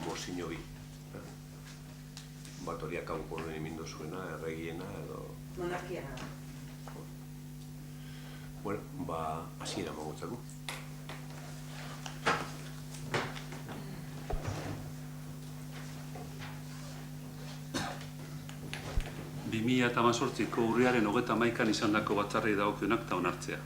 mozino bi. Bat horiak haukonen emindu zuena, erregiena edo... Monarkiana. Bueno, hasiera magotzako. Bimila eta mazortziko urriaren 31an izandako batzarrei dagokionak eta onartzea.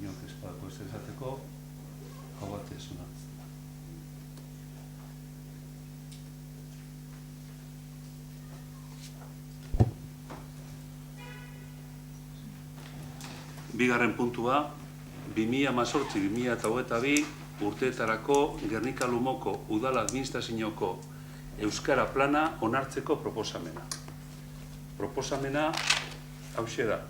Inok ez badako ez esateko, hau bat ez onartzea. Bigarren puntua, 2018-2022 urteetarako Gernika Lumoko Udal Administrazioko Euskara Plana onartzeko proposamena. Proposamena hauxe da.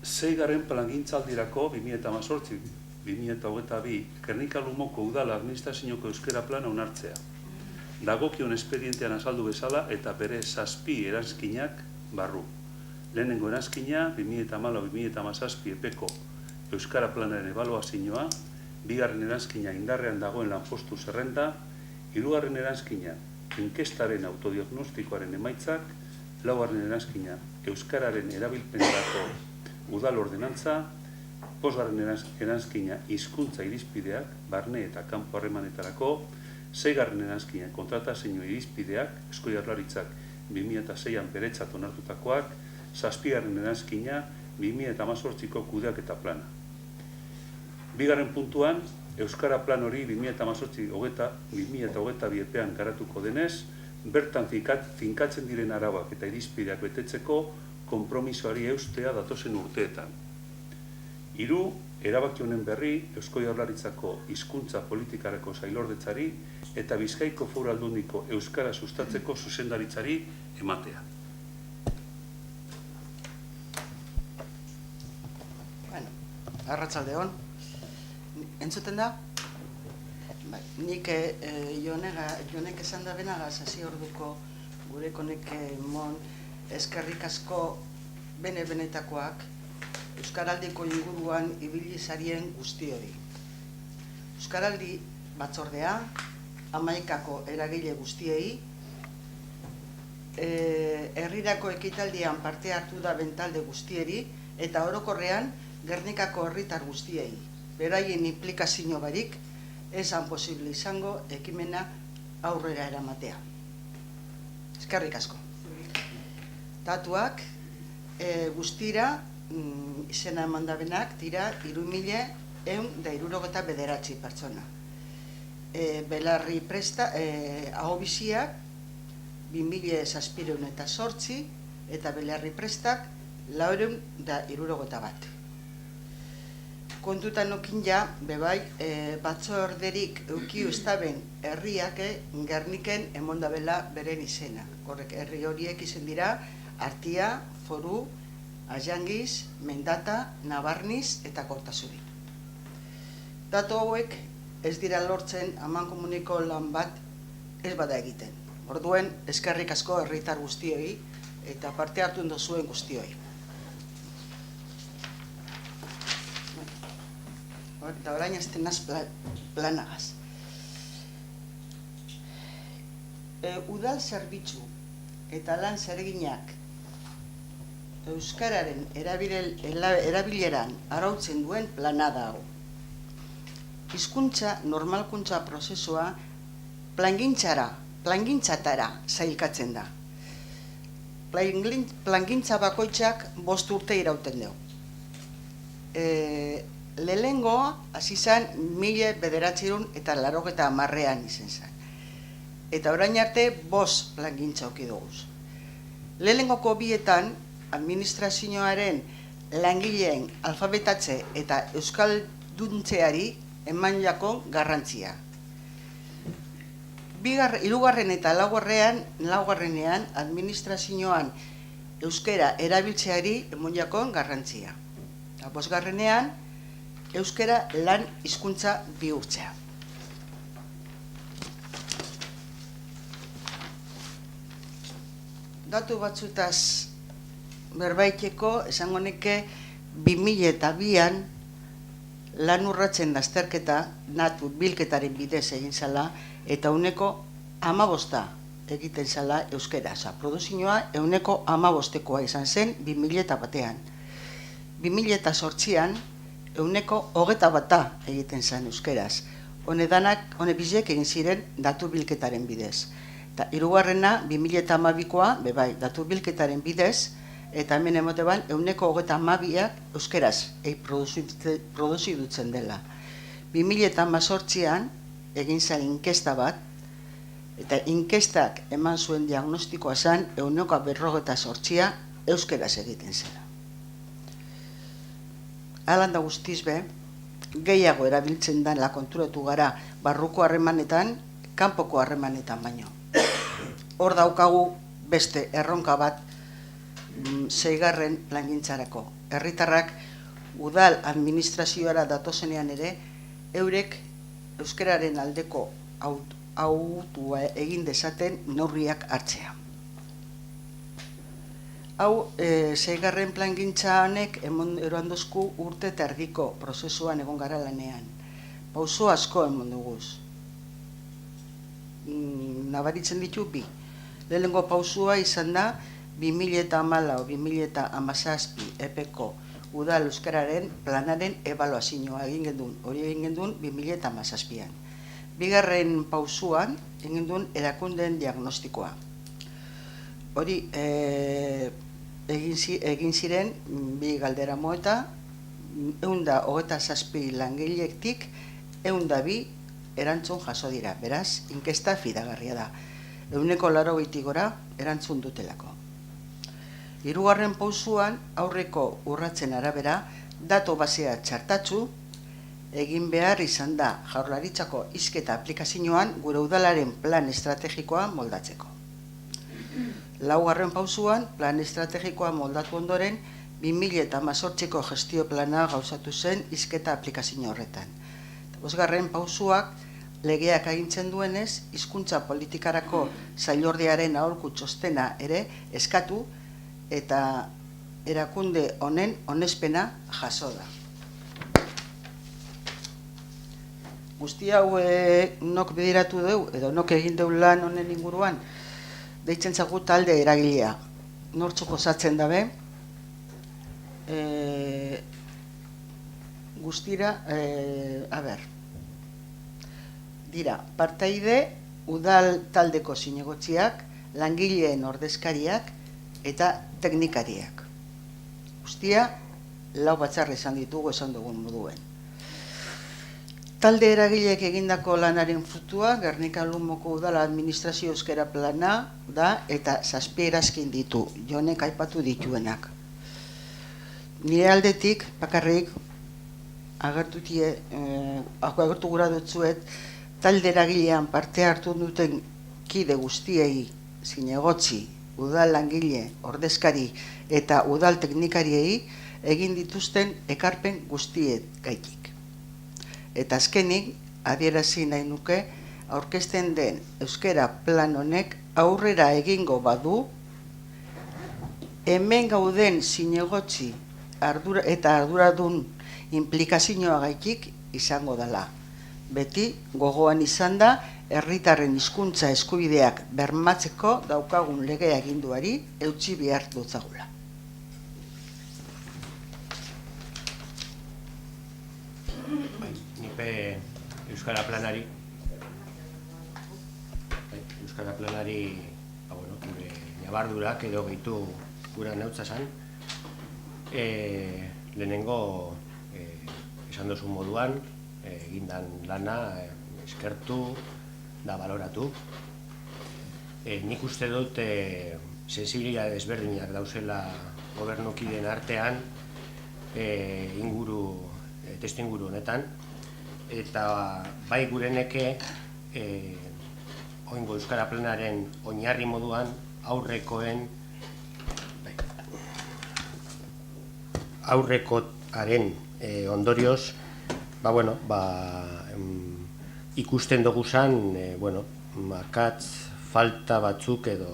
Seigarren plangintzaldirako 2018-2022 Gernika Lumoko Udal Administrazioko Euskara Plana onartzea. Dagokion espedientean azaldu bezala eta bere 7 eranskinak barru. Lehenengo eranskina 2014-2017 epeko Euskara Planaren ebaluazioa, bigarren eranskina indarrean dagoen lanpostu zerrenda, hirugarren eranskina inkestaren autodiagnostikoaren emaitzak, laugarren eranskina Euskararen erabilpenerako udal ordenantza, bosgarren eranskina hizkuntza irizpideak, barne eta kanpo harremanetarako, seigarren eranskina kontratazio irizpideak, Eusko Jaurlaritzak 2006an beretzat onartutakoak, zazpigarren eranskina 2018ko kudeaketa plana. Bigarren puntuan, Euskara Plan hori 2018-2022 epean garatuko denez, bertan finkatzen diren arauak eta irizpideak betetzeko konpromisoari eustea datozen urteetan. 3. Erabaki honen berri Eusko Jaurlaritzako hizkuntza politikarako sailordetzari eta Bizkaiko Foru Aldundiko Euskara sustatzeko zuzendaritzari ematea. Arratsaldeon. Entzuten da? Nik jonek esan da benagaz hasi orduko gure konek mon eskerrik asko bene-benetakoak Euskaraldiko inguruan ibili zarien guzti hori. Euskaraldi batzordea, 11ko eragile guztiei, herrirako ekitaldian parte hartu da bentalde guztieri, eta orokorrean Gernikako herritar guztiei. Beraien implikazio barik, esan posible izango ekimena aurrera eramatea. Eskerrik asko. Datuak guztira izena emandabenak dira 3.169 pertsona. Belarri presta, ahobiziak 2.708 eta belarri prestak 471. Kontutan okin ja, bebai, batzorderik eukiu estaben herriak Gerniken emondabela beren izena. Horrek, herri horiek izen dira Artia, Foru, Ajangiz, Mendata, Nabarniz eta Kortasuri. Datu hauek ez dira lortzen amankomuniko lan bat ez bada egiten. Orduen, eskerrik asko herritar guztioi eta parte hartu duzuen guztioi. Eta orain azten naz planagaz. Udal zerbitzu eta lan zereginak Euskararen erabileran arautzen duen plana da hau. Hizkuntza normalkuntza prozesua plangintzatara sailkatzen da. Plangintza bakoitzak 5 urte irauten dugu. Lehenengoa hasi zen 1980an izen zen. Eta orain arte 5 plangintza oki dugu. Lehenengoko bietan administrazioaren langileen alfabetatze eta euskalduntzeari eman jako garrantzia. Hirugarren eta laugarrenean administrazioan euskera erabiltzeari eman jako garrantzia. Bosgarrenean euskera lan hizkuntza bihurtzea. Datu batzutaz berbaiteko esango neke 2002an lan urratzen azterketa natu bilketaren bidez egin zala eta uneko 15 egiten zala euskera. Produzioa euneko 15koa izan zen 2001an. 2008an euneko 21 egiten zen euskeraz. Hone bizek egin ziren datu bilketaren bidez. Eta hirugarrena 2012koa, bebai, datu bilketaren bidez, eta hemen emote ban, euneko 32ak euskeraz produzi dutzen dela. 2018an egin zen inkesta bat, eta inkestak eman zuen diagnostikoa zen euneko 58 euskeraz egiten zela. Halan da guztiz be, gehiago erabiltzen dela konturatu gara barruko harremanetan, kanpoko harremanetan baino. Hor daukagu beste erronka bat 6. plangintzarako. Herritarrak udal administrazioara datozenean ere, eurek euskararen aldeko autua egin dezaten neurriak hartzea. Hau, 6. plangintza honek eroan dozku urte eta erdiko prozesuan egon gara lanean. Pauso asko emon duguz. Nabaritzen ditu bi. Lehenengo pausua izan da 2014-2017 epeko udal euskararen planaren ebaluazioa egin gendun. Hori egin gendun 2017an. Bigarren pausuan egin duen erakundeen diagnostikoa. Hori egin ziren bi galdera moeta, 127 langileektik 102 erantzun jaso dira. Beraz, inkesta fidagarria da. Euneko 80 gora erantzun dutelako. Hirugarren pausuan aurreko urratzen arabera datu basea txartatzu egin behar izan da Jaurlaritzako hizketa aplikazioan gure udalaren plan estrategikoa moldatzeko. Laugarren pausuan plan estrategikoa moldatu ondoren 2018ko gestio plana gauzatu zen hizketa aplikazio horretan. Bosgarren pausuak legeak agintzen duenez, hizkuntza politikarako sailordearen aholku txostena ere eskatu eta erakunde honen onespena jaso da. Guzti hau nok bideratu deu, edo nok egin deu lan honen inguruan, deitzen zagu talde eragilea. Nortzuk osatzen dabe, guztira, dira, partaide, udal taldeko zinegotziak, langileen ordezkariak eta teknikariak. Guztia, 4 batzarra izan ditugu esan dugun moduen. Talde eragileek egindako lanaren frutua, Gernika Lumoko udala administrazio euskara plana da eta 7 erazkin ditu, jonek aipatu dituenak. Nire aldetik, bakarrik, agertu gura dutzuet, talde eragilean parte hartu duten kide guztiei, zinegotzi, udal langile, ordezkari eta udal teknikariei egin dituzten ekarpen guztiet gaitik. Eta azkenik, adierazi nahi nuke, aurkezten den euskara plan honek aurrera egingo badu, hemen gauden zinegotzi eta arduradun implikazioa gaitik izango dela. Beti gogoan izan da, herritarren hizkuntza eskubideak bermatzeko daukagun legea aginduari eutsi behar dutzagula. Euskara planari gure nabardurak edo gehitu gura neutzasan. Lehenengo esan duzu moduan egindan lana eskertu da baloratu. Nik uste dut sensibilidade desberdinak dauzela gobernukideen artean testu inguru honetan, eta bai gureneke oingo euskara planaren oinarri moduan aurrekoaren ondorioz ikusten doguzan akatz falta batzuk edo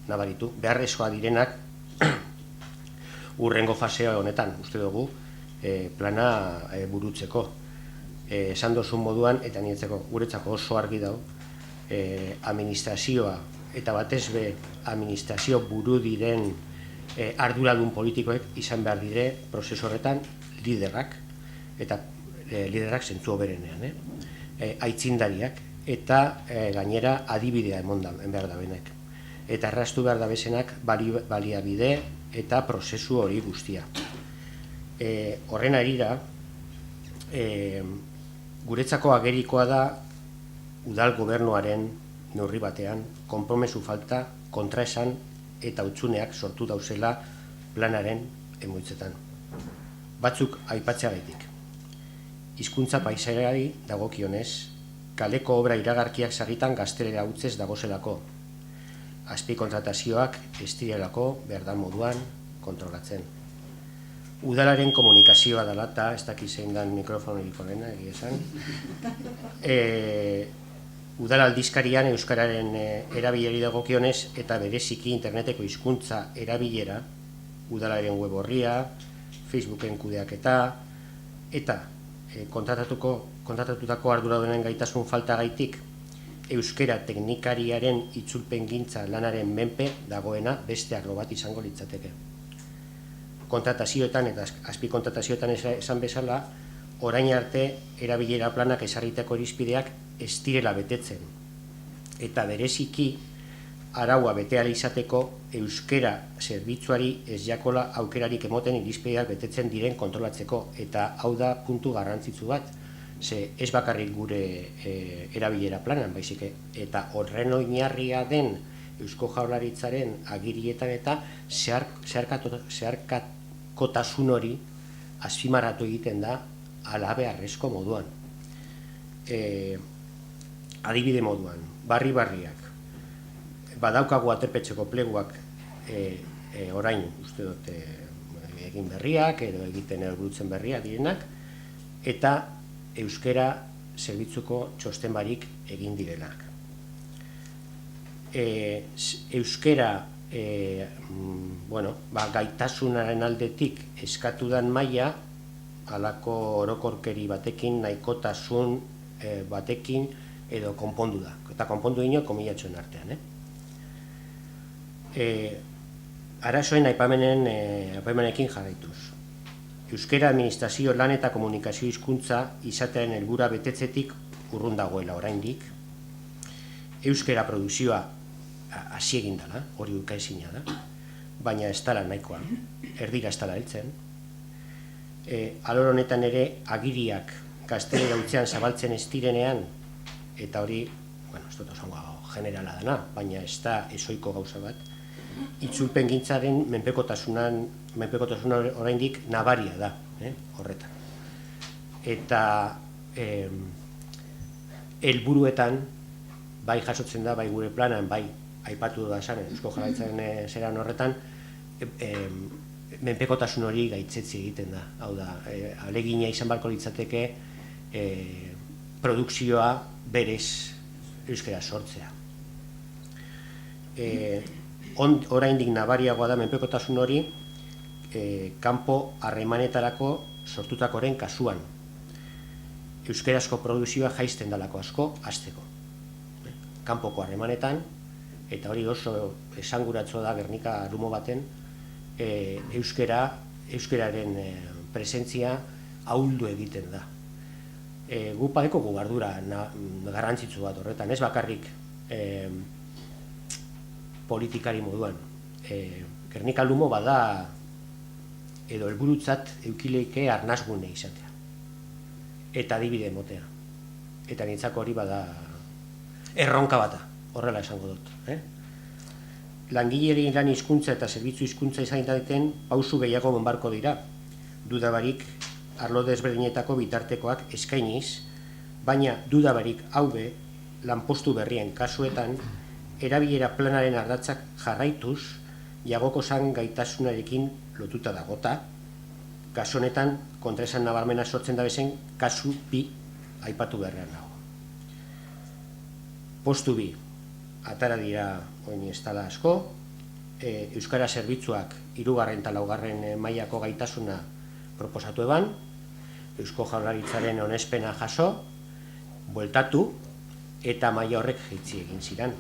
nabaritu beharrezkoa direnak urrengo fasea honetan, uste dugu, plana burutzeko. Esan dozun moduan, eta niretzako guretzako oso argi dago, administrazioa eta batez be administrazio buru diren arduradun politikoek izan behar dire prozesu horretan liderrak, eta liderrak zentzu berenean, aitzindariak, eta gainera adibidea emon behar da benek. Eta erraztu behar da bezenak baliabide eta prozesu hori guztia. Horren arira, guretzako agerikoa da udal gobernuaren neurri batean konpromesu falta, kontraesan eta hutsuneak sortu dauzela planaren emuitzetan. Batzuk aipatzeagatik. Hizkuntza paisaiari dagokionez, kaleko obra iragarkiak sarritan gaztelera utzez dagozelako. Azpi kontratazioak ez direlako behar da moduan kontrolatzen. Udalaren komunikazioa dela, eta ez dakiz zein dan mikrofonorik olena, egia esan. Udal aldizkarian euskararen erabileri dagokionez eta bereziki interneteko hizkuntza erabilera, udalaren web orria, Facebooken kudeaketa, eta kontratatutako arduradunen gaitasun falta gaitik, euskera teknikariaren itzulpengintza lanaren menpe dagoena beste arlo bat izango litzateke. Kontratazioetan eta azpikontratazioetan esan bezala, orain arte erabilera planak ezarritako irizpideak ez direla betetzen. Eta bereziki, araua bete ahal izateko euskera zerbitzuari ez jakola aukerarik emoten irizpideak betetzen diren kontrolatzeko. Eta hau da puntu garrantzitsu bat, ze ez bakarrik gure erabilera planan, baizik, eta horren oinarria den Eusko Jaurlaritzaren agirietan eta zeharkakotasun hori azpimarratu egiten da halabeharrezko moduan. Adibide moduan, barriak, badaukagu aterpetxeko pleguak orain uste dut egin berriak edo egiten helburutzen berriak direnak, eta euskera zerbitzuko txosten barik egin direnak. Euskera gaitasunaren aldetik eskatu dan maila, halako orokorkeri batekin, nahikotasun batekin edo konpondu da. Eta konpondu dino komilatxoen artean. Arazoen aipamenekin jarraituz. Euskera administrazio lan eta komunikazio hizkuntza izatearen helburua betetzetik urrun dagoela oraindik. Euskera produkzioa hasi egin dela, hori ukaezina da, baina ez dela nahikoa, erdira ez dela heltzen. Alor honetan ere agiriak gaztelera utzean zabaltzen ez direnean, eta hori, ez dut osango generala dana, baina ez da ezoiko gauza bat, itzulpengintzaren menpekotasuna oraindik nabaria da, horretan. Eta helburuetan, bai jasotzen da, bai gure planan, bai aipatu da esan, Eusko Jaurlaritzaren zeran horretan, menpekotasun hori gaitzetzi egiten da. Hau da, alegina izan barko litzateke produkzioa berez euskera sortzea. Oraindik nabariagoa da menpekotasun hori kanpo harremanetarako sortutakoren kasuan. Euskerazko produkzioa jaisten dalako asko, hasteko. Kanpoko harremanetan, eta hori oso esanguratsua da Gernika lumo baten, euskeraren presentzia ahuldu egiten da. Gu padeko ardura garrantzitsu bat horretan, ez bakarrik politikari moduan. Gernika lumo bada edo helburutzat eukileike arnasgune izatea. Eta adibide motea. Eta nintzako hori bada erronka bata, horrela esango dut. Langileri lan hizkuntza eta zerbitzu hizkuntza izan daiten pausu gehiago monbarko dira. Dudabarik arlo desberdinetako bitartekoak eskainiz, baina dudabarik haube lanpostu berrien kasuetan erabilera planaren ardatzak jarraituz jagoko zan gaitasunarekin lotuta dagota. Kasu honetan kontraesan nabarmena sortzen da bezen kasu bi aipatu beharrean dago. Postu bi, atara dira oin ez dala asko, euskara zerbitzuak 3. eta 4. mailako gaitasuna proposatu eban, Eusko Jaurlaritzaren onespena jaso, bueltatu, eta maila horrek jaitzi egin ziren.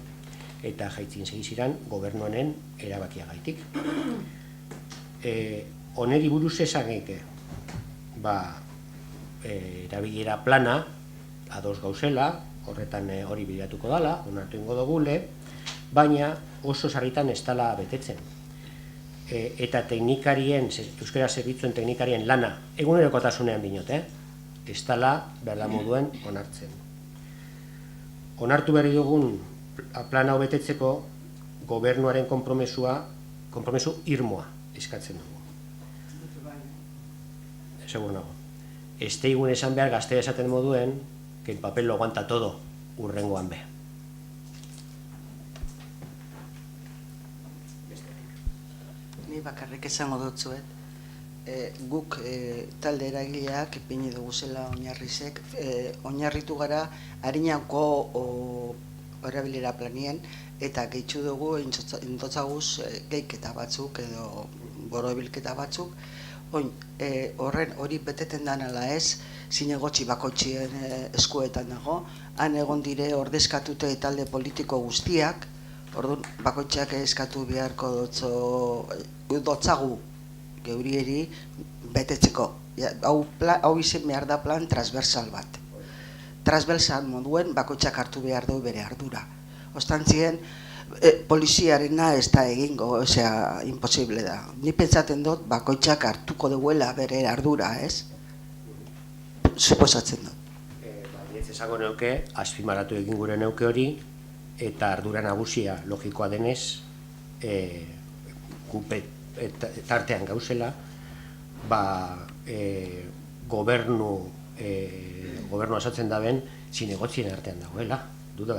Eta jaitzin segi ziren gobernu honen erabakiagaitik. Honeri buruz esan eike, erabilera plana, ados gauzela, horretan hori bilatuko dala, onartu ingo dugule, baina oso sarritan ez dala betetzen. Eta teknikarien, euskara zerbitzuen teknikarien lana, egunerokotasunean binot, ez dala berda moduen onartzen. Onartu berri dugun plana hau betetzeko gobernuaren konpromesu irmoa eskatzen dugu. Segur nago. Ez teigun esan behar gaztea esaten moduen, que el papel lo aguanta todo, urrengoan be. Ni bakarrik esango dutzuet. Guk talde eragileak ipini dugu zela oinarrizek, oinarritu gara harinako erabilera planien, eta gehitzu dugu intotzaguz geiketa batzuk edo borobilketa batzuk, horren hori beteten dan ala ez, zinegotzi bakoitzien eskuetan dago, han egon dire ordezkatute talde politiko guztiak, orduan bakoitzak eskatu beharko dotzagu geurieri betetzeko. Hau izen behar da plan transversal bat. Transversal moduen bakoitzak hartu behar du bere ardura. Ostantzien, poliziarena ez da egingo, osea, imposible da. Ni pentsaten dut bakoitzak hartuko duela bere ardura, ez? Suposatzen dut. Ez esango neuke, azpimarratu egin gure neuke hori, eta ardura nagusia logikoa denez, tartean gauzela, gobernu asatzen daben zinegotzien artean dagoela, duda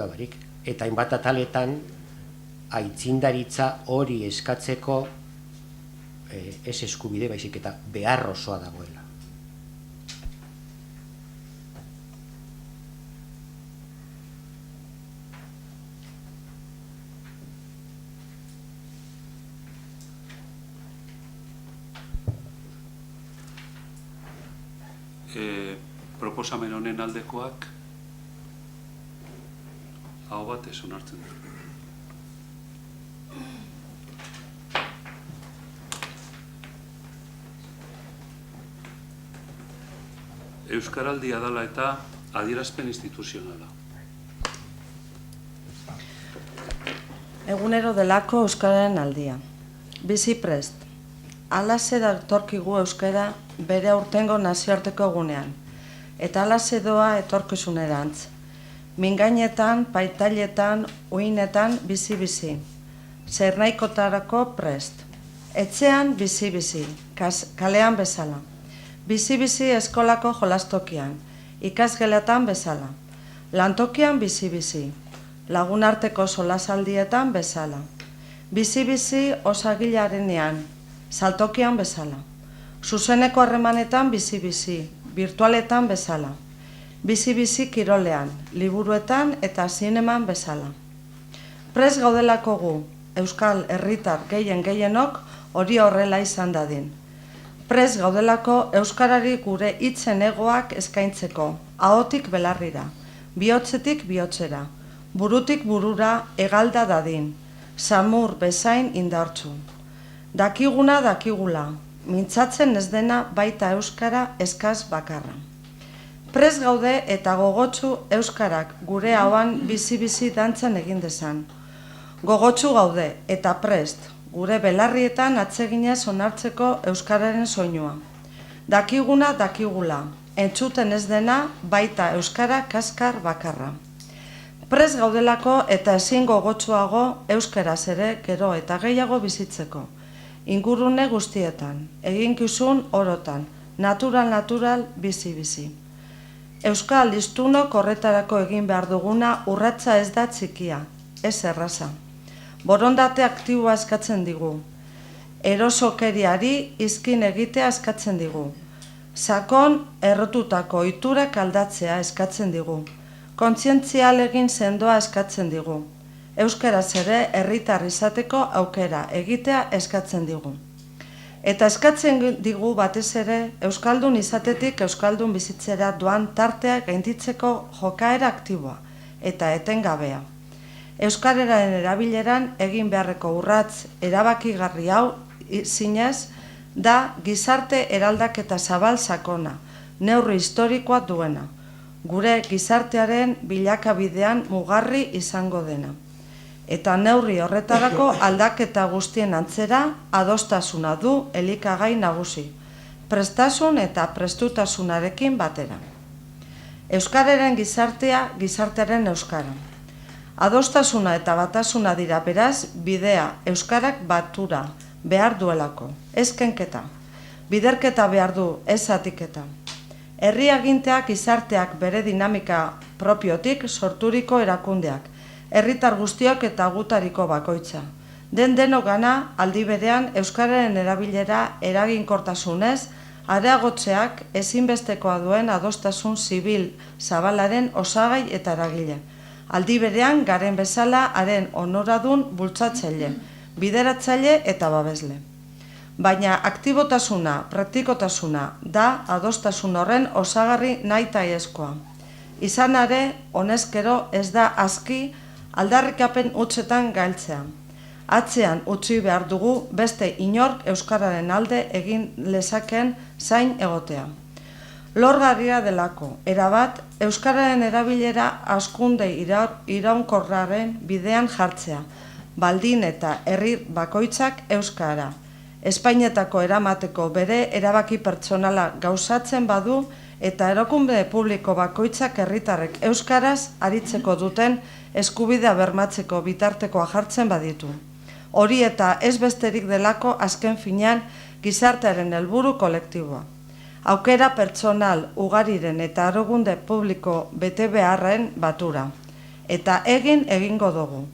barik. Eta hainbat ataletan aitzindaritza hori eskatzeko ez eskubide baizik eta behar osoa dagoela. Proposamen honen aldekoak aho batez onartzen du. Euskaraldia dela eta adierazpen instituzionala. Egunero delako euskararen aldia. Bizi prest. Alaze datorkigu euskara bere aurtengo nazioarteko egunean. Eta alaze doa etorkizunerantz. Mingainetan, paitailetan, uinetan bizi-bizi. Zernaikotarako prest. Etxean bizi-bizi, kalean bezala. Bizi-bizi eskolako jolastokian, ikasgelatan bezala. Lantokian bizi-bizi, lagunarteko solasaldietan bezala. Bizi-bizi osagilarenean, saltokian bezala. Zuzeneko harremanetan bizi-bizi, virtualetan bezala. Bizi-bizi kirolean, liburuetan eta zineman bezala. Prest gaudelako gu, euskal herritar gehienok hori horrela izan dadin. Prest gaudelako euskarari gure hitzen egoak eskaintzeko, ahotik belarrira, bihotzetik bihotzera, burutik burura hegalda dadin, samur bezain indartsu. Dakiguna dakigula, mintzatzen ez dena baita euskara eskaz bakarra. Prest gaude eta gogotsu euskarak gure hauan bizi-bizi dantzan egin dezan. Gogotsu gaude eta prest gure belarrietan atseginez onartzeko euskararen soinua. Dakiguna dakigula, entzuten ez dena baita euskara kaskar bakarra. Prest gaudelako eta ezin gogotsuago euskaraz ere gero eta gehiago bizitzeko. Ingurune guztietan, eginkizun orotan, natural bizi-bizi. Euskal hiztunok horretarako egin behar duguna urratsa ez da txikia, ez erraza. Borondate aktiboa eskatzen digu. Erosokeriari izkin egitea eskatzen digu. Sakon errotutako ohiturak aldatzea eskatzen digu. Kontzientzia ahalegin sendoa eskatzen digu. euskaraz ere herritar izateko aukera egitea eskatzen digu. Eta eskatzen digu batez ere euskaldun izatetik euskaldun bizitzera doan tartea gainditzeko jokaera aktiboa eta etengabea. Euskararen erabileran egin beharreko urrats erabakigarri hau zinez da gizarte eraldaketa zabal sakona, neurri historikoa duena, gure gizartearen bilakabidean mugarri izango dena. Eta neurri horretarako aldaketa guztien antzera adostasuna du elikagai nagusi, prestasun eta prestutasunarekin batera. Euskararen gizartea, gizartearen euskara. Adostasuna eta batasuna dira beraz bidea euskarak batura behar duelako, ez kenketa. Biderketa behar du, ez zatiketa. Herri aginteak gizarteak bere dinamika propiotik sorturiko erakundeak, herritar guztiok eta gutariko bakoitza. Denok gana aldi berean euskararen erabilera eraginkortasunez areagotzeak ezinbestekoa duen adostasun zibil zabalaren osagai eta eragile. Aldi berean garen bezala haren onoradun bultzatzaile, bideratzaile eta babesle. Baina aktibotasuna, praktikotasuna da adostasun horren osagarri nahitaezkoa. Izan ere, honezkero ez da aski aldarrikapen hutsetan gailtzea. Atzean utzi behar dugu beste inork euskararen alde egin lezakeen zain egotea. Lorgarria delako, erabat, euskararen erabilera hazkunde iraunkorraren bidean jartzea, baldin eta herri bakoitzak euskara. Espainetako eramateko bere erabaki pertsonala gauzatzen badu eta erakunde publiko bakoitzak herritarrek euskaraz aritzeko duten eskubidea bermatzeko bitartekoa jartzen baditu. Hori eta ez besterik delako azken finean gizartearen helburu kolektiboa. Aukera pertsonal ugariren eta erakunde publiko bete beharren batura. Eta egingo dugu.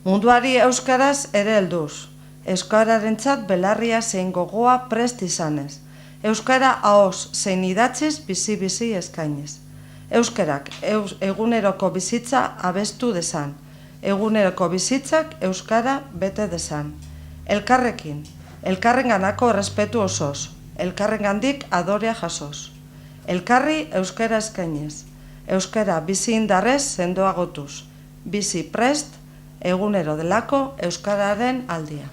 Munduari euskaraz ere helduz. Euskararentzat belarria zein gogoa prest izanez. Euskara ahoz zein idatziz bizi-bizi eskainiz. Euskarak eguneroko bizitza abestu dezan. Eguneroko bizitzak euskara bete dezan. Elkarrekin, elkarrenganako errespetu osoz, elkarrengandik adorea jasoz. Elkarri euskara eskainiz. Euskara bizi indarrez sendoagotuz. Bizi prest, egunero delako euskararen aldia.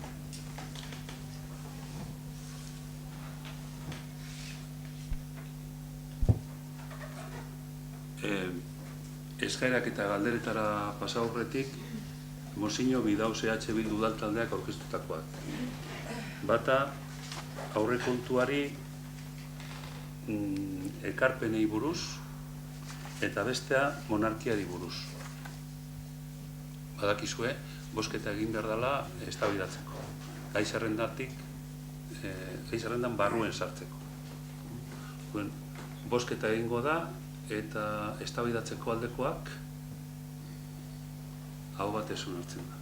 Eskaerak eta galderetara pasa aurretik, Mozio Bidaus EH Bildu udaltaldeak aurkeztutakoak. Bata, aurrekontuari ekarpenei buruz, eta bestea monarkiari buruz. Badakizue, bozketa egin behar dela eztabaidatzeko. Gai zerrendan barruen sartzeko. Bozketa egingo da, eta eztabaidatzeko aldekoak hau batez onartzen da.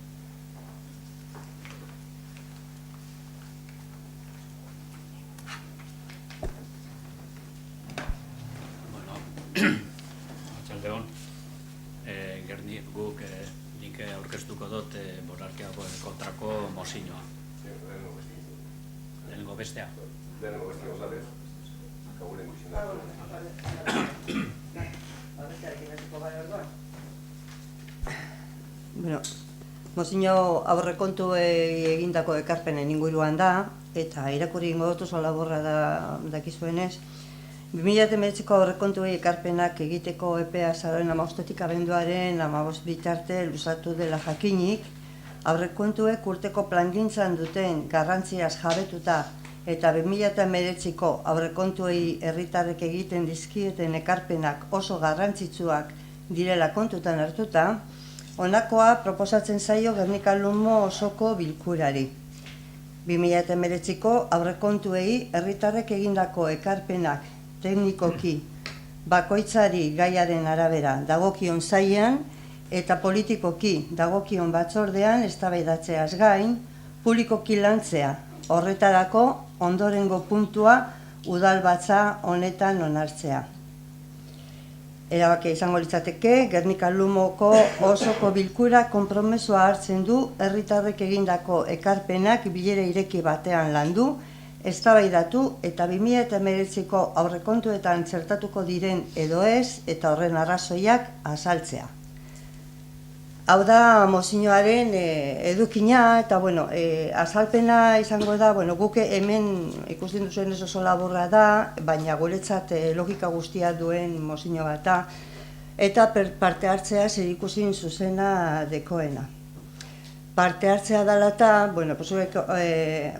Arratsaldeon. Guk nik aurkeztuko dut monarkiako kontrako mozioa. Lehenengo bestea. Bueno, mozio aurrekontuei egindako ekarpenen inguruan da, eta irakurri ingo dut oso laburra dakizuenez. 2019ko aurrekontuei ekarpenak egiteko epea azaroaren 15 abenduaren 15 bitarte luzatu dela jakinik, aurrekontuek urteko plangintzan duten garrantziaz jabetuta eta 2019ko aurrekontuei herritarrek egiten dizkieten ekarpenak oso garrantzitsuak direla kontutan hartuta, honakoa proposatzen zaio Gernika-Lumo osoko bilkurari. 2019ko aurrekontuei herritarrek egindako ekarpenak teknikoki bakoitzari gaiaren arabera dagokion sailean eta politikoki dagokion batzordean eztabaidatzeaz gain, publikoki lantzea. Horretarako ondorengo puntua udalbatza honetan onartzea. Erabakia izango litzateke, Gernika Lumoko osoko bilkura konpromisoa hartzen du herritarrek egindako ekarpenak bilera ireki batean landu, eztabaidatu eta 2019ko aurrekontuetan txertatuko diren edo ez eta horren arrazoiak azaltzea. Hau da mozioaren edukina eta azalpena izango da, guk hemen ikusten duzuen oso laburra da, baina guretzat logika guztia duen mozio bat da, eta parte hartzea zerikusi zuzena dekoena. Parte hartzea dela eta,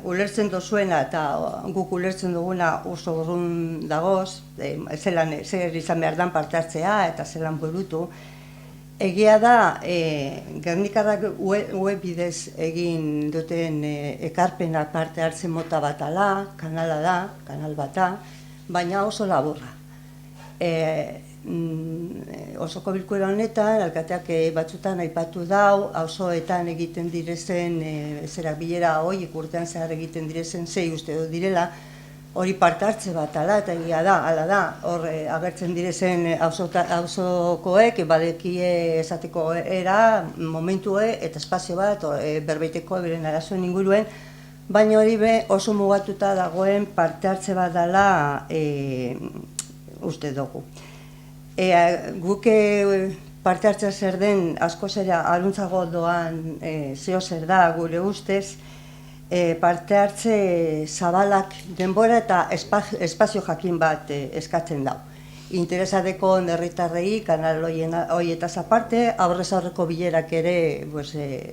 ulertzen dozuena eta guk ulertzen duguna oso urrun dagoz, zer izan behar dan parte hartzea eta zelan burutu. Egia da, Gernikarrak web bidez egin duten ekarpena parte hartzen mota bat ala, kanala da, kanal bata, baina oso laburra. Osoko bilkura honetan, alkateak batzutan aipatu dau, auzoetan egiten direzen, bilera horiek urtean zehar egiten direzen, zei uste du direla, hori parte hartze bat ala, eta egia da, ala da, hor agertzen direzen auzokoek, badekie esateko era, momentue eta espazio bat, berbeiteko beren arazoen inguruen, baina hori oso mugatuta dagoen parte hartze bat dela uste dugu. Guk parte hartzea zer den asko zera aruntzago doan zeo zer da gure ustez, parte hartze zabalak denbora eta espazio jakin bat eskatzen dau. Interesadeko herritarrei kanal horietaz aparte, aurrez aurreko bilerak ere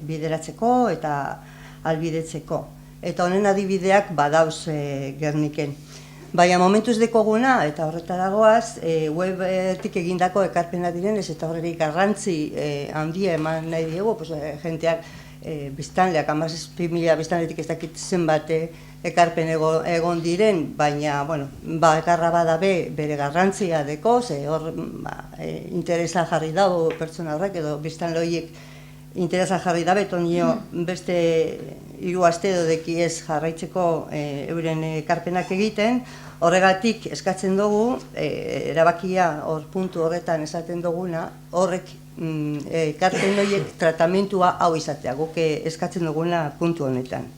bideratzeko eta albidetzeko. Eta honen adibideak badauz Gerniken. Baina momentuz dekoguna eta horretaragoaz, webetik egindako ekarpena direnez eta horrerik garrantzi handia eman nahi diegu, jenteak biztanleak, 17.000 biztanletik ez dakit zenbat ekarpen egon diren, baina, bakarra badabe bere garrantzia deko, ze hor interesa jarri dago pertsona horrek edo biztanle horiek interesa jarri dabe, tonio beste 3 aste edo deki ez jarraitzeko euren ekarpenak egiten, horregatik eskatzen dugu, erabakia hor puntu horretan esaten duguna, horrek ekarpen horiek tratamentua hau izatea, guk eskatzen duguna puntu honetan.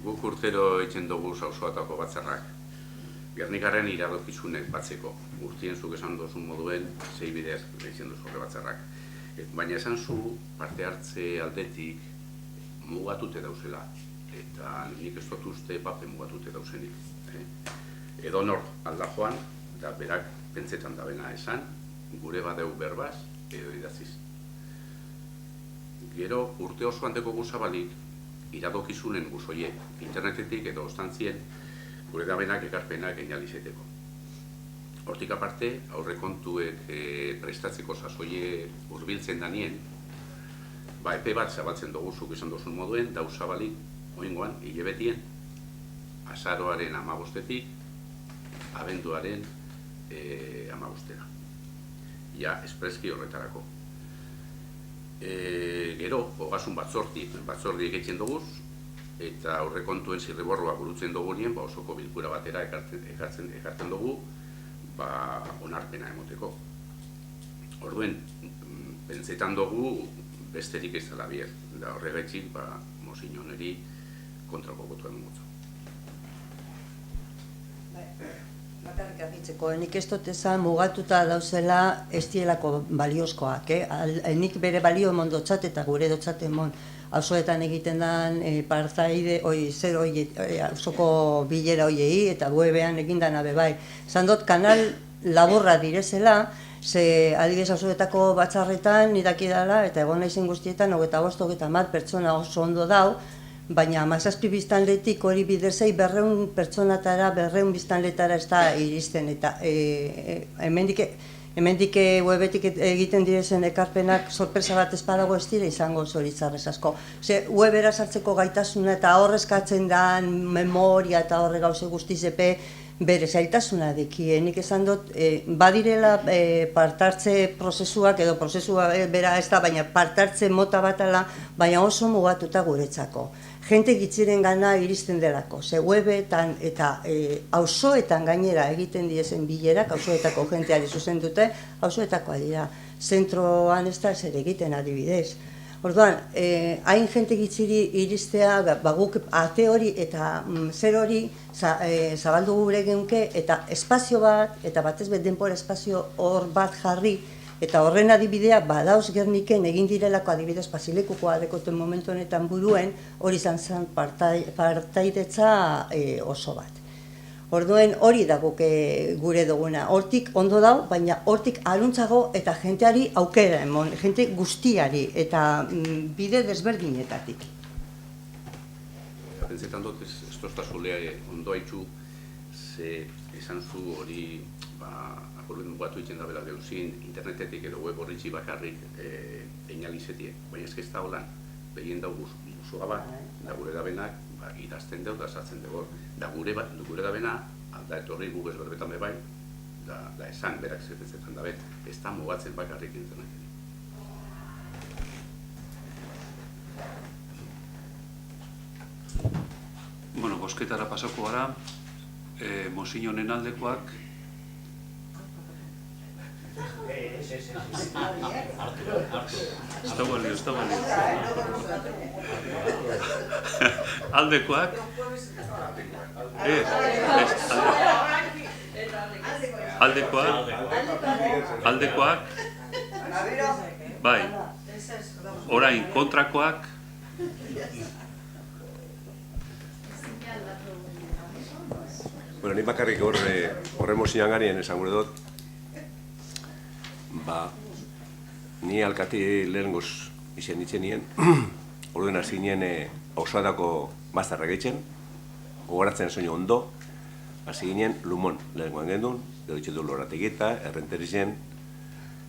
Guk urtero egiten dugu auzoatako batzarrak. Gernikarren iradokizunek batzeko. Urtien zuk esan duzun moduen, zei bidez egiten duzu horre batzarrak. Baina esan zu parte hartze aldetik mugatute dauzela. Eta nik ez dut uste pape mugatute dauzenik. Edo nor alda joan, eta berak pentsetan dabena esan, gure badeu berbaz, edo idatziz. Gero urte osoan deko guzabalik, iradokizunen guzoie, internetetik edo ostantzien, gure dabenak ekarpenak einalizeteko. Hortik aparte, aurrekontuek prestatzeko sasoie hurbiltzen danien, epe bat zabaltzen dugu zuk izan duzun moduen, dauzabalik, oingoan, hilebetien, azaroaren 15-etik, abenduaren 15-era. Ja, espreski horretarako. Gero, ogasun batzordi egiten dugu, eta aurrekontuen zirriborroa burutzen dugu nien, osoko bilkura batera ekartzen dugu, onarpena emoteko. Orduen, pentsetan dugu besterik ez dela bier, da horregatik, mozinoneri kontrako botua emotzu. Bakarrik argitzeko, nik ez dut esan mugatuta dauzela ez dielako baliozkoak. Nik bere balio emon dotzat eta gure dotzat emon auzoetan egiten den partaide, auzoko bilera hoiei eta webean egindan abebai. Zan dut kanal laburra direzela, ze adibidez auzoetako batzarretan nidakidala eta egon naizen guztietan 25-30 pertsona oso ondo dau, baina 17 biztanletik hori bidezei 200 pertsonatara, 200 biztanletara ez da iristen, eta hemendik webetik egiten direzen ekarpenak sorpresa bat espadago ez dira izango zoritzarrez asko. Ze webera sartzeko gaitasuna eta horrezkatzen dan memoria eta horre gauze guztiz epe bere zailtasuna dekie. Nik esan dut, badirela partartze prozesuak, edo prozesua bera ez da, baina partartze mota batala, baina oso mugatuta guretzako. Jente gitziren gana iristen delako, ze webetan eta auzoetan gainera egiten diezen bilerak, auzoetako jenteari zuzen dute, auzoetakoa dira, zentroan ez da zer egiten adibidez. Orduan, hain jente gitziri iristea, guk ate hori eta zer hori zabaldu gure geunke, eta espazio bat, eta batez bet denbora espazio hor bat jarri, eta horren adibidea badauz Gerniken egin direlako adibidez Basilekukoa dekoten momentu honetan buruen, hori izan zen partaidetza oso bat. Orduen hori da gure duguna, hortik ondo dau, baina hortik aruntzago eta jenteari aukera emon, jente guztiari eta bide desberdinetatik. Pentsetan dut, ez tostazulea ondo haitzu, ze esan zu hori, akorben mugatu itzen da bela geuzin, internetetik edo web horritzi bakarrik einalizetie, baina ez da holan, behien dauguz musuga bat, da gure dabenak, idazten dut, da sartzen dugu, da gure dabena, alda etorri Google berbetan bebai, da esan berak zertezetan dabe, ez da mugatzen bakarrik internetetik. Bueno, bosketara pasako gara, Mosignonen aldekoak, ez da balio. Aldekoak, aldekoak, bai, orain kontrakoak, Bueno, nik bakarrik horre Mosignon ganien esan gure dut, ni alkati lehen goz izan ditzen nien, orduen hasi nien auzoatako bazterrak egiten, gogoratzen soinu ondo, hasi ginen Lumon lehenkoan gendun, gero itxetu Lorategita, Errenterizen,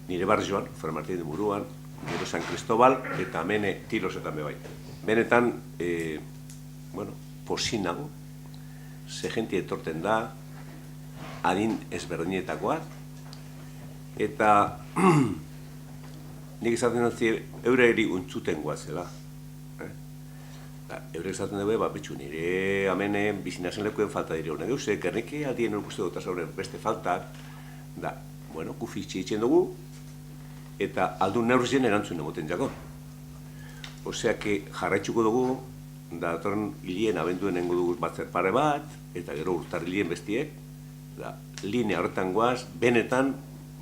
nire barrioan, Fran Martín de Muruan, gero San Cristobal, eta hemen Tilosetan bebai. Benetan, posinago, ze jenti etorten da, adin ezberdinetakoak, eta nik izaten dut eureri untzuten guazela. Eurek izaten dugu, bitxu, nire hemen bizinazen lekuen falta dire honen geuse, Gernike aldien hori guzti dut azauren beste faltak, da, gufitxe itxen dugu, eta aldun neurrizien erantzun emoten jako. Osea, jarraitzuko dugu, da, datorren hilien abenduen nengo dugu batzer pare bat, eta gero urtarrilien bestiek, da, linea horretan guaz, benetan,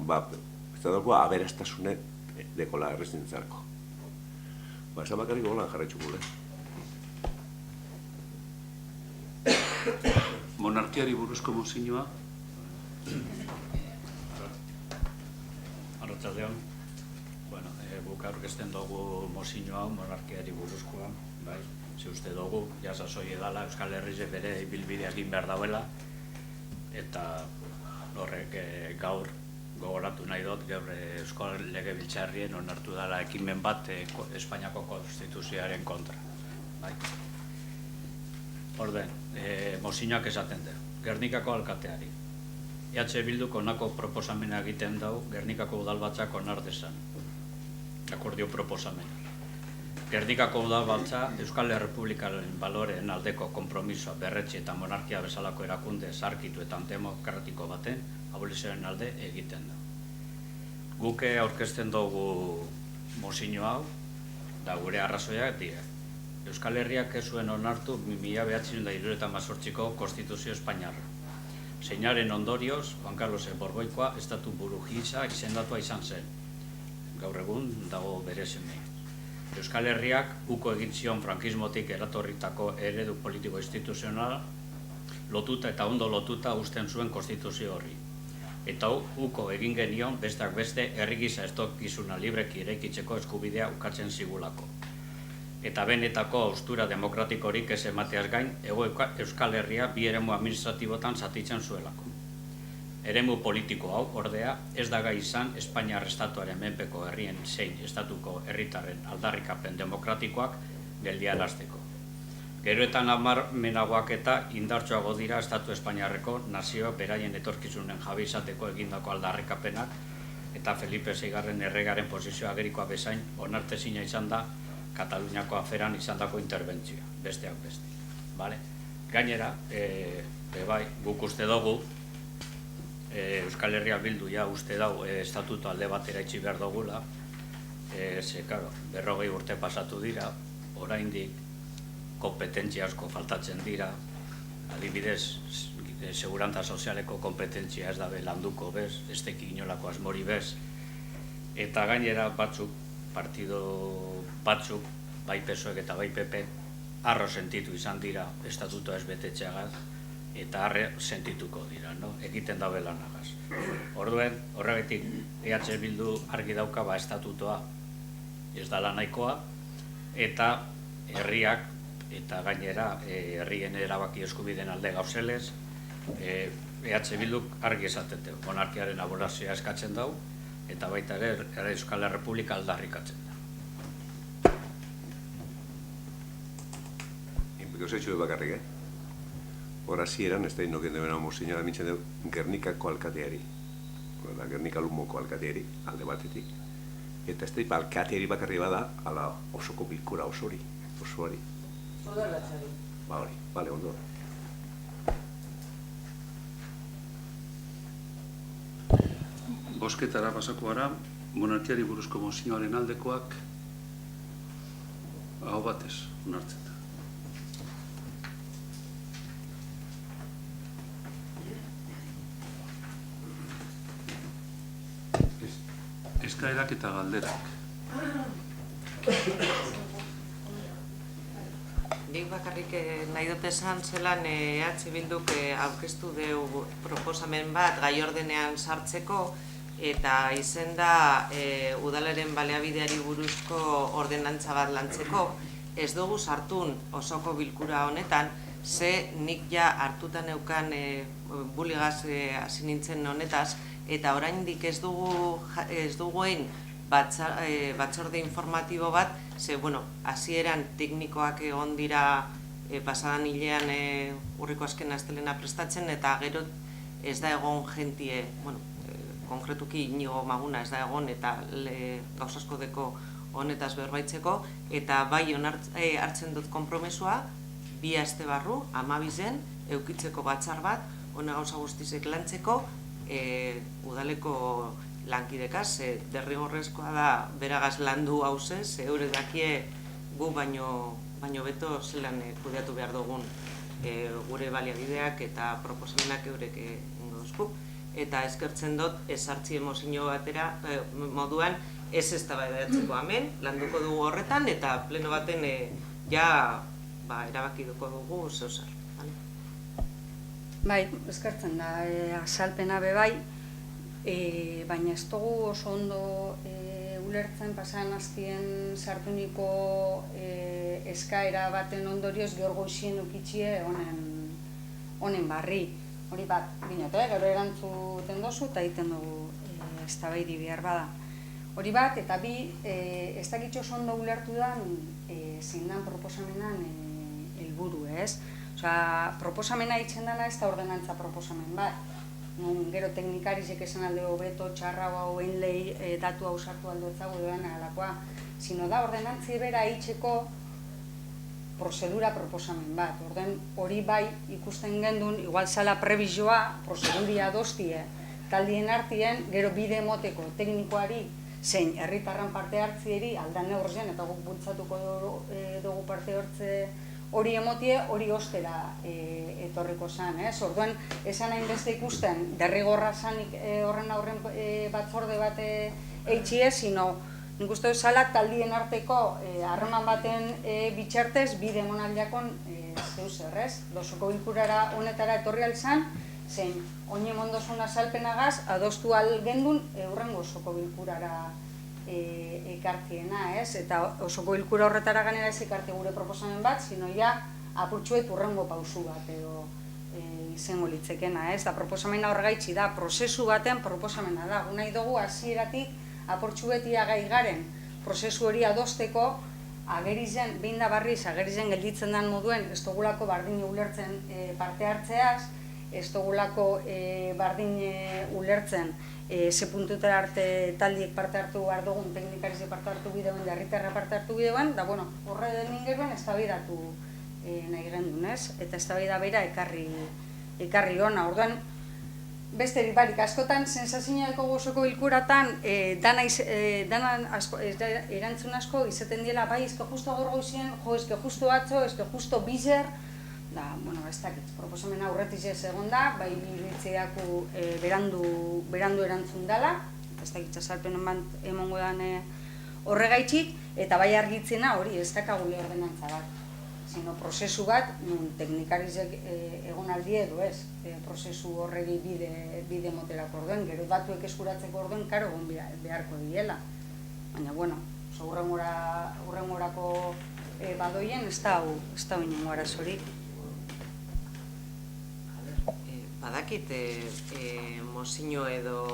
ez da dago, aberastasunek dekola errezintzarko. Esan bakarrik golan jarraitzuko lehen. Monarkiari buruzko Mosignoa. Arratsaldeon. Guk aurkezten dugu Mosigno hau, monarkiari buruzkoa, bai, ze uste dugu, jasasoi edala, Euskal Herrize bere ibilbidea egin behar dauela, eta horrek gaur gogoratu nahi dut, gaur Euskal Legebiltzarrien onartu dela ekimen bat Espainiako Konstituzioaren kontra. Orden, Mosignoak esaten du, Gernikako alkateari. EH Bilduk honako proposamena egiten dau, Gernikako udalbatzak onar dezan. Akordio proposamena. Gernikako udalbatza Euskal Errepublikaren baloreen aldeko konpromisoa berretsi eta monarkia bezalako erakunde zarkitu eta demokratiko baten abolizioaren alde egiten da. Guke aurkezten dugu Mosigno hau, da gure arrazoiak dira. Euskal Herriak ez zuen onartu 1978ko Konstituzio Espainiarra. Zeinaren ondorioz, Juan Carlos Borboikoa estatu buru gisa izendatua izan zen. Gaur egun dago bere semea. Euskal Herriak uko egin zion frankismotik eratorritako eredu politiko instituzionala lotuta eta ondo lotuta uzten zuen konstituzio horri. Eta uko egin genion besteak beste herri gisa etorkizuna libreki eraikitzeko eskubidea ukatzen zigulako. Eta benetako haustura demokratikorik ez emateaz gain, Euskal Herria bi eremu administratibotan zatitzen zuelako. Eremu politiko hau, ordea, ez da gai izan Espainiar estatuaren menpeko herrien zein estatuko herritarren aldarrikapen demokratikoak geldiarazteko. Gero eta nabarmenagoak eta indartsuago dira Estatu Espainiarreko nazioak beraien etorkizunen jabe izateko egindako aldarrikapenak eta Felipe VI erregaren posizioa agerikoa bezain onartezina izan da Kataluniako aferan izandako interbentzioa, besteak beste. Gainera, bai, guk uste dugu, Euskal Herria Bildu ja uste dugu estatuto alde batera itxi behar dugula, ze, karo, 40 urte pasatu dira, oraindik kompetentzia asko faltatzen dira, adibidez, segurantza sozialeko kompetentzia ez dabe landuko bez, ez teki inolako asmori bez, eta gainera partido batzuk, bai PSOEk eta bai PP, harro sentitu izan dira estatutoa ez betetxeagaz, eta harre sentituko dira, egiten dabe lanagaz. Orduen, horregatik EH Bildu argi dauka estatutoa ez dala nahikoa, eta herriak, eta gainera herrien erabaki eskubideen alde gauzelez, EH Bilduk argi esaten du, monarkiaren abolazioa eskatzen dau, eta baita ere Euskal Errepublika aldarrikatzen da. Gauzatxu bakarrik, hor hasieran, ez da inoken debena mozina da mintzen dugu Gernikako alkateari, Gernika Lumoko alkateari, alde batetik, eta ez da alkateari bakarri bada, ala osoko bilkura osoari. Udalatxari. Ba hori, bale, ondo. Bosketara pasako gara, monarkiari buruzko mozioaren aldekoak aho batez onartzen da. Eskaerak eta galderak. Nik bakarrik nahi dut esan zelan EH Bilduk aurkeztu deu proposamen bat gai ordenean sartzeko eta izen da udalaren baliabideari buruzko ordenantza bat lantzeko. Ez dugu sartun osoko bilkura honetan, ze nik ja hartutan neukan buligaz hasi nintzen honetaz, eta oraindik ez duguein batzorde informatibo bat, ze, hasieran teknikoak egon dira pasadan hilean urriko azken astelena prestatzen, eta gero ez da egon jentie, konkretuki Inigo Maguna ez da egon, eta gauz asko deko honetaz berbaitzeko, eta bai hartzen dut konpromesua, 2 aste barru, 12 eukitzeko batzar bat, hona gauza guztizek lantzeko, udaleko lankidekaz, derrigorrezkoa da beragaz landu hauzez, eure dakie gu baino beto zelan kudeatu behar dugun gure baliabideak eta proposamenak eurek ingo duzku. Eta eskertzen dut, ezartzi emozio batera moduan, ez eztabaidatzeko hemen, landuko dugu horretan, eta pleno baten erabakiduko dugu zeusar. Bai, eskertzen da, azalpena bebai, baina ez dugu oso ondo ulertzen pasan aztien sartuniko eskaera baten ondorioz gaur goizien ukitxie honen barri. Hori bat, binote, gero erantzuten dozu eta egiten dugu eztabaidi behar bada. Hori bat, eta bi, ez dakitxo oso ondo ulertu da zein dan proposamenan helburu, ez? Osea, proposamena itzen dela ez da ordenantza proposamen bat. Gero teknikarizek esan alde hobeto, txarra hau lei datu hau sartu aldotzago doan alakoa. Sino da ordenantzi bera itxeko prozedura proposamen bat. Orden hori bai ikusten gendun, igual zala prebizioa, prozeduria adostie, taldien artien, gero bide emoteko teknikoari, zein herritarran parte hartzieri aldan neurzen, eta guk bultzatuko dugu parte hartze hori emotie, hori ostera etorriko zan. Orduan, esan hainbeste ikusten, derrigorra zanik horren aurren batzorde bat eitxie, sino nik uste dut zala taldien arteko harreman baten bitxartez bide emonaldiakon zeuzer, ez? Osoko bilkurara honetara etorri altzan, zein oine mondozun azalpenagaz, adostu algendun eurrengo osoko bilkurara ekartiena, ez? Eta osoko bilkura horretara ganera ez ekarte gure proposamen bat, sino ja apurtxuet urrengo pausu bat edo izango litzekena, ez? Da proposamena horregaitzi da, prozesu batean proposamena da. Gu nahi dugu hasieratik apurtxuetia gai garen prozesu hori adosteko agerizen, behin da barriz, agerizen gelditzen den moduen, ez dugulako bardin ulertzen parte hartzeaz, ez dugulako bardin ulertzen ze puntutera arte taldiek parte hartu behar dugun, teknikarize parte hartu bideuen, herritarra parte hartu bideuen, da, bueno, horre den ingeruan eztabaidatu nahi gendun, ez? Eta eztabaida bera ekarri ona, orduan, beste barik, askotan, sensazioako gozoko bilkuratan, erantzun asko izaten diela, bai, ezke justo gaur goizien, jo, ezke justo atzo, ezke justo bizer, da, bueno, ez dakit, proposamena aurretiz ez egon da, bai, iruitzeako berandu erantzun dela, ez dakit, azalpen emongo dan horregaitxik, eta bai argitzena hori, ez dakagule ordenantza bat. Sino prozesu bat, teknikarizek egonaldi edo ez, prozesu horregi bide motelako orduen, gero datuek eskuratzeko orduen, karo egon beharko diela. Baina, bueno, hurrengorako badoien ez da inongo arazorik. Badakit, mozino edo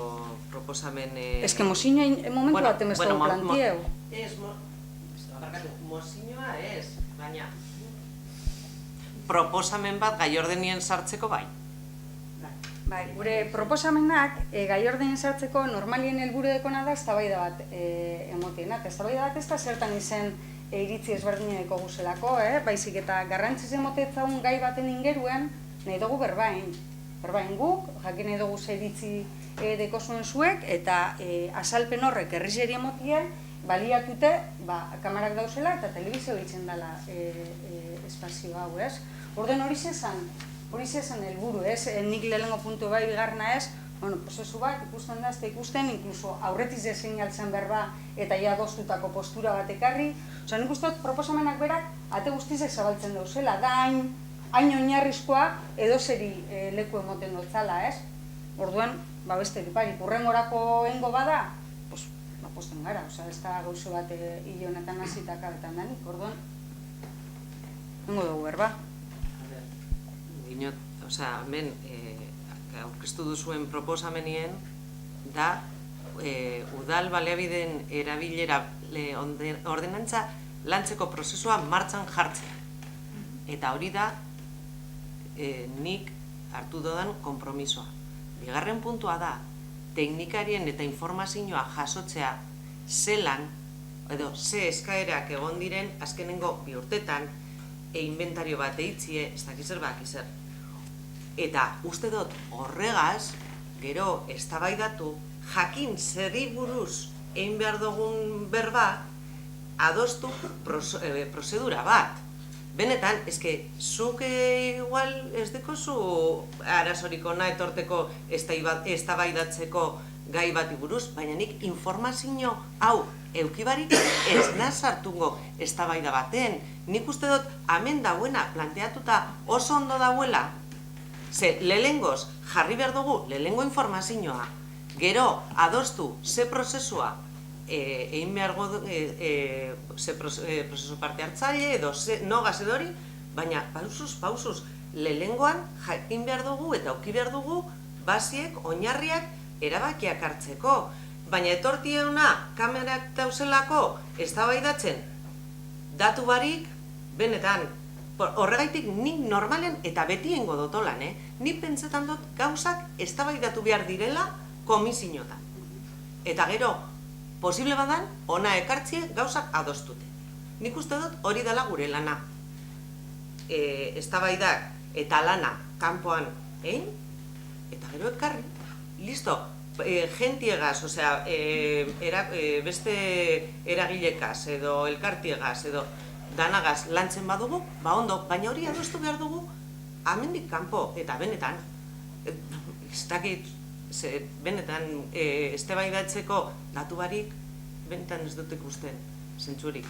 proposamen... Ez que mozino momentu bat emez dugu plantieu. Mozinoa ez, baina proposamen bat gai ordenien sartzeko bai. Bai, gure proposamenak gai ordenien sartzeko normalien helburu dekona da eztabaida bat emotiena. Eztabaida bat ez da zertan izen iritzi ezberdineko guzelako, baizik eta garrantziz emotetzaun gai baten ingeruen nahi dugu berbain. Berbain guk, jakin nahi dugu ze iritzi deko zuen zuek, eta azalpen horrek herrizeri emotien baliatute kamarak dauzela eta telebizio ditzen dela espazio hau, ez? Orden hori zezan helburu, ez? Nik lehenengo puntu bai bigarna ez, prozesu bat ikusten da, ez da ikusten, inkluso aurretiz dezein altzen berba eta ja doztutako postura bat ekarri. Osa, nik uste dut proposamenak berak ate guztizek zabaltzen dauzela, da hain oinarrizkoa edozeri leku emoten dutzala, ez? Orduan, beste riparik, urrengorako engo bada, posten gara, ez da gauzo bat hile honetan hasitaka betan danik, orduan, nengo dugu berba. Dinot, hemen, aurkeztu duzuen proposamenien, da, udal baliabideen erabilera ordenantza lantzeko prozesua martxan jartzea. Eta hori da, nik hartu dodan konpromisoa. Bigarren puntua da, teknikarien eta informazioa jasotzea zelan, edo ze eskaerak egon diren azkenengo bi urtetan, inventario bat eitzie, ez dakizer bakizer. Eta uste dut horregaz, gero eztabaidatu, jakin zeri buruz egin behar dugun berba, adostu prozedura bat. Benetan, eske, zuk igual ez dekozu arazorik ona etorteko eztabaidatzeko gai bati buruz, baina nik informazio hau eukibarik ez nazartungo eztabaida baten. Nik uste dut, hemen dauena planteatuta oso ondo dauela, ze lehengoz jarri behar dugu lehengo informazioa, gero adostu ze prozesua egin behargo ze prozesu parte hartzaile edo nogaz edo hori, baina pausuz, lehengoan jakin behar dugu eta auki behar dugu basiek, oinarriak, erabakiak hartzeko. Baina etortie hona kamerak dauzelako eztabaidatzen datu barik, benetan, horregaitik nik normalen eta beti eingo dotolan, nik pentsetan dut gauzak eztabaidatu behar direla komisiotan. Eta gero, posible badan, ona ekartzie gauzak adostute. Nik uste dut hori dela gure lana. Eztabaidak eta lana kanpoan egin, eta gero ekarri. Listo, gentiegaz, osea, beste eragilekaz edo elkartiegaz edo danagaz lantzen badugu, ondo, baina hori adostu behar dugu amendik kanpo eta benetan, ez dakit, benetan eztabaidatzeko datu barik, benetan ez dut ikusten, zentzurik.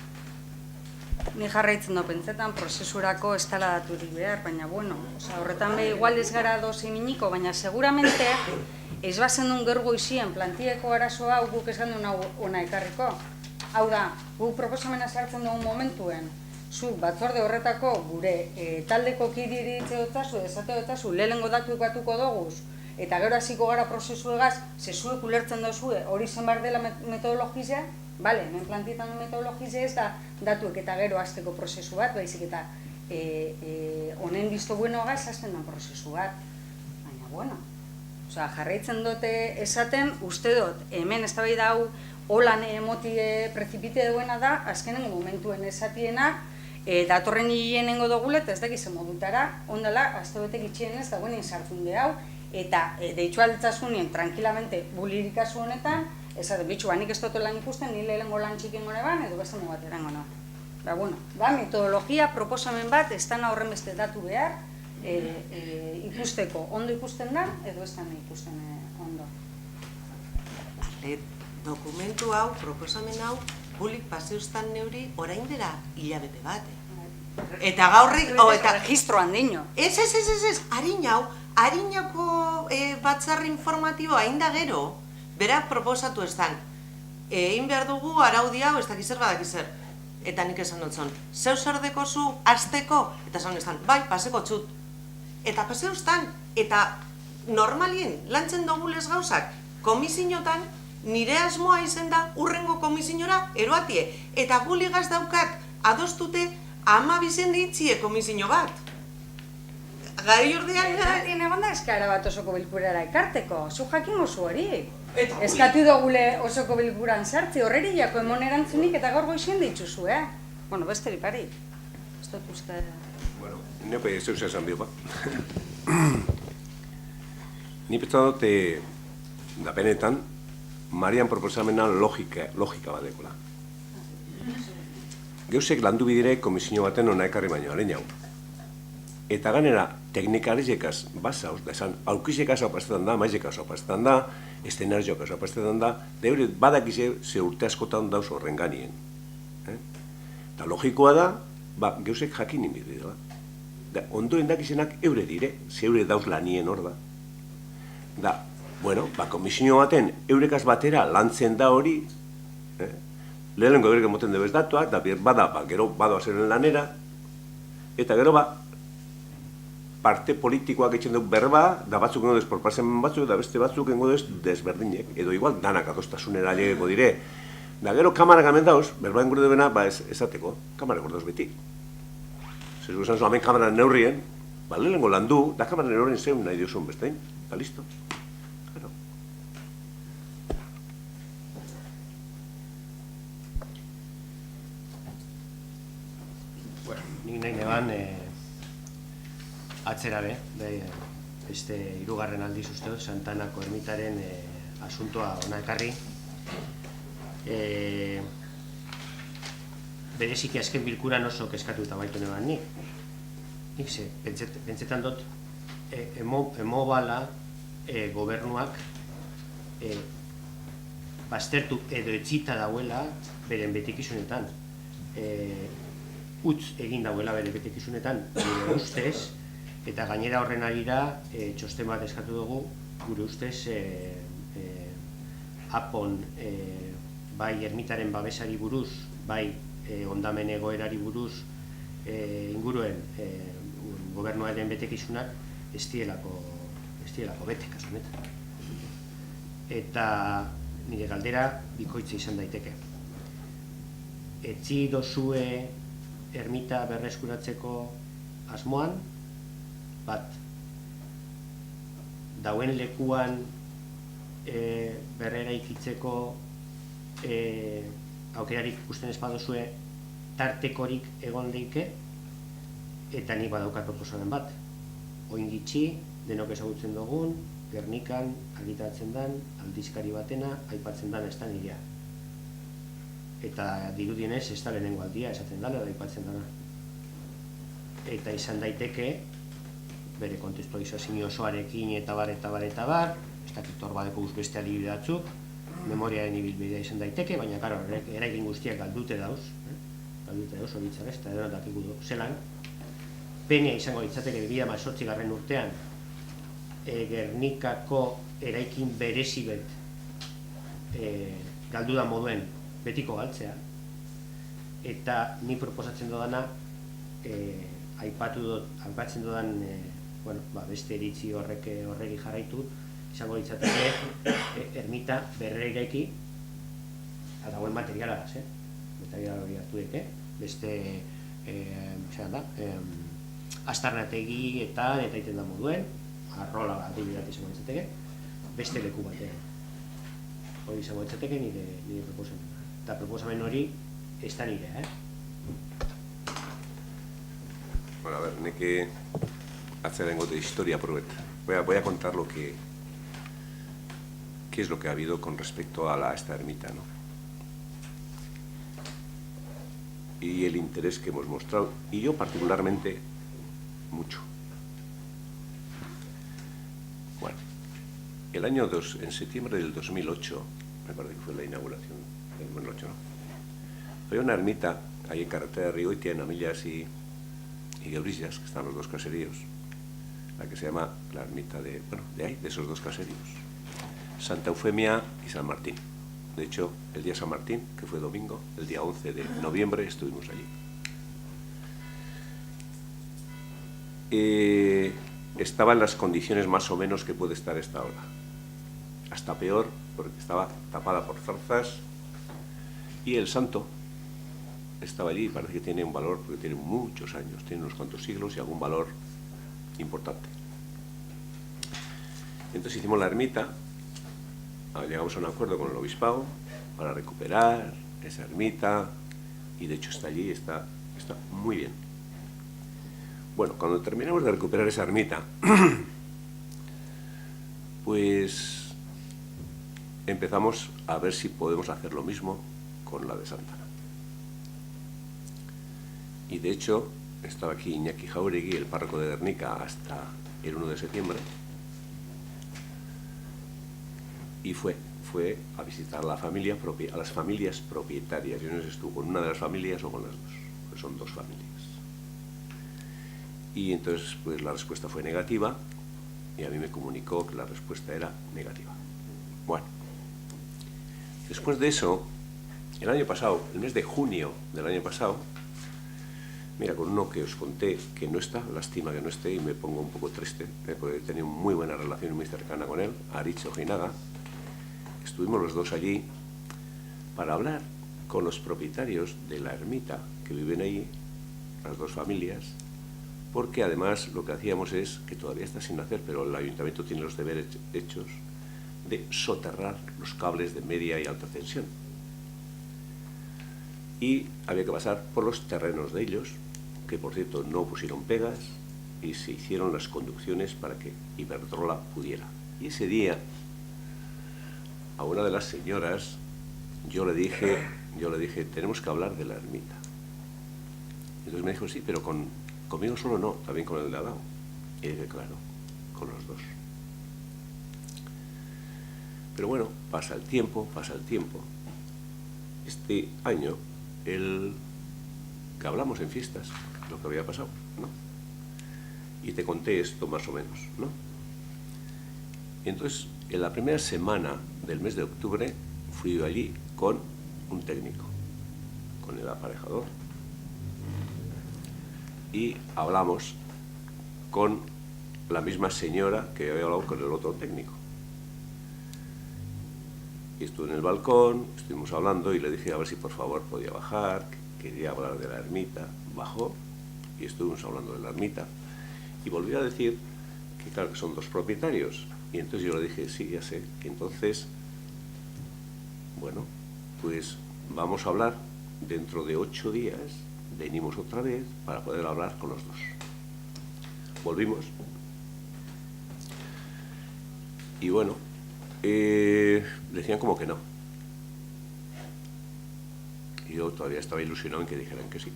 Ni jarraitzen do pentsetan prozesurako ez dela daturik behar, baina bueno, horretan be igual ez gara dozi miniko, baina seguramente ez bazen duen gergo izien plantieko arazoa guk esan duen ona ekarriko. Hau da, guk proposamena sartzen dugun momentuen, zu batzorde horretako gure taldeko kidiri itzeotazu, esateotazu, lehengo datuek batuko doguz, eta gero hasiko gara prozesu egaz, ze zuek ulertzen dozue hori zen behar dela metodologizea, Bale, hemen plantetan metodologia ez da datuek eta gero hasteko prozesu bat, baizik eta honen visto buenogaz hasten da prozesu bat. Baina, bueno, jarraitzen dute esaten, uste dut, hemen eztabaida hau holan emotie prezipite duena da, azkenengo momentuen esatiena, datorren hilenengo dugula, eta ez dakize modutara, ondala, azte betek itxienez dagoen sartunde hau, eta deitxu altzazunien, tranquilamente, bulirikazu honetan, esaten, bitxu, nik ez dut lan ikusten, nire lehengo lan txikin gore ban, edo beste bat erango no. Ba, bueno, da metodologia, proposamen bat, ez dana horren beste datu behar, ikusteko ondo ikusten da, edo ez dana ikusten ondo. Dokumentu hau, proposamen hau, bulik paseustan neuri orain dela hilabete bat. Eta gaurrik... Registroan dino. Ez, harinako batzar informatibo hain da gero, berak proposatu ez dan. Egin behar dugu araudia hau ez dakizer badakizer. Eta nik esan dut zon, zeu zer dekozu azteko, eta esan eztan, bai, paseko txut. Eta paseustan, eta normalien lantzen dugulez gauzak, komisinotan, nire asmoa izen da urrengo komisinora eroatie. Eta guligaz daukat adostute 12 ditzie komisino bat. Gai urdean... Eratien egon da eskara bat osoko bilkurara ekarteko, zu jakin oso hori. Eskatu dugule osoko bilkuran sartzi, horreri jako emon erantzunik eta gaur goizien ditzuzu, Bueno, besteri pari. Ez dut uste... Bueno, nepe zeus esan bio, ba. Ni petza dut, da benetan, Marian proposamena logika badekola. Geusek landu bidire komisio baten ona ekarri baino, alein hau. Eta ganera, teknikarizekaz basauz, da esan, aukizekaz apastetan da, maizekaz apastetan da, estenarzioakaz apastetan da, deure badakize ze urte askotan dauz horren ganien. Eta logikoa da, geusek jakin inbide da. Ondoen dakizenak eure dire, ze eure dauz lanien hor da. Da, bueno, komisio baten eurekaz batera lantzen da hori, lehenengo eurek emoten debez datuak, da bada, gero badoa zeren lanera, eta gero parte politikoak etxen dut berba, da batzuk engo desporpazen batzuk, da beste batzuk engo desberdinek, edo igual danak adostasunera llegeko dire. Da gero kamarak amen dauz, berba engurde debena, esateko, kamarak gordoz beti. Zeru esan zu, amen kamarak neurrien, lehenengo landu, da kamarak neurrien zeun nahi diozun bestein, eta listo. Nik nahi neban atzera beste 3. aldiz uste dut, Santanako ermitaren asuntoa ona ekarri. Bereziki azken bilkuran oso keskatuta baitu neban nik. Nik ze, pentsetan dut, emobala gobernuak baztertu edo etxita dauela beren betikizunetan. Utz egin dauela bere betekizunetan gure ustez, eta gainera horren arira txosten bat eskatu dugu, gure ustez apon bai ermitaren babesari buruz, bai ondamen egoerari buruz inguruen gobernuaren betekizunak ez dielako bete kasu honetan. Eta nire galdera bikoitza izan daiteke. Etzi dozue ermita berreskuratzeko asmoan, bat, dauen lekuan berrera ikitzeko aukerarik ikusten ez badozue tartekorik egon leike, eta nik badaukat proposamen bat. Oin gitxi, denok ezagutzen dugun, Gernikan agitatzen dan, aldizkari batena, aipatzen dan ez da nirea. Eta dirudienez ez da lehenengo aldia esaten dala da aipatzen dana. Eta izan daiteke, bere kontestualizazio osoarekin eta bar, ez dakit hor badeko beste adibide batzuk, memoriaren ibilbidea izan daiteke, baina karo, eraikin guztiak galdute dauz, horitzak ez, eta edo dakigu zelan. Penia izango ditzateke 2018 urtean, Gernikako eraikin berezi bet galdudan moduen betiko galtzea, eta ni proposatzen dodana aipatzen dodan beste eritzi horregi jarraitu, izango ditzateke ermita berreraiki eta dagoen materialaz, material hori hartu dute, beste, zelan da, astarnategi eta egiten da moduen, arrola adibide bat izango ditzateke, beste leku batean. Hori izango ditzateke nire proposamen. Eta proposamen hori ez da nire, Bueno, a ver, neke atzerengo de historia probet. Voy a contar qué es lo que ha habido con respecto a esta ermita, ¿no? Y el interés que hemos mostrado, y yo particularmente, mucho. Bueno, en septiembre del 2008, me parece que fue la inauguración del 2008, ¿no? Había una ermita ahí en carretera de Rigoitia, en Amillas y Gebrillas, que están los dos caseríos, la que se llama la ermita de esos dos caseríos, Santa Eufemia y San Martín. De hecho, el día San Martín, que fue domingo, el día 11 de noviembre, estuvimos allí. Estaba en las condiciones más o menos que puede estar esta hora. Hasta peor, porque estaba tapada por zarzas, y el santo estaba allí y parece que tiene un valor, porque tiene muchos años, tiene unos cuantos siglos y algún valor importante. Entonces hicimos la ermita, llegamos a un acuerdo con el obispado para recuperar esa ermita, y de hecho está allí, está muy bien. Bueno, cuando terminamos de recuperar esa ermita, pues empezamos a ver si podemos hacer lo mismo con la de Santa Ana. Y de hecho, estaba aquí Iñaki Jauregui, el párroco de Guernica, hasta el 1 de septiembre, y fue a visitar a las familias propietarias. Yo no sé si estuvo con una de las familias o con las dos, pues son dos familias. Y entonces pues la respuesta fue negativa, y a mí me comunicó que la respuesta era negativa. Bueno, después de eso, el año pasado, el mes de junio del año pasado, mira, con uno que os conté que no está, lástima que no esté, y me pongo un poco triste, porque he tenido muy buena relación muy cercana con él, Aritz Ojinaga. Estuvimos los dos allí para hablar con los propietarios de la ermita que viven allí, las dos familias, porque además lo que hacíamos es, que todavía está sin hacer, pero el ayuntamiento tiene los deberes hechos, de soterrar los cables de media y alta tensión. Y había que pasar por los terrenos de ellos, que por cierto no pusieron pegas, y se hicieron las conducciones para que Iberdrola pudiera. Y ese día, a una de las señoras, yo le dije, tenemos que hablar de la ermita. Entonces me dijo, sí, pero conmigo solo no, también con el de al lado. Y dije, claro, con los dos. Pero bueno, pasa el tiempo. Este año, que hablamos en fiestas, lo que había pasado, ¿no? Y te conté esto más o menos, ¿no? Y entonces, en la primera semana del mes de octubre, fui yo allí con un técnico, con el aparejador, y hablamos con la misma señora que había hablado con el otro técnico. Y estuve en el balcón, estuvimos hablando y le dije a ver si por favor podía bajar, que quería hablar de la ermita. Bajó y estuvimos hablando de la ermita. Y volvió a decir que claro, que son dos propietarios. Y entonces yo le dije, sí, ya sé. Y entonces, bueno, pues vamos a hablar dentro de 8 días, venimos otra vez para poder hablar con los dos. Volvimos. Y bueno, decían como que no. Y yo todavía estaba ilusionado en que dijeran que sí.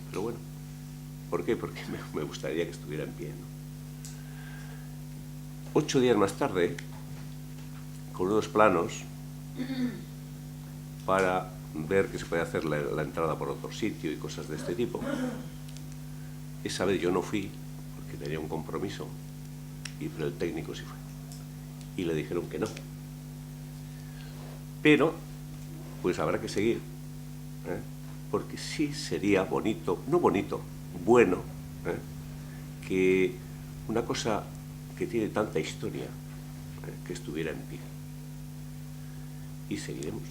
Pero bueno, ¿por qué? Porque me gustaría que estuviera en pie, ¿no? 8 días más tarde, con unos planos para ver que se puede hacer la entrada por otro sitio y cosas de este tipo. Esa vez yo no fui, porque tenía un compromiso, pero el técnico sí fue. Y le dijeron que no. Pero, pues habrá que seguir, porque sí sería bonito, no bonito, bueno, que una cosa que tiene tanta historia, que estuviera en pie. Y seguiremos.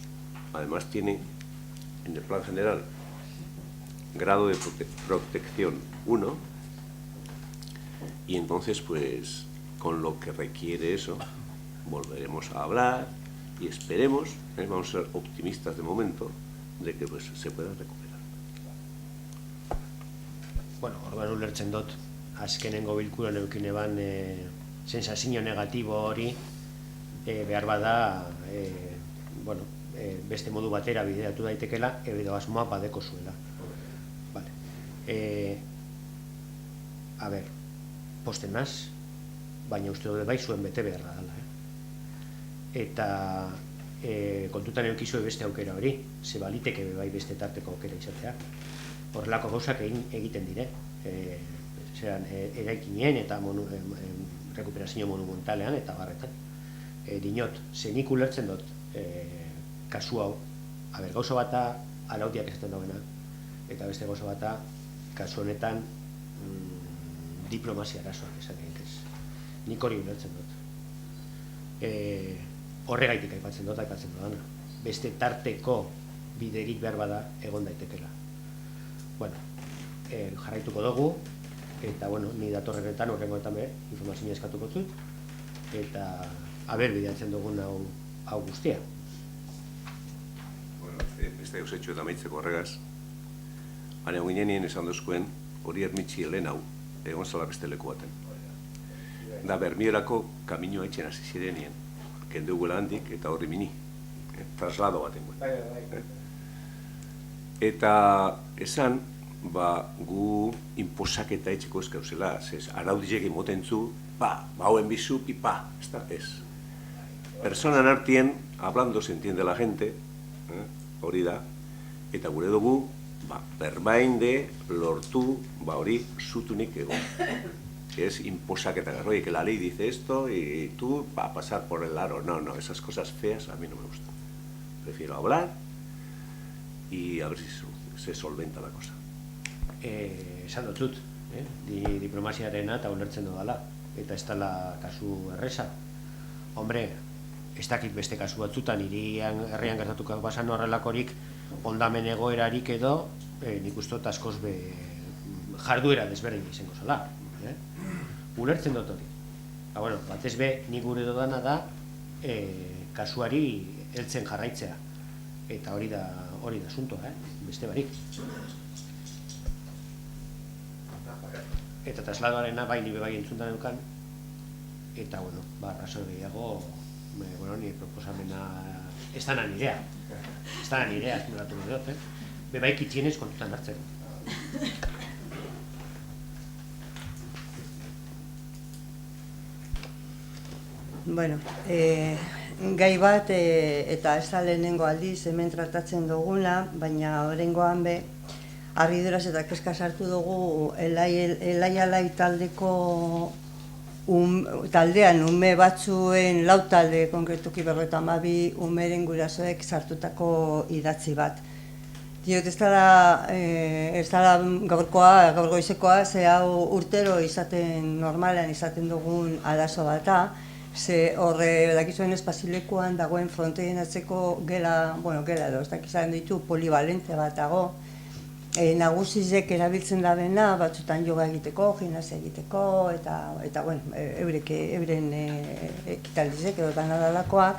además tiene en el plan general grado de protección 1, y entonces pues con lo que requiere eso volveremos a hablar y esperemos, vamos a ser optimistas de momento, de que pues se pueda recuperar. Bueno, orduan ulertzen dut, azkenengo bilkuran eukin eban sensazio negatibo hori behar bada beste modu batera bideratu daitekela edo asmoa badeko zuela. Vale. A ber, posten naz, baina uste dut bai zuen bete beharra dela. Eta kontutan eukizue beste aukera hori, ze baliteke bai beste tarteko aukera izatea. Horrelako gauzak egiten dire, eraikinien eta rekuperazio monumentalean eta barretan. Dinot, zenik ulertzen dut kasu hau, gauza bata araudiak esaten dagoena, eta beste gauza bata kasu honetan diplomazia arazoak esan egitez. Nik hori ulertzen dut. Horregaitik aipatzen dut, dana. Beste tarteko biderik behar bada egon daitekela. Bueno, jarraituko dugu, eta ni datorrenetan horrengoetan informazioa eskatuko dut, eta bideatzen dugun hau guztia. Beste eusetxo eta amaitzeko horregaz, baina guinenien esan duzkuen hori ermitzi helen hau, egon zala beste leku baten. Da Bermiorako kaminoa etxen hasi zirenien, kenduguela handik eta horri mini, traslado baten guen. Eta esan, gu inposaketa etxeko eskauzela, araudizek emotentzu, hauen bizu, pipa, ez. Personan artien, hablando se entiende la gente, hori da, eta gure dugu, berbain de lortu, hori zutunik egon. Que es imposaketa, oye, que la ley dice esto y tú vas a pasar por el aro. No, esas cosas feas a mí no me gustan. Prefiero hablar y a ver si se solventa la cosa. Esan dut, diplomaziarena eta ulertzen dudala, eta ez dela kasu erreza. Hombre, ez dakit beste kasu batzutan, herrian gertatuko basan horrelakorik, ondamen egoerarik edo, nik uste dut askoz jarduera desberdin izango zela. Ulertzen dut hori. Batez be, nik gure dudana da kasuari heltzen jarraitzea. Eta hori da asuntoa, beste barik. Eta trasladoarena bai nire bai entzuntan eukan, eta, razoi gehiago, nire proposamena, ez dana nirea, estimulatu nire dut, bebaik itxienez kontutan hartzeko. Bueno, gai bat eta ez da lehenengo aldiz hemen tratatzen duguna, baina oraingoan harriduraz eta kezka sartu dugu elai taldeko taldean ume batzuen, lau talde konkretuki 52 umeren gurasoek sartutako idatzi bat. Diot, ez da gaur goizekoa, ze hau urtero normalean izaten dugun arazo bata, ze horre dakizuen espazilekuan dagoen fronteien atzeko gela edo, ez dakizaren ditu polivalente bat dago, nagusizek erabiltzen da bena, batzutan yoga egiteko, gimnasia egiteko, eta euren ekitaldizek edo danadalakoak,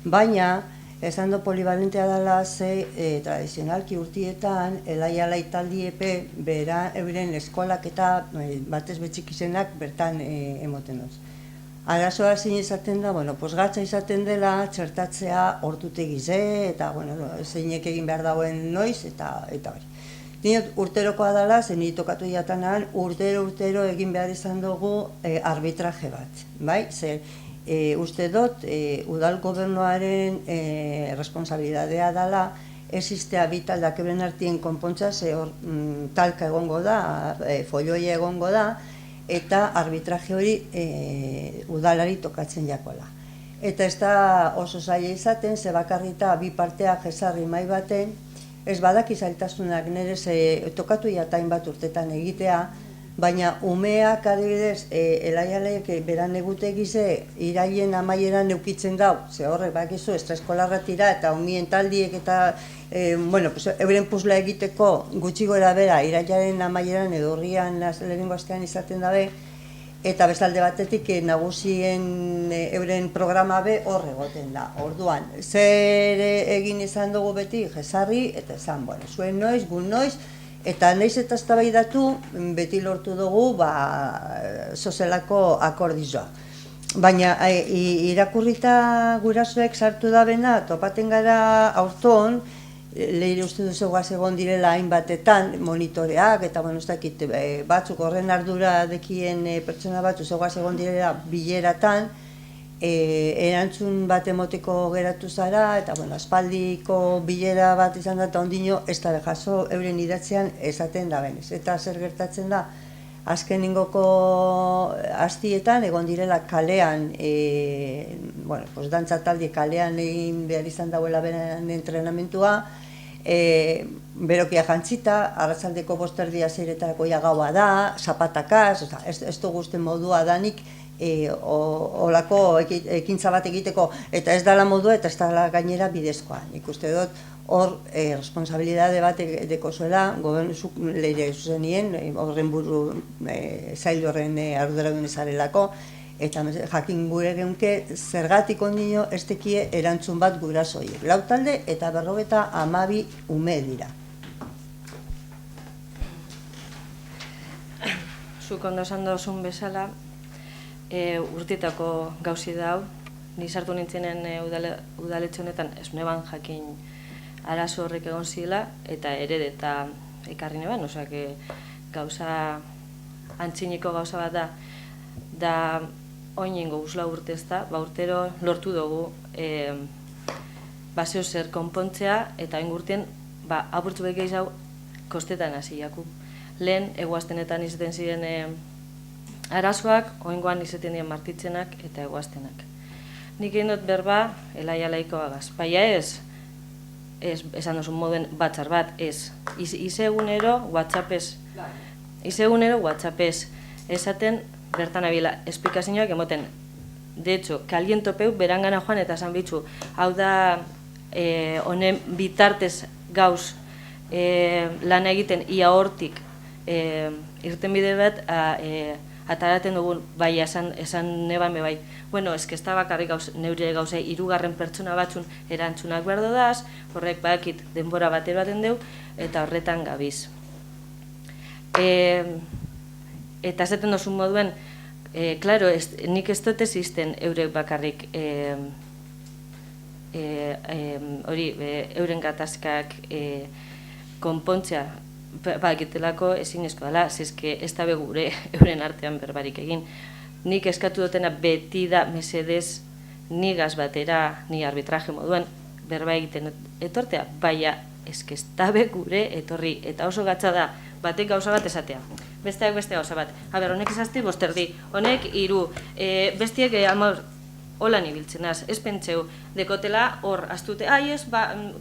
baina esan do polivalentea dela ze tradizionalki urtietan elai taldiepe bera euren eskolak eta batez betxik izenak bertan emoten duz. Arazoa zein izaten da, posgatza izaten dela, txertatzea ordutegize, eta zeinek egin behar dauen noiz, eta hori. Dinot, urterokoa dela, zen tokatu jatanan, urtero egin behar izan dugu arbitraje bat, bai? Zer, uste dut, udal gobernuaren responsabilidadea dela, existea bi taldak euren artien konpontza, ze hor talka egongo da, folioia egongo da, eta arbitraje hori udalari tokatzen jakola. Eta ez da oso zaila izaten, ze bakarrita bi parteak ezarri mai baten, ez badaki zailtasunak nire tokatu jatain bat urtetan egitea, baina umeak adibidez, elaialek beran egutegize iraien amaieran eukitzen dau, ze horrek bakizu estreskolarra tira eta umien taldiek eta euren puzla egiteko gutxi gora bera iraiaren amaieran edo urrian lehenengo astean izaten dabe, eta bestalde batetik nagusien euren programa be hor egoten da. Orduan, zer egin izan dugu beti, jesarri, eta esan, zuen noiz, gun noiz, eta naiz eta eztabaidatu beti lortu dugu sozelako akordizoa. Baina irakurrita gurasoek sartu da bena, topaten gara aurton, leire uste duzu egon direla hainbatetan monitoreak, eta batzuk horren ardura dekien pertsona batzu egon direla bileratan, erantzun bat emoteko geratu zara, eta aspaldiko bilera bat izan da, eta ondino ez da jaso euren idatzean esaten da benez. Eta zer gertatzen da, azkeningoko hastietan egon direla kalean, dantza talde kalean egin behar izan dauela beren entrenamentua, berokia jantzita, arratsaldeko 5:30 gaua da, zapatakaz, ez dugu uste modua danik olako ekintza bat egiteko, eta ez dala modua eta ez dala gainera bidezkoa. Nik uste dut hor responsabilidade bat deko zuela, gobernuzuk leire zuzenien, horren buru zail horren ardura dunezarelako, eta jakin gure geunke zergatik ondino ez tekie erantzun bat gurasoiek. 4 talde eta 52 ume dira. Zuk ondo esan dozun bezala, urtietako gauzi dau, ni sartu nintzenen udaletxe honetan ez neban jakin arazo horrek egon zila, eta eta ekarri neban, osak gauza, antziniko gauza bat da oinengo usla urtezta, urtero lortu dugu baseo zer konpontzea, eta ingurtien apurtzu bekeiz hau kostetan hasi jaku. Lehen, eguaztenetan izaten ziren arazoak, oingoan izaten dien martitzenak eta eguaztenak. Nik egin dut berba, elaia laikoagaz. Baina ez, esan duzun moduen batzar bat, ez. Izegunero WhatsAppez esaten bertan abila esplikazioak emoten. De hecho, kalien topeu berangana joan eta esan bitzu, hau da honen bitartez gauz lan egiten ia hortik irten bide bat ataraten dugun, bai, esan neban be bai. Bueno, ez da bakarrik neure gauze 3. pertsona batzun erantzunak behar dodaz, horrek bakit denbora batero baten deu, eta horretan gabiz. Eta esaten dozun moduen, klaro, nik ez dut ezisten eurek bakarrik euren gatazkak konpontzea, bakitelako ezin esko dela, zizke ez da begure euren artean berbarik egin. Nik eskatu dutena beti da mesedez nigaz batera, ni arbitraje moduan berba egiten etortea, baina eske ez da begure etorri, eta oso gatza da batek gauza bat esatea, besteak beste gauza bat. Honek izazti 5:30, honek 3, bestiek amor holan ibiltzenaz, ez pentseu, dekotela hor astute, ez,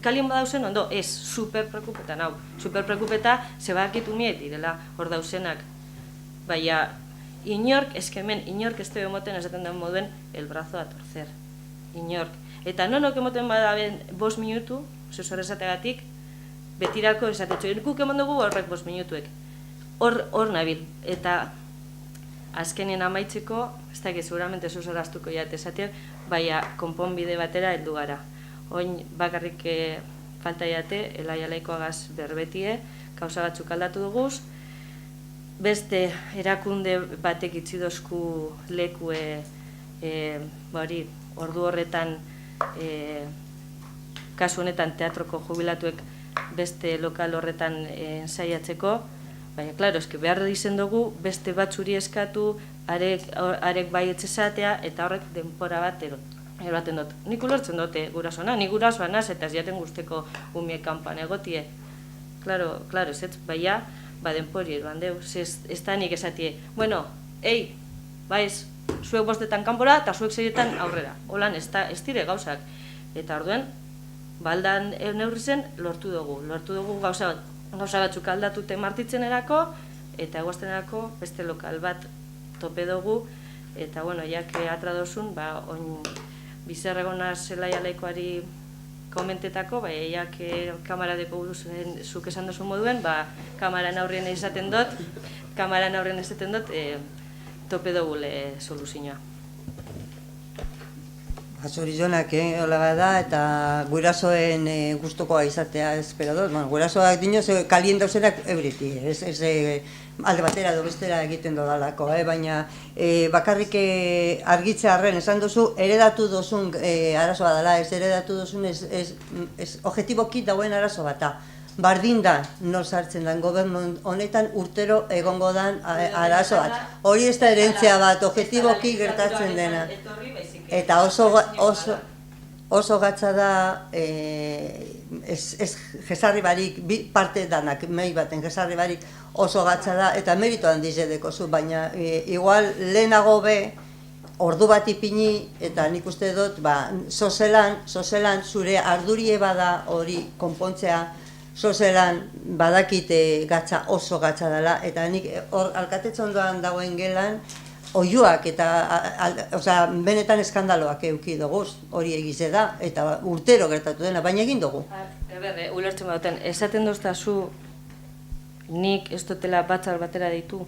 kalien badauzen ondo, ez, superprekupetan hau, superprekupeta zebakit umiet direla hor dauzenak, baina inork, eskemen, inork ez dugu emoten esaten den moduen el brazo a torcer, inork. Eta nonok emoten badaben 5 minutu, zuzor esategatik, betirako esatetxo, guk emon dugu horrek 5 minutuek, hor nabil, eta azkenien amaitzeko, ez da, seguramente zuzoraztuko jate esateak, baina konponbide batera heldu gara. Oin bakarrik falta jate, elaia laikoagaz berbetie, kauza batzuk aldatu duguz, beste erakunde batek itzidozku lekue, ordu horretan, kasu honetan teatroko jubilatuek beste lokal horretan ensaiatzeko, baina, klaro, eske behar izen dugu, beste batzuri eskatu, arek baietz esatea, eta horrek denpora bat eroaten dut. Nik ulertzen dute gurasoana, nik gurasoa naz, eta ez jaten guzteko umiek kanpan egotie. Klaro, ez ez, baina, denpori eroan deu, ez da nik esatie. Bueno, baiz, zuek 5etan kanpora, eta zuek 6etan aurrera. Holan, ez dire gauzak. Eta orduen, baldan neurri zen, lortu dugu gauza batzuk aldatute martitzen erako, eta eguaztenerako beste lokal bat tope dugu, eta, bueno, jak atra dozun, oin bizarregona zelaia laikoari komentetako, jak kamara deko buruz zuk esan duzu moduen, kamaran aurrien esaten dut, tope dugule soluzioa. Zorizonak, hola bada, eta gurasoen gustukoa izatea espero dut. Gurasoak dinoz, kalien dauzenak euriti, ez alde batera edo bestera egiten dodalako, baina bakarrik argitze arren esan duzu, heredatu dozun arazoa dela, ez heredatu dozun, ez objetiboki dauen arazo bata. Bardin da, nor sartzen den gobernu honetan urtero egongo dan arazo bat. Hori ez da herentzia bat, objetiboki gertatzen dena. Eta oso gatza da, ez jesarri barik, bi parte danak, mei baten jesarri barik oso gatza da, eta merito handiz edekozu, baina igual lehenago be, ordu bat ipini, eta nik uste dut, sozelan zure ardurie bada hori konpontzea, sozelan badakite oso gatza dela, eta nik alkatetxe ondoan dagoen gelan, oiuak eta benetan eskandaloak euki dugu, hori egize da, eta urtero gertatu dena, baina egin dugu. Ulertzen bauten, esaten doztazu nik ez dutela batzar batera ditu?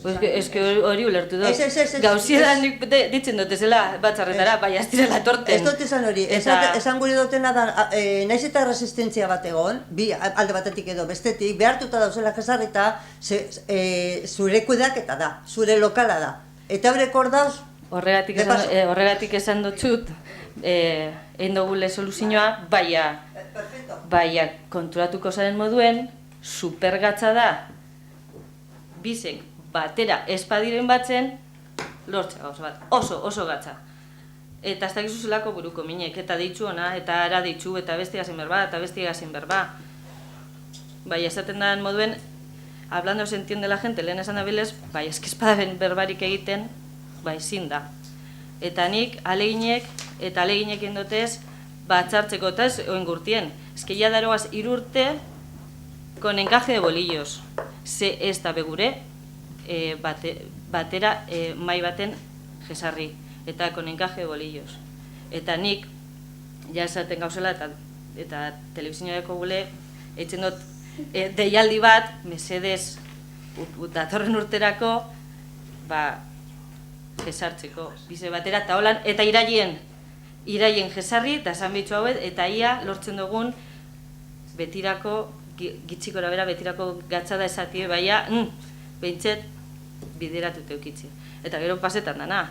Ez que hori ulertu dut. Gauzietan nik ditzen dut ezela batzarretara, bai ez direla torten. Ez dut esan hori, esan gure dutena da, naiz eta resistentzia bat egon, bi alde batetik edo bestetik, behartuta dauzela jesarrita, zure kudeaketa da, zure lokala da. Eta horrek hor dauz, horregatik esan dutxut, egin dugule soluzioa, baina konturatuko zaren moduen, supergatza da, bizek batera espadiren batzen, lortzea gauza bat, oso gatza. Eta ez dakizu zelako buruko minek, eta ditzu ona, eta ara ditzu, eta besti gazen berba, eta besti gazen berba. Bai, esaten da moduen, hablando se entiende la gente, lehen esan dabilez, bai, eski espadaben berbarik egiten, bai, zin da. Eta nik, aleginek indotez, batzartzeko, eta ez oin gurtien. Ez que ya daroaz 3 urte, con encaje de bolillos. Ze ez da begure, batera mai baten jesarri, eta con encaje de bolillos. Eta nik, ja esaten gauzela, eta telebizioako gule, eitzen dut deialdi bat, mesedez, datorren urterako, jesartzeko, bize batera, eta holan, eta iraien jesarri, eta esan bitxu hauet, eta ia lortzen dugun betirako, gitxikora bera, betirako gatzada esatie, baina, behintzet, bideratut eukitzi. Eta gero pasetan dana.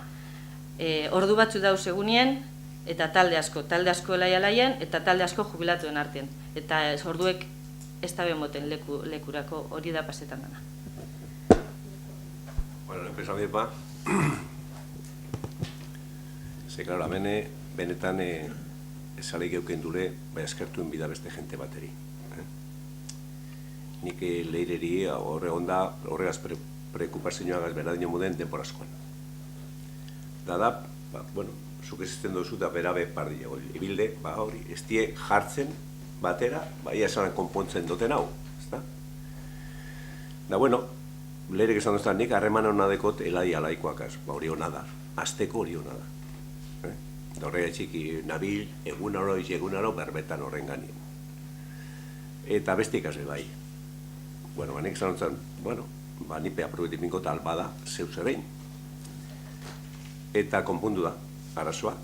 Ordu batzu dauz egunien, eta talde asko laien, eta talde asko jubilatuen artean. Eta orduek ez da bemoten lekurako hori da pasetan dana. Bueno, empezó a pa. Ze, claro, benetan esale geuken dure, bai eskertuen bida beste jente bateri. Nik leireri horregaz preokupazioagaz bera dino muden denporazkoan. Da, bueno, zuk ezisten duzu da berabe pardiego. Ibilde, hori, ez die jartzen batera, ia esan konpontzen duten hau, ezta? Da, bueno, leirek esan duztan nik harreman hona dekot elai alaikoakaz, hori hona da, azteko hori hona da. Da horrega txiki nabil, egunaro berbetan horren ganien. Eta beste ikasle bai. Bueno, nik esan duztan, bueno, nipe aprobeti minko tal bada zeu zerein. Eta konpundu da, arazoa.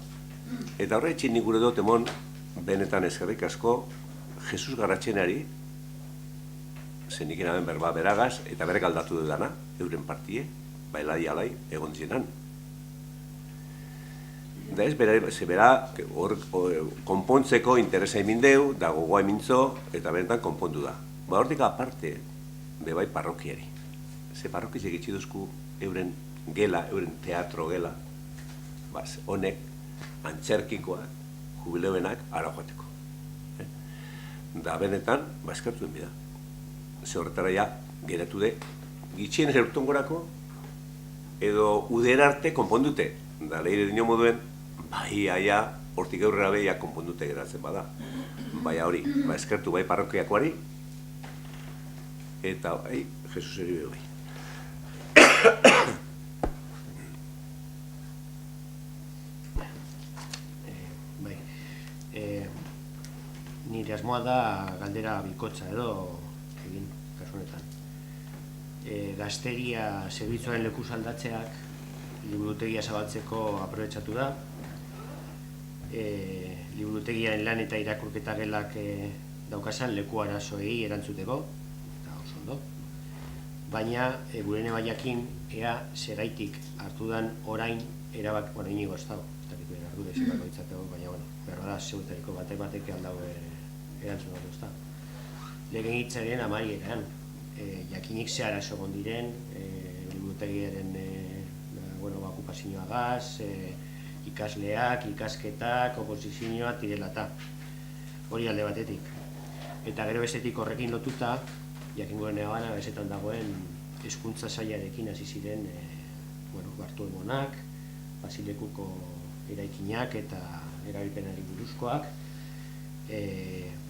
Eta horre etxin nik gure dut emon, benetan eskerrik asko, Jesus Garatxenari, zenik inaben berba beragaz, eta berek aldatu dudana, euren partie, elai egon dienan. Da ez, bera konpontzeko interesa emindeu, da gogoa emintzo, eta benetan konpondu da. Hortik aparte, bebai parrokiari. Ze parrokiz egitzi duzku euren gela, euren teatro gela, honek, antzerkikoak, jubileuenak, ara joateko. Da benetan, eskertuen bida. Ze horretara ja, geratu de, gitxien zertongorako, edo udera arte konpondute. Da leire dino moduen, aia, hortik aurrera behia konpondute geratzen bada. Baina hori, eskertu bai parrokiakoari, eta Jesus eri bai. Nire asmoa da galdera bikotza edo egin kasu honetan. Gazteria zerbitzuaren lekuz aldatzeak liburutegia zabaltzeko aprobetxatu da. Liburutegiaren lan eta irakurketa gelak daukasan leku arazoei erantzuteko, eta oso ondo. Baina, gure baiakin, ea zeraitik hartu dan orain erabak, bueno, inigo ez dago, ez dakit behar ardu dezibako itzateko, baina, bueno, berra da, zeuteriko batek aldau erantzun dut, ez da. Legen hitzaren amarieran, jakinik ze arazo gondiren, liburutegiaren okupazioagaz, ikasleak, ikasketak, oposizioa, tirelata. Hori alde batetik. Eta gero bestetik horrekin lotuta, jakingoen egana bezetan dagoen hezkuntza sailarekin hasi ziren Bartu Emonak, Basilekuko eraikinak eta erabilpenari buruzkoak.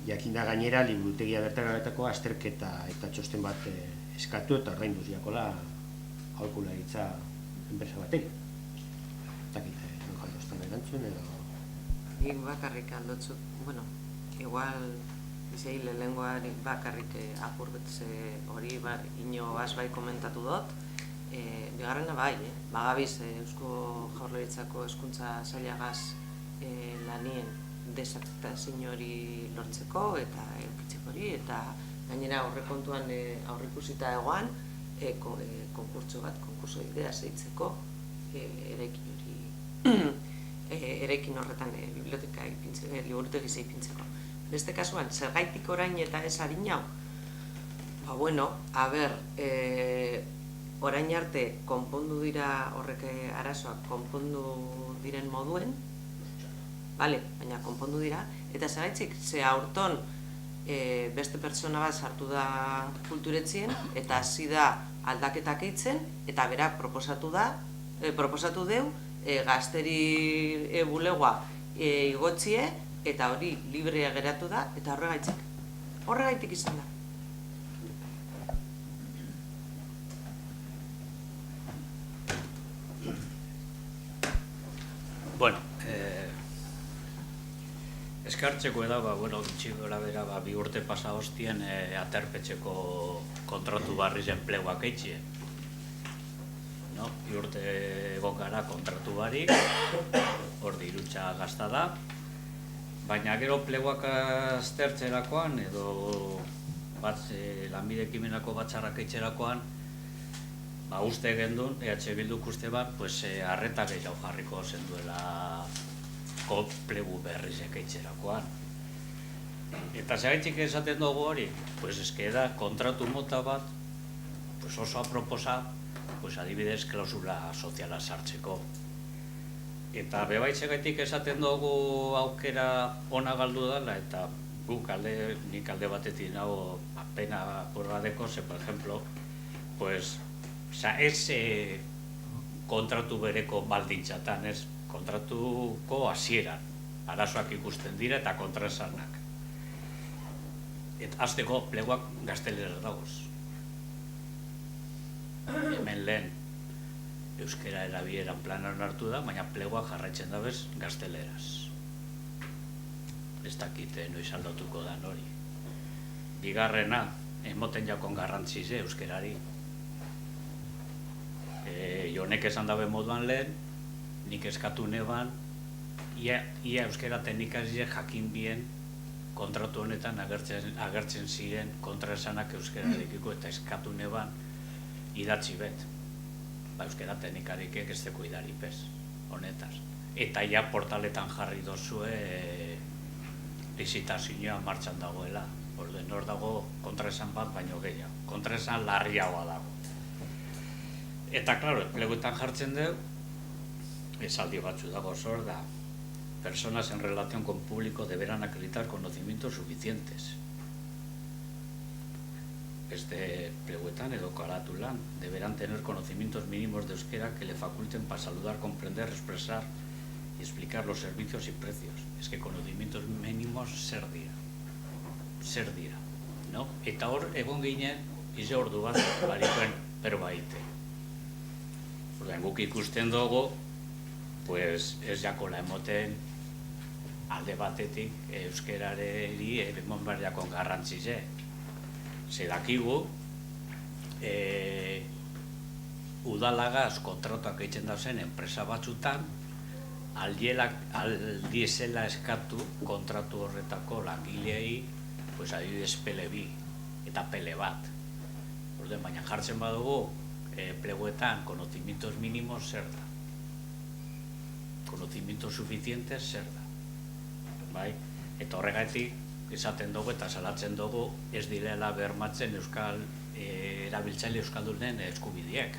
Jakinda gainera liburutegia bertaratako azterketa eta txosten bat eskatu eta ordaindu ziakola aholkularitza enpresa batek. Takit, non jaldoztan erantzun edo... Nik bakarrik aldotzut, bueno, igual izei lehengoari bakarrik apurbetze hori ino bai komentatu dut. Bigarrena bai, bagabiz Eusko Jaurlaritzako hezkuntza sailagaz lanien desaktazio hori lortzeko eta eukitzeko hori, eta gainera aurrekontuan aurrikusita egoan konkurtso bat, konkurso idea zeitzeko eraikin hori, eraikin horretan biblioteka liburutegi zeipintzeko. Beste kasuan, zergaitik orain eta ez adin hau? Ba, bueno, orain arte konpondu dira horrek arazoak konpondu diren moduen, bale, baina konpondu dira, eta zergaitzik, ze aurton beste pertsona bat sartu da kulturetzien, eta hasi da aldaketak eitzen, eta berak proposatu deu, gazteri bulegoa igotzie, eta hori librea geratu da, eta horregaitik izan da. Bueno, eskartzeko eda, gutxi gora bera, 2 urte pasa hostien aterpetxeko kontratu barriz enpleguak eitxie. 2 urte egon gara kontratu barik, hor dirutxa gazta da, baina gero pleguak aztertzerakoan edo lanbide ekimenako batzarrak eitxerakoan, uste gendun, EH Bilduk uste bat, arreta gehiago jarriko zenduela plegu berrizek eitxerakoan. Eta zergaitzik esaten dugu hori? Eske da kontratu mota bat oso aproposa, adibidez klausula soziala sartzeko. Eta bebaitxegaitik esaten dugu aukera ona galdu dela, eta nik alde batetik nago pena porradeko, por ejemplo, ez kontratu bereko baldintzatan, ez kontratuko hasieran, arazoak ikusten dira eta kontraesanak. Eta azteko pleguak gaztelera dagoz. Hemen lehen euskera erabileran planan hartu da, baina pleguak jarraitzen dabez gazteleraz. Ez dakite noiz aldatuko dan hori. Bigarrena, emoten jakon garrantziz euskerari. Jonek esan dabe moduan lehen, nik eskatu neban, ia euskera teknikazile jakin bien kontratu honetan agertzen ziren kontraesanak euskerarekiko, eta eskatu neban idatzi bet. Euskera teknikarikek ez teko idaripez, honetaz. Eta ja portaletan jarri dozue lizitazioa martxan dagoela. Orduen hor dago kontraesan bat baino gehiago. Kontraesan larriagoa dago. Eta, klaro, pleguetan jartzen dugu, esaldi batzu dago zor da, personas en relación con público deberán acreditar conocimientos suficientes. Beste pleguetan edo karatulan, deberán tener conocimientos mínimos de euskera que le faculten para saludar, comprender, expresar y explicar los servicios y precios. Es que conocimientos mínimos zer dira, no? Eta hor egon ginen ize ordu bat barikoen berbaite. Orduan guk ikusten dugu, pues ez jakola emoten alde batetik euskerareri emon behar jakon garrantzize. Ze dakigu, udalagaz kontratuak egiten da zen enpresa batzutan, aldiezela eskatu kontratu horretako langilei, pues adibidez pele bi eta pele bat. Orduan, baina jartzen badugu, pleguetan, conocimientos mínimos zer da. Conocimientos suficientes zer da. Bai? Eta horregatik, esaten dugu eta salatzen dugu, ez direla bermatzen euskal erabiltzaile euskaldunen eskubideak.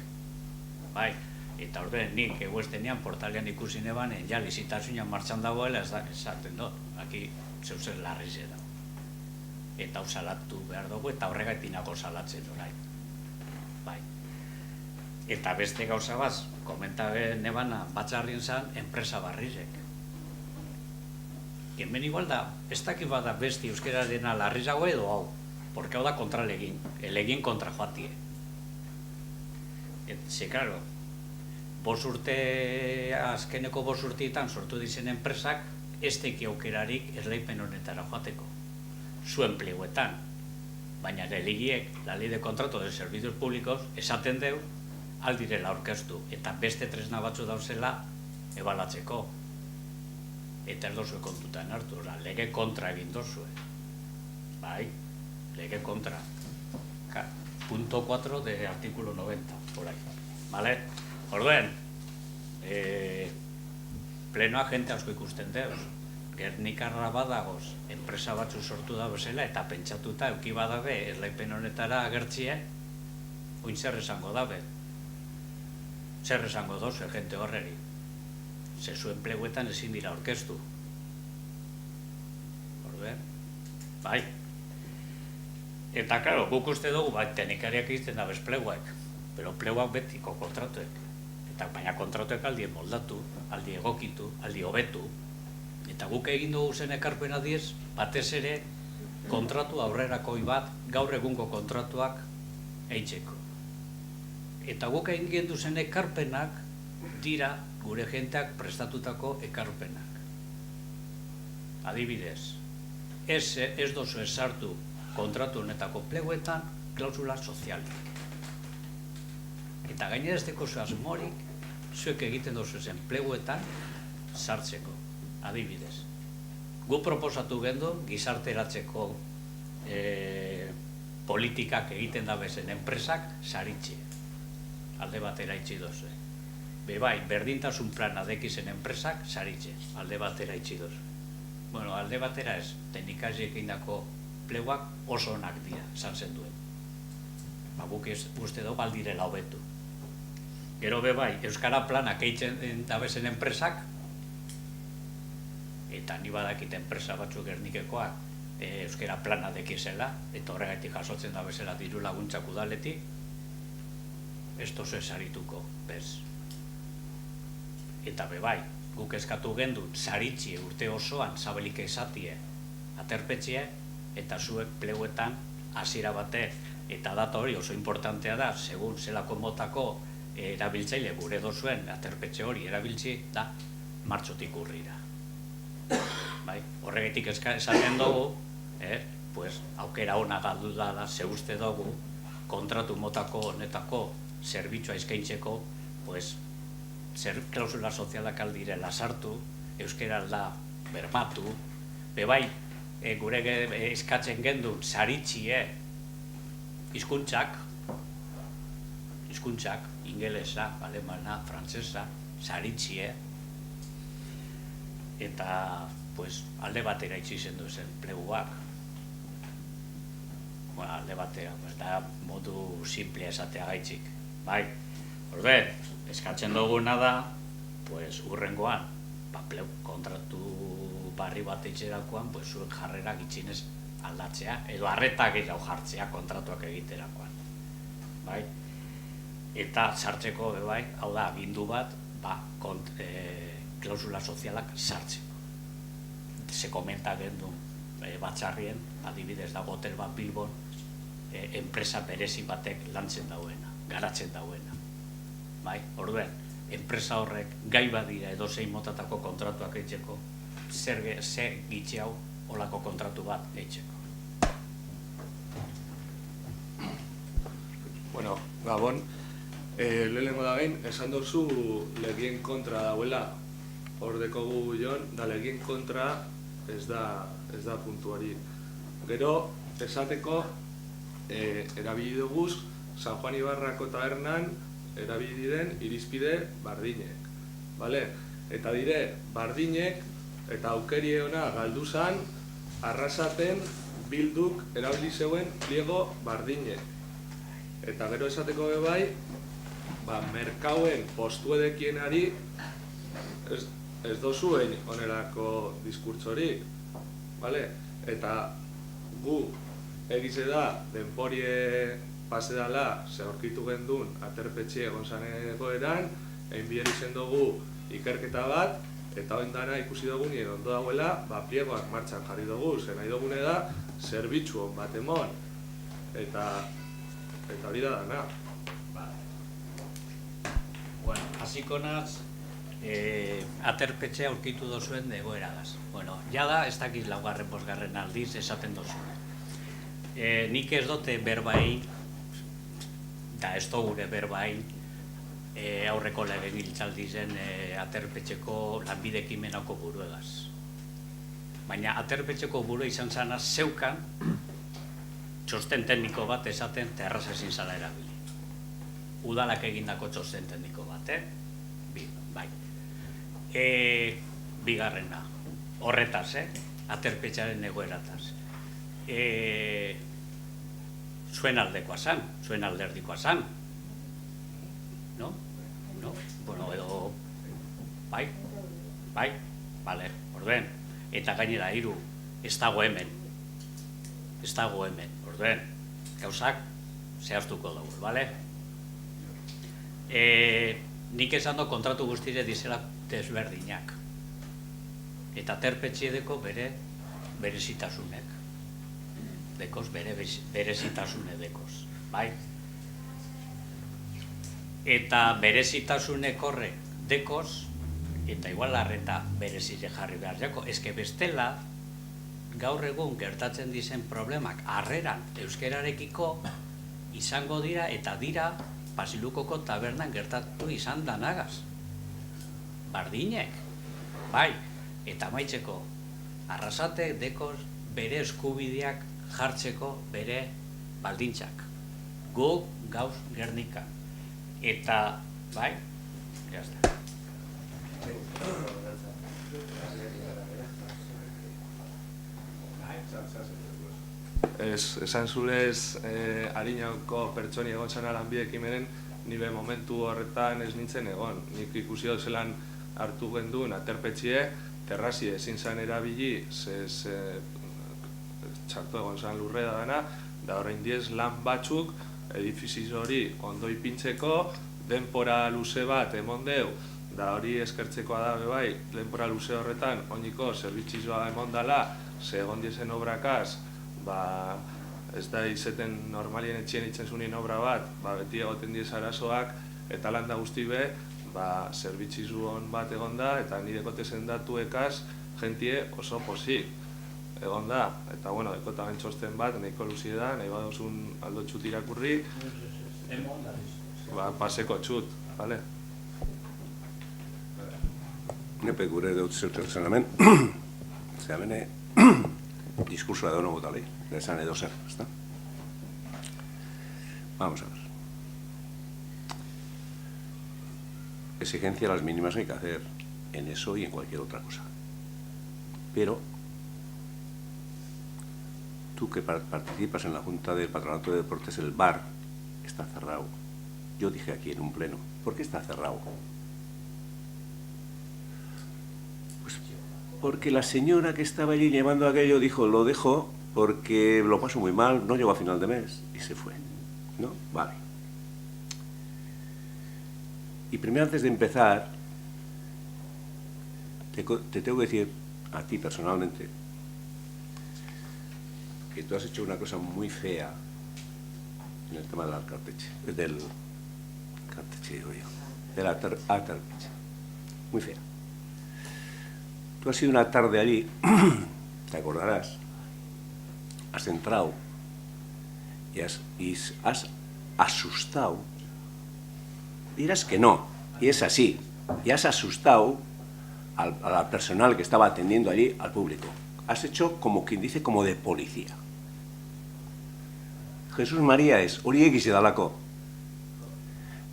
Bai? Eta orduan, nik eguestenean portalean ikusi neban, ja lizitazioan martxan dagoela, esaten dut, aki zeuzen larri zera. Eta hau salatu behar dugu, eta horregatik nago salatzen orain. Bai. Eta beste gauza baz, komentabe nebana batzarrien zan, enpresa barrizek. Hemen igual da, ez dakit bada besti euskerarena larrizago edo hau, porque hau da kontra legin, elegin kontra joatie. Ze, claro, azkeneko 5 urteetan sortu dizen enpresak, ez teki aukerarik esleipen honetara joateko. Zuen pleguetan, baina religiek, la ley de contrato de servicios públicos, esaten deu, aldirela aurkeztu, eta beste tresna batzu dauzela ebalatzeko. Eta ez dozue kontutan hartu, lege kontra egin dozue. Bai, lege kontra. Punto 4 de artículo 90, por ahí. Vale? Orduen, plenoa jente asko ikusten deuz. Gernikarra badagoz, enpresa batzu sortu da bezala, eta pentsatuta euki badabe, esleipen honetara agertzie, oin zer esango dabe. Zer esango dozu, jente horreri. Ze zuen pleguetan ezin dira aurkeztu. Orduen, bai. Eta, klaro, guk uste dugu, bai, teknikariak egiten da bez pleguak, pero pleguak betiko kontratuek. Eta baina kontratuek aldi moldatu, aldi egokitu, aldi hobetu. Eta guk egin dugu zen ekarpena diez, batez ere kontratu aurrerakoi bat gaur egungo kontratuak eitzeko. Eta guk egin gendu zen ekarpenak dira gure jenteak prestatutako ekarpenak. Adibidez, ez dozu esartu kontratu honetako pleguetan klausula sozialik. Eta gainera ez deko zu asmorik, zuek egiten dozu zen pleguetan sartzeko. Adibidez, gu proposatu gendu gizarteratzeko politikak egiten dabezen enpresak saritxe. Alde batera itxi dozu. Bai, berdintasun plana dekizen enpresak saritxe. Alde batera itxi dozu. Bueno, alde batera ez, teknikariek egindako pleguak oso onak dira, esan duen. Guk uste dugu aldirela hobetu. Gero bai, euskara planak egiten dabezen enpresak, eta ni badakit enpresa batzuk Gernikekoak euskara plana dekizela, eta horregatik jasotzen da bezala diru laguntzak udaletik, ez dozu esarituko, bez. Eta bai, guk eskatu gendun saritxie urte osoan zabelik esatie aterpetxie, eta zuek pleguetan hasiera bate, eta data hori oso importantea da, segun zelako motako erabiltzaile gure dozuen aterpetxe hori erabiltzi, da martxotik urrira. Horregatik esaten dugu, aukera hona galdu da, ze uste dugu, kontratu motako honetako zerbitzua eskaintzeko, klausula sozialak aldirela sartu, euskera alda bermatu, bai, gure eskatzen gendun saritxie hizkuntzak, ingelesa, alemana, frantsesa, saritxie, eta alde batera itxi zendu zen pleguak. Alde batera, da modu simplea esatea gaitzik. Bai, orduen, eskatzen duguna da, urrengoan, kontratu barri bat itxerakoan, zuen jarrerak itxinez aldatzea, edo arreta gehiago jartzea kontratuak egiterakoan. Bai, eta sartzeko, bai, hau da, agindu bat, klausula sozialak sartzeko. Se komenta gendun batzarrien, adibidez dago hotel bat Bilbon, enpresa berezi batek lantzen dauena, garatzen dauena. Bai, orduen, enpresa horrek gai badira edo zein motatako kontratuak eitzeko, zer gitxe hau olako kontratu bat eitzeko. Bueno, Gabon, lehenengo da behin, esan dozu legien kontra dauela, hor dekogu jon, da legien kontra ez da puntuari. Gero, esateko, erabili duguz, San Juan Ibarrako tabernan erabili diren irizpide bardinek. Eta dire, bardinek eta aukerie ona galdu zan, Arrasaten Bilduk erabili zeuen pliego bardinek. Eta gero esateko bai, merkauen postuedekienari ez dozuen onerako diskurtsorik. Eta gu egize da, denporie pase dala, ze aurkitu gendun aterpetxe egon zaneko eran, egin bihar izen dugu ikerketa bat, eta oindana ikusi dugu nire ondo dagoela, pliegoak martxan jarri dugu, ze nahi dugune da, zerbitzu hon bat emon. Eta hori da dana. Bueno, hasiko naz, aterpetxe aurkitu dozuen egoeragaz. Bueno, jada, ez dakiz laugarren, bosgarren aldiz esaten dozuen. Nik ez dute berbain, eta ez gure berbain, aurreko legebiltzaldizen aterpetxeko lanbide ekimenako buruegaz. Baina aterpetxeko buru izan zanaz zeukan, txosten tekniko bat esaten terraz ezin zala erabili. Udalak egindako txosten tekniko bat, bai. Bigarrena, horretaz, aterpetxaren egoerataz. Zuen aldekoa zan, zuen alderdikoa zan. No? Bueno, edo... Bai? Bale, orduen. Eta gainera, hiru, ez dago hemen. Ez dago hemen, orduen. Gauzak, zehaztuko dugu, bale? Nik esan do kontratu guztire dizela desberdinak. Eta aterpetxedeko berezitasunek. Dekoz, berezitasune dekoz, bai? Eta berezitasunek horrek dekoz, eta igual arreta berezire jarri behar jako. Ezke bestela, gaur egun gertatzen dizen problemak harreran euskerarekiko izango dira eta dira Basilukoko tabernan gertatu izan danagaz. Bardinek, bai, eta maitzeko, Arrasate dekoz bere eskubideak jartzeko bere baldintzak. Guk gauz Gernika. Eta, bai, jazta. Esan zulez, harinako pertsoni egon zan lanbide ekimenen, nire momentu horretan ez nintzen egon. Nik ikusi dut zelan hartu genduen aterpetxie, terrazi ezin zan erabili, txartu egon zan lurreda dana, da horrein diez lan batzuk edifiziz hori ondo ipintzeko, denpora luze bat emon deu, da hori eskertzekoa da bai, denpora luze horretan oiniko zerbitzizoa emon dala, ze egon diezen obrakaz, ez da izeten normalien etxien itzen zunien obra bat, beti egoten diez arazoak, eta landa guzti be, zerbitzizu hon bat egon da, eta nire kotezen datuekaz, jentie oso pozik egon da, eta bueno, ekotamen txosten bat, nahiko luzie da, nahi badozun aldo txut irakurri, paseko txut, bale? Nepe gure dut zertzen zen hemen, ze hemen diskursoa edo no botali, de esan edo zer, ezta? Vamos a ver. Exigencia las mínimas hay que hacer en eso y en cualquier otra cosa. Pero tú que participas en la Junta del Patronato de Deportes, el bar está cerrado. Yo dije aquí en un pleno, ¿por qué está cerrado? Pues porque la señora que estaba allí llevando aquello dijo, lo dejo porque lo paso muy mal, no llego a final de mes, y se fue. ¿No? Vale. Y primero, antes de empezar, te tengo que decir a ti personalmente que tú has hecho una cosa muy fea en el tema del Alcarteche, del Carteche, digo yo, del Alcarteche. Muy fea. Tú has ido una tarde allí, te acordarás, has entrado y has asustado. Dirás que no, y es así, y has asustado al personal que estaba atendiendo allí, al público. Has hecho, como quien dice, como de policía. Jesús María es, hori egiz edalako.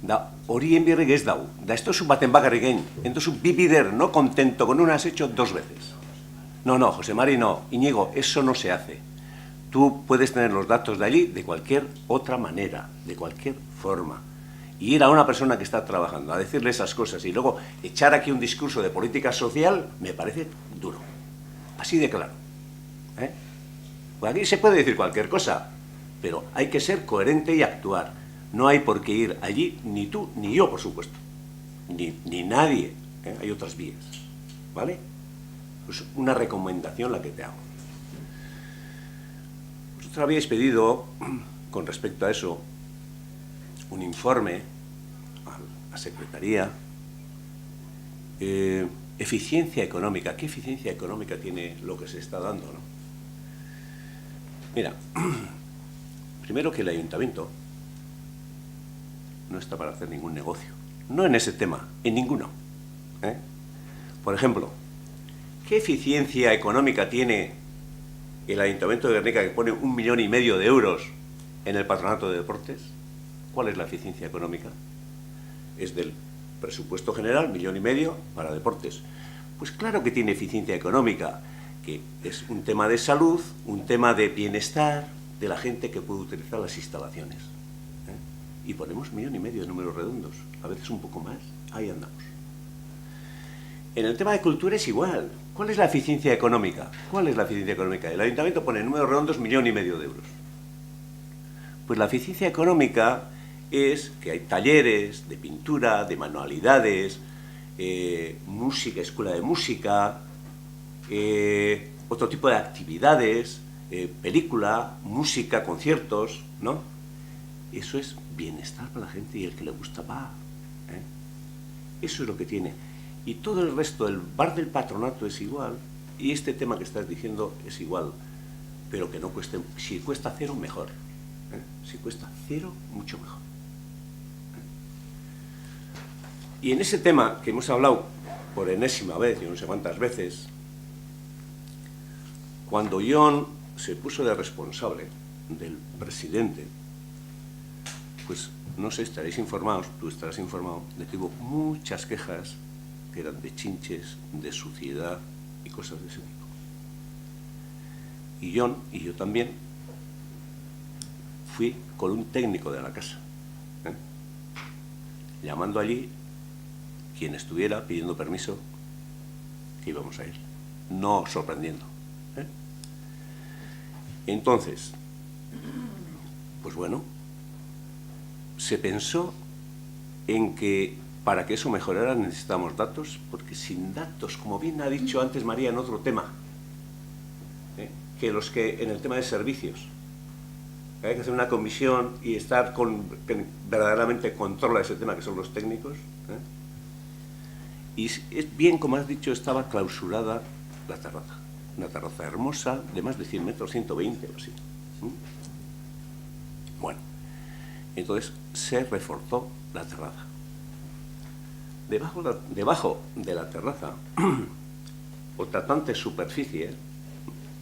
Da, hori enbirrik ez dau. Da, esto es un baten bakarrik egin. Entonces, bibider, no contento con una, has hecho 2 veces. No, no, José Mari, no. Íñigo, eso no se hace. Tú puedes tener los datos de allí de cualquier otra manera, de cualquier forma. Y ir a una persona que está trabajando a decirle esas cosas y luego echar aquí un discurso de política social me parece duro. Así de claro. Pues aquí se puede decir cualquier cosa, pero hay que ser coherente y actuar. No hay por qué ir allí, ni tú, ni yo, por supuesto. Ni nadie. Hay otras vías. ¿Vale? Pues una recomendación la que te hago. Vosotros habíais pedido, con respecto a eso, un informe a la Secretaría. Eficiencia económica. ¿Qué eficiencia económica tiene lo que se está dando, no? Mira, primero que el Ayuntamiento no está para hacer ningún negocio. No en ese tema, en ninguno. Por ejemplo, ¿qué eficiencia económica tiene el Ayuntamiento de Guernica que pone 1,5 millones de euros en el Patronato de Deportes? ¿Cuál es la eficiencia económica? Es del presupuesto general, 1,5 millones para deportes. Pues claro que tiene eficiencia económica, que es un tema de salud, un tema de bienestar de la gente que puede utilizar las instalaciones. Y ponemos 1,5 millones de números redondos, a veces un poco más, ahí andamos. En el tema de cultura es igual. ¿Cuál es la eficiencia económica? ¿Cuál es la eficiencia económica? El Ayuntamiento pone en números redondos 1,5 millones de euros. Pues la eficiencia económica es que hay talleres de pintura, de manualidades, música, escuela de música, otro tipo de actividades, película, música, conciertos, ¿no? Eso es bienestar para la gente y el que le gusta va. Eso es lo que tiene. Y todo el resto, el bar del patronato es igual, y este tema que estás diciendo es igual, pero que no cueste, si cuesta 0, mejor. Si cuesta 0, mucho mejor. Y en ese tema que hemos hablado por enésima vez, yo no sé cuántas veces, cuando John se puso de responsable del presidente, pues no sé, estaréis informados, tú estarás informado, de que hubo muchas quejas que eran de chinches, de suciedad y cosas de ese tipo. Y John, y yo también, fui con un técnico de la casa, llamando allí quien estuviera pidiendo permiso, que íbamos a ir, no sorprendiendo. Entonces, pues bueno, se pensó en que para que eso mejorara necesitamos datos, porque sin datos, como bien ha dicho antes María en otro tema, que los que en el tema de servicios, hay que hacer una comisión y estar que verdaderamente controla ese tema, que son los técnicos. Y es bien, como has dicho, estaba clausurada la terraza. Una terraza hermosa, de más de 100 metros, 120 o así. Bueno, entonces se reforzó la terraza. Debajo de la terraza, otra tanta superficie,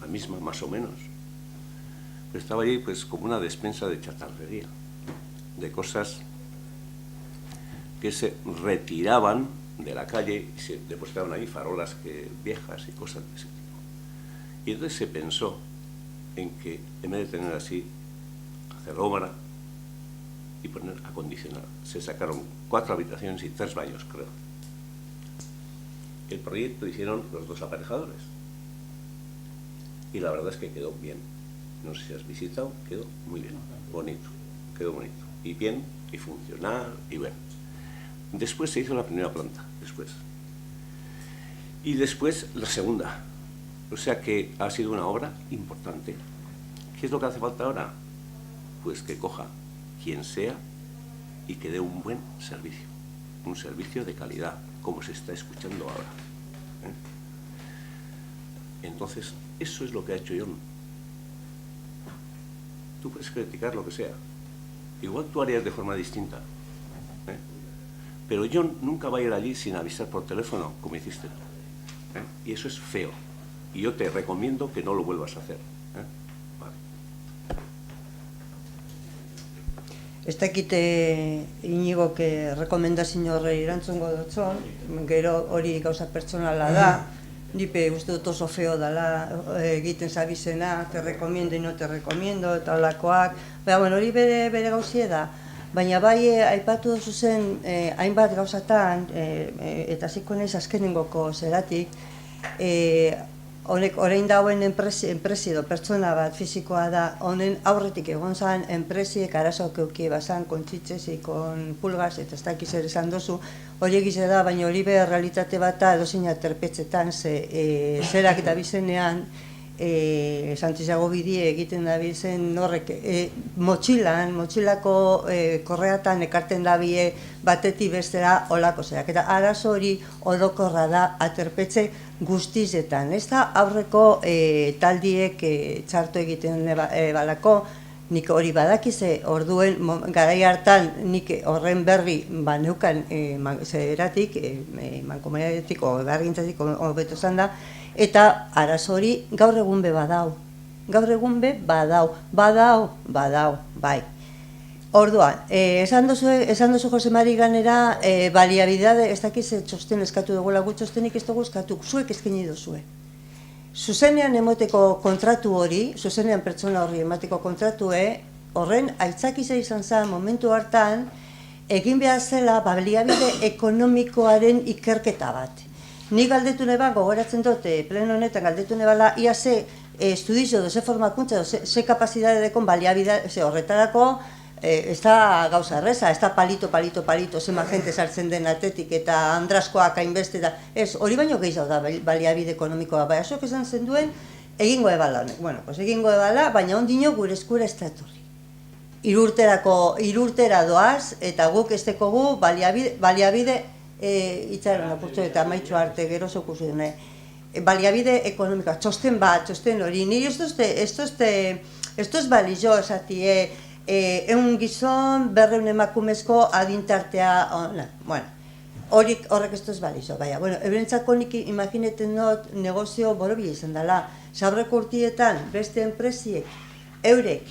la misma más o menos, estaba allí pues como una despensa de chatarrería, de cosas que se retiraban de la calle y se depositaban ahí, farolas viejas y cosas de ese tipo. Y entonces se pensó en que, en vez de tener así, hacer obra y poner acondicionado. Se sacaron 4 habitaciones y 3 baños, creo. El proyecto hicieron los 2 aparejadores. Y la verdad es que quedó bien. No sé si has visitado, quedó muy bien, bonito, quedó bonito. Y bien, y funcional, y bueno. Después se hizo la primera planta, después. Y después la segunda. O sea que ha sido una obra importante. ¿Qué es lo que hace falta ahora? Pues que coja quien sea y que dé un buen servicio, un servicio de calidad, como se está escuchando ahora. Entonces, eso es lo que ha hecho John. Tú puedes criticar lo que sea. Igual tú harías de forma distinta. Pero John nunca va a ir allí sin avisar por teléfono, como hiciste. Y eso es feo. Y yo te recomiendo que no lo vuelvas a hacer. Vale. Ez dakite inigo rekomendazio horre erantzungo dutzon, gero hori gauza pertsonala da, nipe uste dut oso feo dela egiten zabizena, te recomiendo y no te recomiendo, eta holakoak, bueno, hori bere gauzie da. Baina bai, aipatu duzu zen hainbat gauzatan, eta ziko naiz azkenengoko zeratik, honek orain dauen enpresi edo pertsona bat fisikoa da, honen aurretik egon zan enpresiek arazoak eukie bazan, kontzitzezi, kon pulgaz, eta ez dakiz ere esan dozu, hori egize da, baina hori behar realitate bat da edozein aterpetzetan, zerak eta bizenean, Santiago bidie egiten dabizen horrek motxilako korreatan ekarten dabie batetik bestera olako zerak. Eta arazo hori orokorra da aterpetxe guztizetan. Ez da aurreko taldiek txarto egiten balako, nik hori badakize orduen, garai hartan nik horren berri neukan zeratik, mankomunitatik o gargintzatik hobeto zan da, eta arazo hori gaur egun be badau. Gaur egun be badau, bai. Orduan, esan duzu Jose Mari ganera, baliabidade, ez dakiz txosten eskatu dugu txostenik ez dugu eskatu, zuek eskaini duzue. Zuzenean emoteko kontratu hori, zuzenean pertsona horri emateko kontratue, horren aitzakiza izan zen momentu hartan, egin behar zela baliabide ekonomikoaren ikerketa bat. Ni galdetu neba, gogoratzen dut, pleno honetan galdetu nebala, ia ze estudizio, ze formakuntza, ze kapazidade dekon baliabide, horretarako, ez da gauza erreza, ez da palito, zema jente sartzen den atetik eta andraskoak hainbeste da, ez, hori baino gehiago da baliabide ekonomikoa, bai, asok esan zen duen, egingo ebala honek, bueno, pues egingo ebala, baina ondino gure eskura ez da etorri. Irurtera doaz, eta guk ez dekogu baliabide, itxaron apurtzu eta maitxo arte gero zokuzu dune, baliabide ekonomikoa, txosten hori, niri esto ez balizo esatie, egun gizon, 200 emakumezko adintartea, bueno, horrek ez balizo, baina, bueno, eberentzako nik imagineten dut negozio borobila izan dela, sabreko urtietan beste enpresiek, eurek,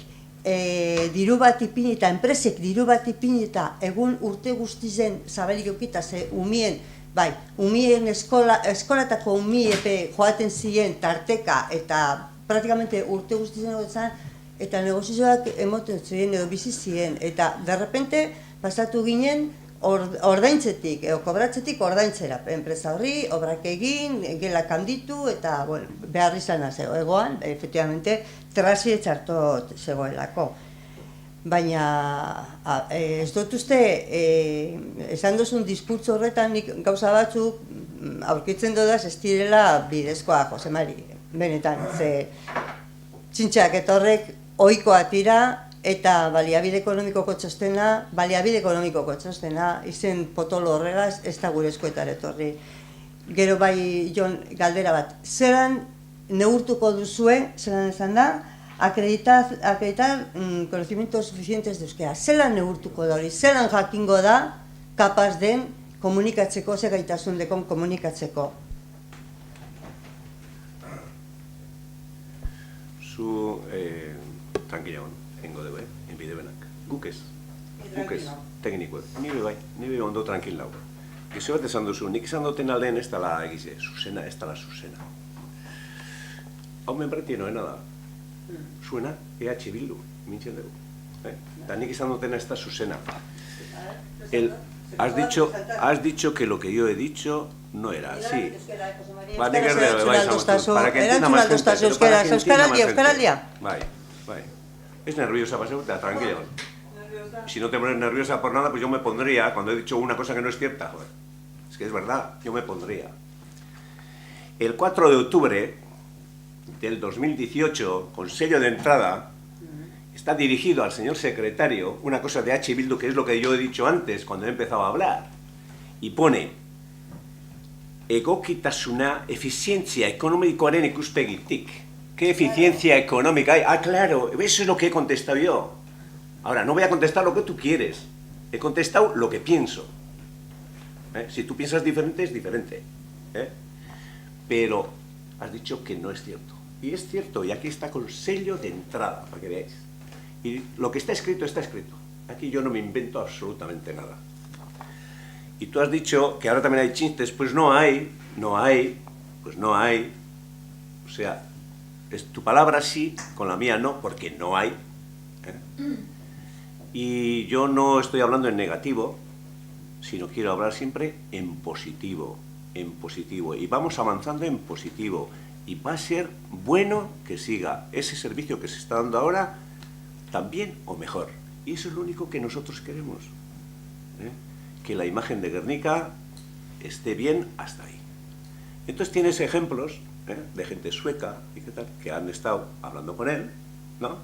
diru bat ipinita, enpresek diru bat ipinita, egun urte guztizen zabalik eukita, ze umien, bai, umien eskolatako umiepe joaten ziren tarteka, eta praktikamente urte guztizen egotzen, eta negozioak emoten ziren edo bizi ziren, eta derrepente pasatu ginen ordaintzetik, kobratzetik ordaintzera, enpresa horri, obrak egin, gelak handitu, eta behar izan egoan, efectivamente, trasie txartot zegoelako. Baina, ez dut uste, esan duzun diskurtso horretan gauza batzuk aurkitzen dudaz ez direla bidezkoa, Jose Mari, benetan, ze txintxak etorrek ohikoa tira, eta baliabide ekonomikoko txostena, izen potolo horregaz, ez da gure eskuetar etorri. Gero bai, Jon, galdera bat, zelan neurtuko duzue, zelan esan da, acreditar conocimientos suficientes de euskera. Zelan neurtuko da hori, zelan jakingo da, kapaz den komunikatzeko, ze gaitasun dekon komunikatzeko. Zu, tranquila hon. Engo dugu, enbide benak. Guk ez, teknikoek. Nire ondo tranquil nago. Gizu bat esan duzu, nik esan duten aldeen ez dala egize, zuzena, ez dala zuzena. Hau menbreti noena da. Zuena, EH Bildu, mintzen dugu. Eta nik esan duten ez da zuzena. Has dicho que lo que yo he dicho no era así. Ba, nik erdeo, bai, para que entienda más gente. Euskaraldia. Bai. Es nerviosa, paseuta, tranquila. Si no te pones nerviosa por nada, pues yo me pondría, cuando he dicho una cosa que no es cierta, joder, es que es verdad, yo me pondría. El 4 de octubre del 2018, con sello de entrada, está dirigido al señor secretario, una cosa de H. Bildu, que es lo que yo he dicho antes cuando he empezado a hablar, y pone egokitasuna, eficiencia ekonomikoaren ikuspegitik. ¿Qué eficiencia económica hay? Ah, claro, eso es lo que he contestado yo. Ahora, no voy a contestar lo que tú quieres. He contestado lo que pienso. Si tú piensas diferente, es diferente. Pero has dicho que no es cierto. Y es cierto, y aquí está con sello de entrada, para que veáis. Y lo que está escrito, está escrito. Aquí yo no me invento absolutamente nada. Y tú has dicho que ahora también hay chistes, pues no hay, pues no hay. O sea, es tu palabra sí, con la mía no, porque no hay. Y yo no estoy hablando en negativo, sino quiero hablar siempre en positivo, y vamos avanzando en positivo, y va a ser bueno que siga ese servicio que se está dando ahora, también o mejor. Y eso es lo único que nosotros queremos, que la imagen de Guernica esté bien hasta ahí. Entonces tienes ejemplos de gente sueca y qué tal, que han estado hablando con él, ¿no?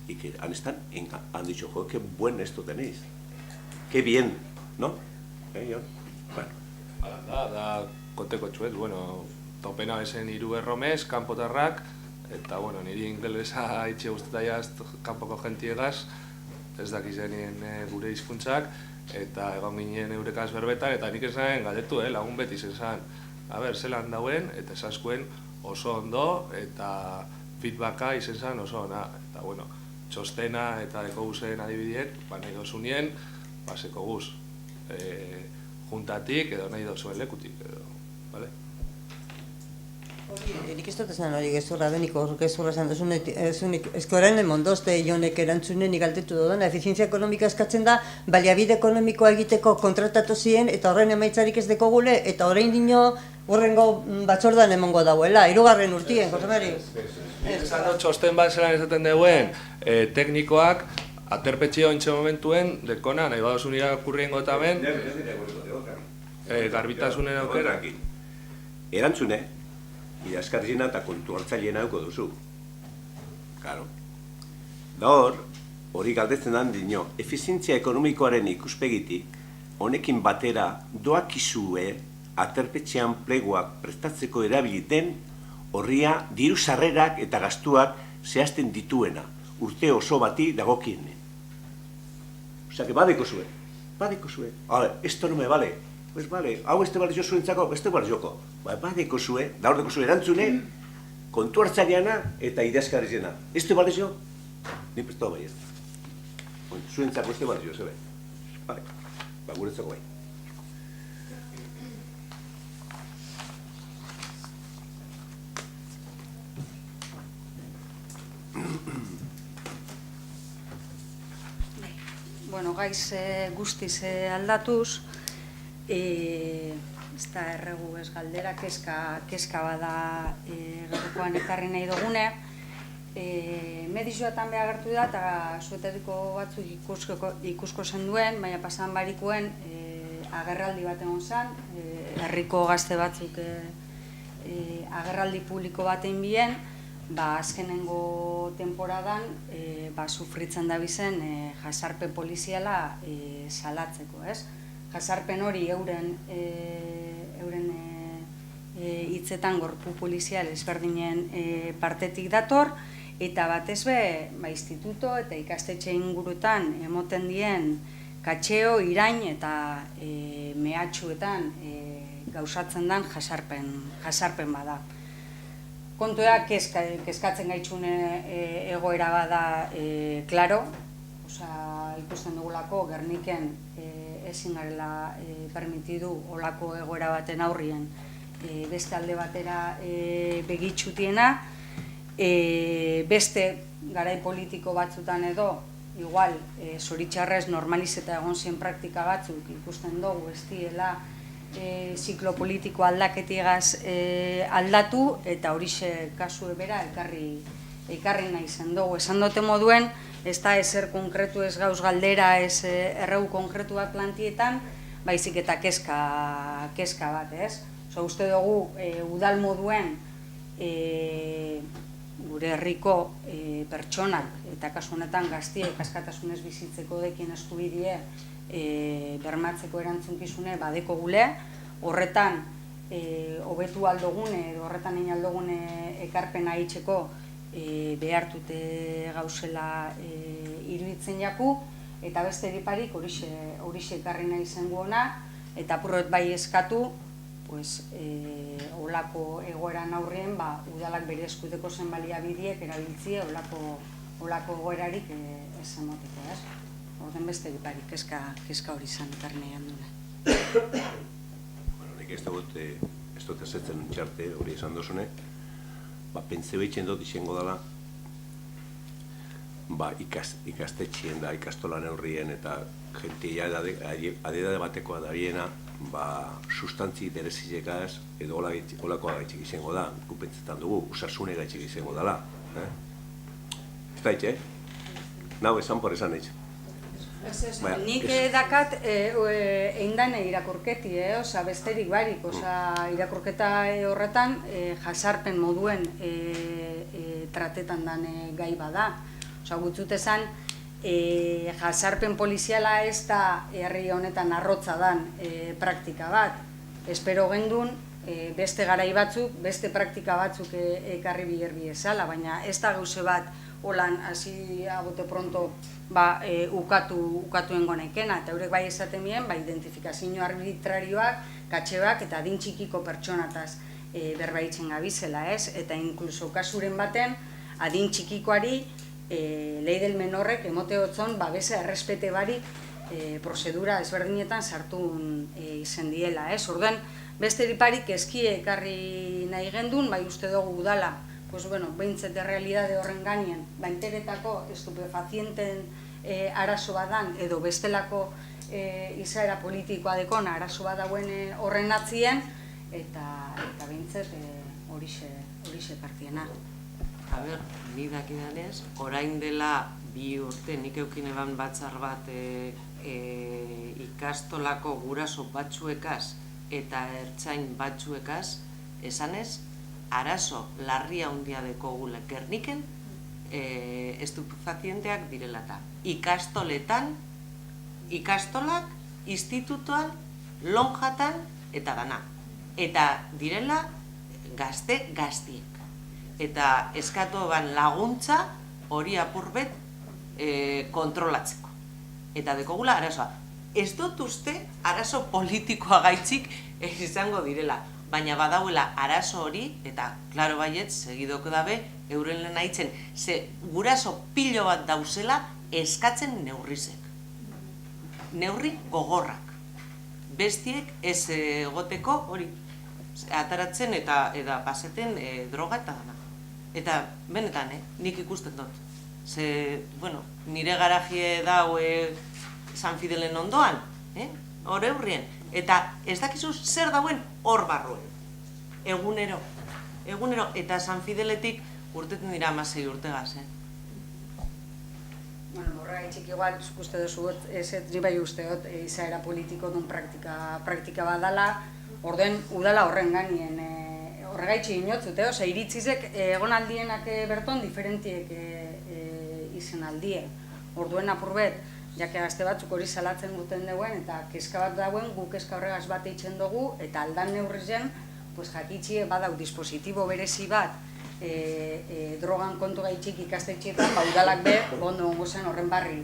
Y que han dicho, joder, qué buen esto tenéis, qué bien, ¿no? John? Bueno. Da koteko txuet, topena bezen 3 erromez, kanpotarrak, eta, niri ingelesa itxe guztetaiaz kanpoko jentiegaz, ez dakizenien gure hizkuntzak, eta egon ginen eurekaz berbetan, eta nik esan galdetu, lagun beti zen, zelan dauen, eta esaskuen oso ondo, eta feedbacka izen zen oso ona, eta, txostena eta eko guzen adibidiek, nahi dozunien, seko guz, juntatik edo nahi dozuen lekutik, bale? Nik ez dut esan hori gezurra denik, gezurra esan duzunik, ezkoaren emondozte jonek erantzunen igaltetu dudana, efizientzia ekonomika eskatzen da, baliabide ekonomikoa egiteko kontratatu ziren, eta horren emaitzarik ez dekogule, eta orain dino horrengo batzordan emongo dauela, 3. urtien, Josemari. Esan dut txosten bat zelan ezaten duen, teknikoak, aterpetxio ontxe momentuen, dekona, nahi badozun irakurriengo eta ben, garbitasunen aukera. Erantzune, idazkarrizena eta kontu hartzaileena duko duzu. Claro. Da hori galdetzen dan dino, efizientzia ekonomikoaren ikuspegitik, honekin batera doakizue aterpetxean pleguak prestatzeko erabiliten horria diru sarrerak eta gastuak zehazten dituena, urte oso bati dagokiene. Osea, que badeko zue. Esto no me vale. Pues vale, hau este bale jo zuentzako, beste bale joko. Badeko zue, da hor deko zue erantzune, kontu hartzaileana eta idazkarrizena. Este bale jo, ni prestatu bai ez. Zuentzako este bale jo, zebe. Vale, guretzako bai. Gaiz guztiz aldatuz, ez da erregu ez galdera, kezka bada gaurkoan ekarri nahi dugune. Medizioatan behagertu da, eta zuetetiko batzuk ikusko zen duen, baina pasan barikoen agerraldi bat egon zen, herriko gazte batzuk agerraldi publiko baten bien, azkenengo temporadan sufritzen da bizen jasarpen poliziala salatzeko, ez? Jasarpen hori euren hitzetan gorpu polizial ezberdinen partetik dator, eta batez be, instituto eta ikastetxe ingurutan emoten dien katxeo, irain eta mehatxuetan gauzatzen den jasarpen bada. Kontua kezkatzen gaitxune egoera bada, klaro, ikusten dugulako Gerniken ezin garela permitidu olako egoera baten aurrien beste alde batera begitxutiena, beste garai politiko batzutan edo, igual, zoritxarrez normalizeta egon zien praktika batzuk ikusten dugu ez diela ziklo politiko aldaketigaz aldatu, eta horixe kasu ebera ekarri nahi zen dugu. Esan dute moduen, ez da ezer konkretu ez gauz galdera, ez erregu konkretu bat plantietan, baizik eta kezka bat, ez? Uste dugu, udal moduen gure herriko pertsonak, eta kasu honetan gaztiek askatasunez bizitzeko dekien eskubidea bermatzeko erantzunkizune badeko gule, horretan hobetu aldogune edo horretan egin aldogune ekarpena itxeko behartute gauzela iruditzen jaku, eta beste eriparik horixe ekarri nahi zengu hona, eta apurret bai eskatu, olako egoeran aurrien udalak bere eskuteko zen baliabideek erabiltzie olako egoerarik ez emoteko, ez? Orden beste eriparik, kezka hori izan ekarri nahi handuna. Nik ez dut ezetzen txarte hori esan dozune, pentze behitzen dut izango dela ikastetxien da, ikastolan neurrien eta jentia adedade batekoa da biena sustantzi berezilekaz edo olakoa gaitxik izango da, gupentzetan dugu, usasune gaitxik izango dela. Ez da itxe, nau esan por esan itxe. Nik dakat egin dane irakurketi, besterik barik, irakurketa horretan jasarpen moduen tratetan dane gai bada. Gutzut esan, jasarpen poliziala ez da herri honetan arrotza dan praktika bat. Espero gendun, beste garai batzuk, beste praktika batzuk ekarri bilerbi ezala, baina ez da gauze bat holan, hasi abote pronto, ukatu engonekena, eta eurek bai esaten bien, identifikazio arbitrarioak, katxebak eta adin txikiko pertsonataz berbaitzen gabizela, ez? Eta inkluso kasuren baten, adin txikikoari lei del menorrek emote hotzon bese errespete barik prozedura ezberdinetan sartun izen diela, ez? Orduan, beste eriparik eskie ekarri nahi gendun, bai uste dugu udala, behintzet realidade horren gainen, enteretako estupefazienten arazo badan, edo bestelako izaera politikoa dekon arazo badauen horren atzien, eta behintzet horixe partiena. Ni dakidanez, orain dela 2 urte nik eukin eban batzar bat ikastolako guraso batzuekaz eta ertzain batzuekaz, esanez, arazo larria handia dekogula Gerniken estupefazienteak direlata. Ikastoletan, ikastolak, institutoan, lonjatan eta dana. Eta direla gaztiek. Eta eskatu ban laguntza hori apurbet kontrolatzeko. Eta dekogula arazoa. Ez dut uste arazo politikoa gaitzik izango direla, baina badauela arazo hori, eta klaro baiet, segidoko dabe, euren lehen haitzen, ze guraso pilo bat dauzela eskatzen neurrizek. Neurri gogorrak. Bestiek ez egoteko hori, ataratzen eta paseten droga eta dana. Eta benetan, nik ikusten dut. Ze, nire garajie dau San Fidelen ondoan, hor eurrien. Eta ez dakizu zer dauen hor barruen. Egunero. Eta San Fideletik urteten dira 16 urtegaz, Horregaitzik igual, uste duzu, ni bai usteot, izaera politiko duen praktika badala, orduen udala horren ganien, horregaitzik inotzut, iritzizek egon aldienak berton diferentiek izen aldie. Orduen apurbet, jake gazte batzuk hori salatzen duten duen, eta kezka bat dauen, guk kezka horregaz bat eitzen dugu, eta aldan neurrizen, jakitxie badau dispositibo berezi bat, drogan kontu gaitxik ikastetxeetan, udalak be, bondo ongo zen horren barri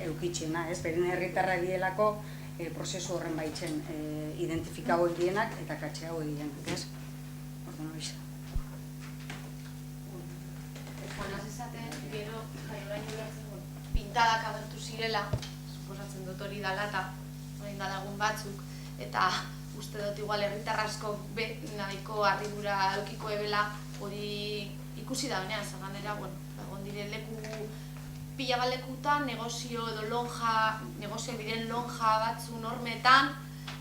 eukitxena, beren herritarra dielako prozesu horren baitzen identifikau egienak eta katxeago egienak, ez? Orduan hori zen. Juanaz esaten, gero, jaioraino behartzen pintadak agertu zirela, suposatzen dut hori dala eta hori dalagun batzuk, eta uste dut igual herritar asko nahiko harridura eukiko ebela hori ikusi da benean, zaganera, egon dire leku pila balekutan, negozio edo negozio diren lonja batzu normetan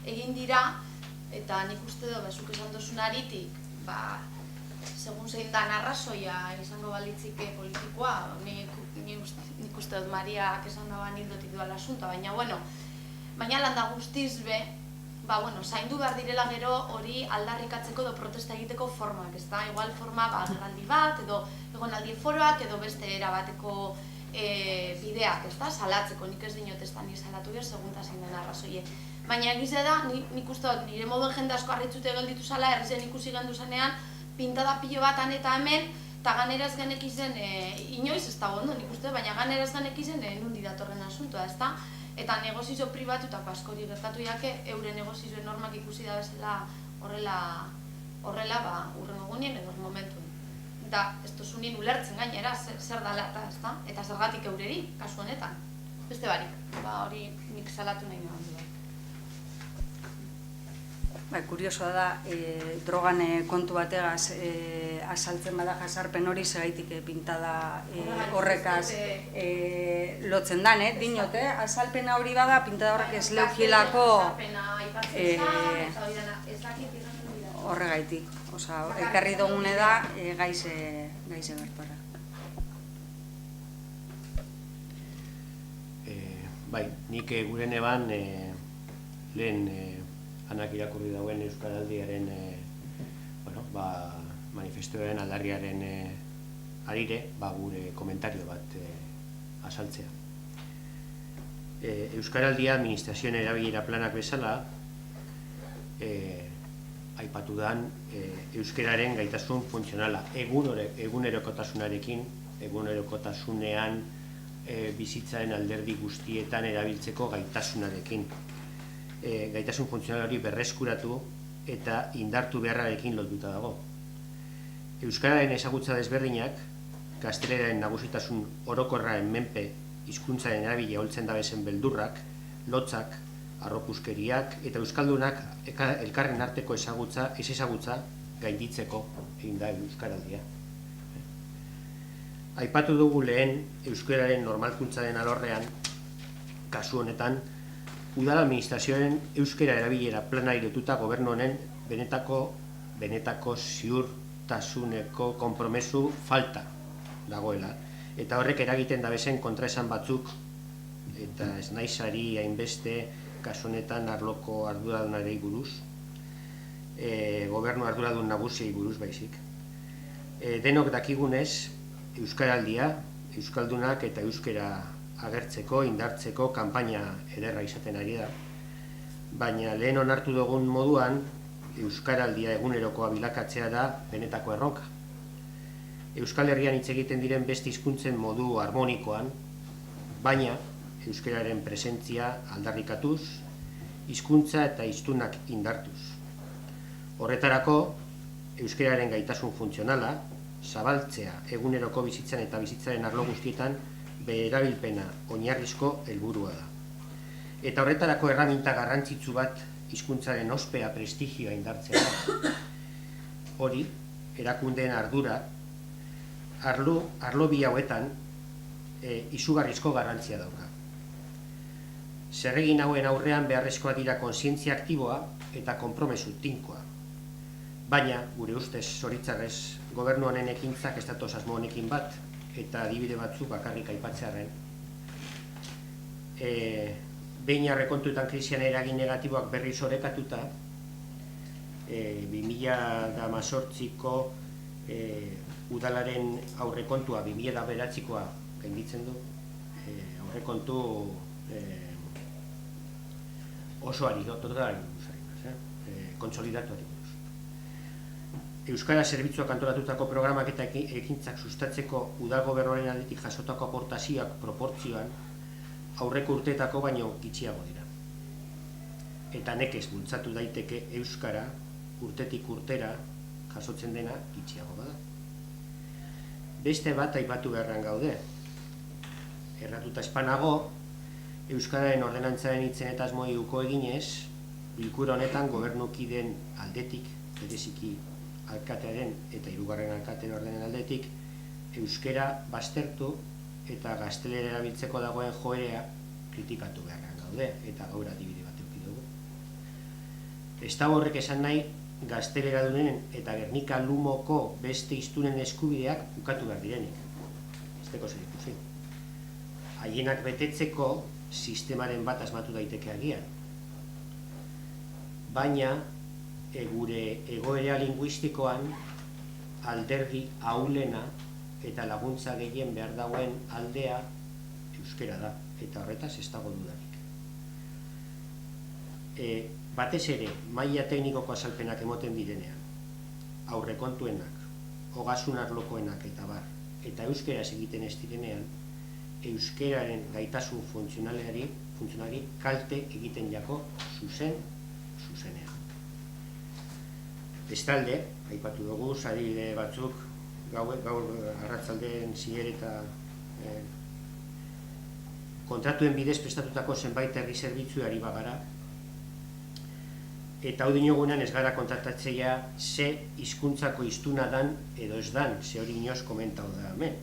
egin dira, eta nik uste dut, zuk esan dozun aritik, segun zein dan arrazoia izango balitzik politikoa, nik uste dut Mariak esan dagoan hildotik duela asunta, baina landa guztiz be, zaindu behar direla gero hori aldarrikatzeko edo protesta egiteko formak, ez da? Igual forma agerraldi bat, edo egonaldi foroak, edo beste erabateko bideak, ez da? Salatzeko, nik ez dinot ez da ni salatu behar, segunta zein den arrazoie. Baina egize da, nik uste dut, nire moduen jende asko harritzute gelditu zala, herrizen ikusi gendu zenean, pintada pilo bat eta hemen, eta ganeraz genek izen, inoiz ez da ondo, nik uste, baina ganeraz genek izen nundi datorren asuntoa, ez da? Eta negozio pribatutako askori gertatu jake, euren negozio normak ikusi da bezala horrela urren egunien edo momentuen. Eta ez duzunin ulertzen gainera zer dala eta zergatik eureri, kasu honetan. Beste barik, hori nik salatu nahi nahan du. Kuriosoa da, drogan kontu bategaz azaltzen bada jasarpen hori segaitik pintada horrekaz lotzen dan, dinote, azalpena hori bada pintada horrek ez leukilako horregaitik. Ekarri dugune da gaize bertuara. Bai, nik gure neban lehen anak irakurri dauen Euskaraldiaren manifestoen aldarriaren arire, gure komentario bat azaltzea. Euskaraldia administrazioen erabilera planak bezala aipatu dan euskararen gaitasun funtzionala egunerokotasunean bizitzaren alderdi guztietan erabiltzeko gaitasunarekin. Gaitasun funtzional hori berreskuratu eta indartu beharrarekin lotuta dago. Euskararen ezagutza desberdinak, gazteleraren nagusitasun orokorraren menpe hizkuntzaren erabila holtzen dabezen beldurrak, lotzak, arropuskeriak eta euskaldunak elkarren arteko ezagutza gainditzeko egin da Euskaraldia. Aipatu dugu lehen euskararen normalkuntzaren alorrean, kasu honetan, udal administrazioaren euskara erabilera planari lotuta gobernu honen benetako ziurtasuneko konpromesu falta dagoela. Eta horrek eragiten dabezen kontraesan batzuk, eta ez naizari hainbeste kasu honetan arloko arduradunarei buruz, gobernu arduradun nagusiei buruz baizik. Denok dakigunez, euskaraldia, euskaldunak eta euskara agertzeko, indartzeko kanpaina ederra izaten ari da. Baina lehen onartu dugun moduan, euskaraldia egunerokoa bilakatzea da benetako erronka. Euskal Herrian hitz egiten diren beste hizkuntzen modu harmonikoan, baina euskararen presentzia aldarrikatuz, hizkuntza eta hiztunak indartuz. Horretarako, euskararen gaitasun funtzionala, zabaltzea eguneroko bizitzan eta bizitzaren arlo guztietan erabilpena oinarrizko helburua da. Eta horretarako erraminta garrantzitsu bat hizkuntzaren ospea prestigioa indartzea da. Hori, erakundeen ardura, arlo bi hauetan izugarrizko garrantzia dauka. Zerregin hauen aurrean beharrezkoa dira kontzientzia aktiboa eta konpromesu tinkoa. Baina, gure ustez, zoritzarrez, gobernu honen ekintzak ez datoz asmo honekin bat, eta adibide batzuk bakarrik aipatzearen. Behin aurrekontuetan krisian eragin negatiboak berriz orekatuta, 2018ko udalaren aurrekontua 2009koa gainditzen du, aurrekontu osoari, kontsolidatuari. Euskara zerbitzuak antolatutako programak eta ekintzak sustatzeko udal gobernuaren aldetik jasotako aportazioak proportzioan aurreko urteetako baino gitxiago dira. Eta nekez bultzatu daiteke euskara urtetik urtera jasotzen dena gitxiago bada. Beste bat aipatu beharran gaude. Erratuta espanago, euskararen ordenantzaren hitzen eta asmoi uko eginez, bilkura honetan gobernukideen aldetik, bereziki alkatearen eta hirugarren alkateen ordenen aldetik, euskara baztertu eta gaztelera erabiltzeko dagoen joerea kritikatu beharran gaude, eta gaur adibide bat eduki dugu. Ez da horrek esan nahi gaztelera dunen eta Gernika Lumoko beste hiztunen eskubideak bukatu behar direnik. Ez deko zer ikusi. Haienak betetzeko sistemaren bat asmatu daiteke agian. baina gure egoera linguistikoan alderdi ahulena eta laguntza gehien behar dauen aldea euskera da, eta horretaz ez dago dudarik. Batez ere, maila teknikoko azalpenak emoten direnean, aurrekontuenak, ogasun arlokoenak eta bar, eta euskeraz egiten ez direnean, euskeraren gaitasun funtzionalari kalte egiten jako zuzenean. Bestalde, aipatu dugu, adibide batzuk, gaur arratzaldeen zier eta kontratuen bidez prestatutako zenbait herri zerbitzuari bagara, eta hau dinogunean ez gara kontratatzea ze hizkuntzako hiztuna dan edo ez dan, ze hori inoz komentau da hemen.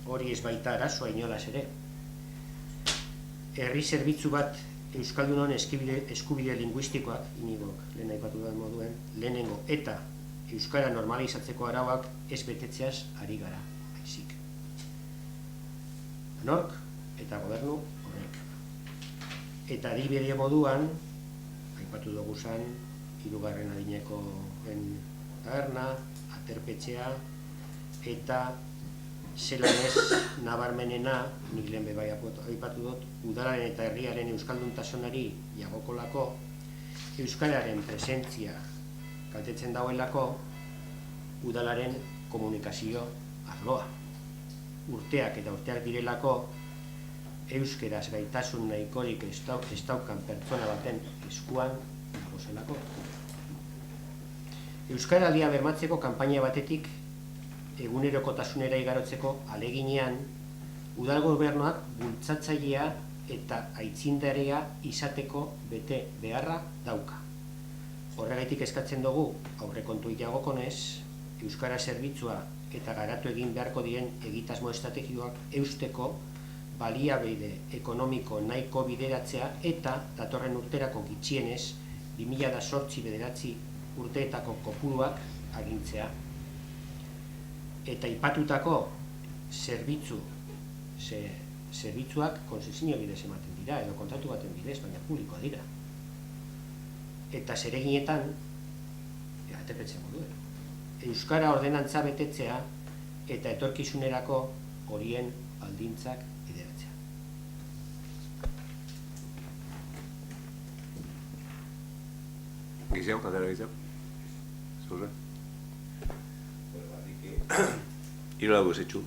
Hori ez baita arazoa inolaz ere. Herri zerbitzu bat Euskaldunon eskubide linguistikoak, Inigok lehen aipatu da moduen, lehenengo eta euskara normalizatzeko arauak ez betetzeaz ari gara, baizik. Nork eta gobernu horrek. Eta adibide moduan, aipatu dugu zen, 3. adineko taberna, aterpetxea, eta zelan ez nabarmenena, nik lehen bebai aipatu dut, udalaren eta herriaren euskalduntasunari jagokolako, euskararen presentzia kaltetzen dauelako, udalaren komunikazio arloa. Urteak eta urteak direlako, euskeraz gaitasun nahikorik ez daukan pertsona baten eskuan dagozelako. Euskaraldia bermatzeko kanpaina batetik egunerokotasunera igarotzeko aleginean, udal gobernuak bultzatzailea eta aitzindaria izateko bete beharra dauka. Horregaitik eskatzen dugu, aurrekontu jagokonez, euskara zerbitzua eta garatu egin beharko diren egitasmo estrategikoak eusteko baliabide ekonomiko nahiko bideratzea eta datorren urterako gitxienez 2008-2009 urteetako kopuruak agintzea. Eta aipatutako zerbitzuak konzesinio bidez ematen dira, edo kontratu baten bidez, baina publikoa dira. Eta zereginetan, aterpetzen moduen, euskara ordenantza betetzea eta etorkizunerako horien baldintzak bideratzea. Gizeu, katera gizeu? Zurre? Hiru lagu ezetxu.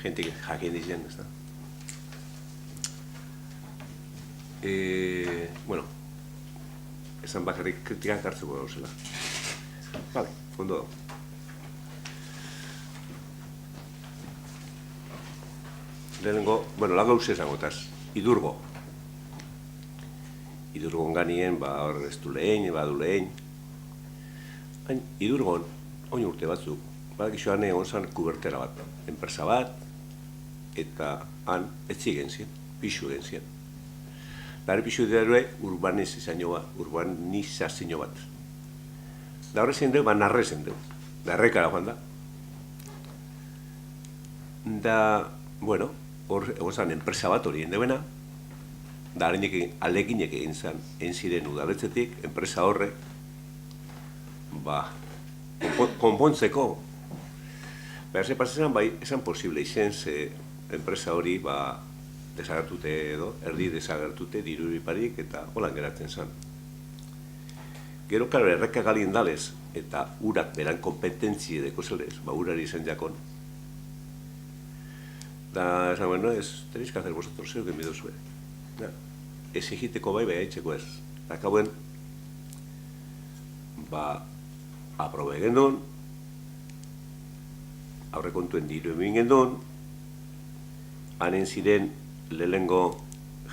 Gentik jakien dizen, ez da? Bueno, esan bakarrik kritikak hartzeko gauzela. Vale, fondo. Lehenengo, bueno, la gauze esangotaz, Idurgo. Idurgon ganien, hor ez du lehen, badu lehen. Idurgon, oin urte batzuk, badakizuan egon zan kubertera bat, enpresa bat, eta han etzi egin zien, pixu egin zien. Dari pixu dira urbanizazio bat. Da horre zen dugu, narre zen dugu, da errekara joan da. Da, bueno, hor egon zan enpresa bat hori endeuena, da aleginek egin zan, enziren udaletzetik, enpresa horre, konpontzeko. Beraz, pasean, bai, esan posible izen, ze enpresa hori, desagertute edo, erdi desagertute, diruriparik, eta holan geratzen zen. Gero, karo, erreka galien dalez, eta urak beran kompetentzie deko zelez, urari zen jakon. Da, esan, bueno, tenéis que hacer vosotros, zeu genbidu zuen. Ez egiteko bai, haitzeko ez. Eta kauen, aprobe gendun, aurrekontuen diru egin gendun, hanen ziren lehengo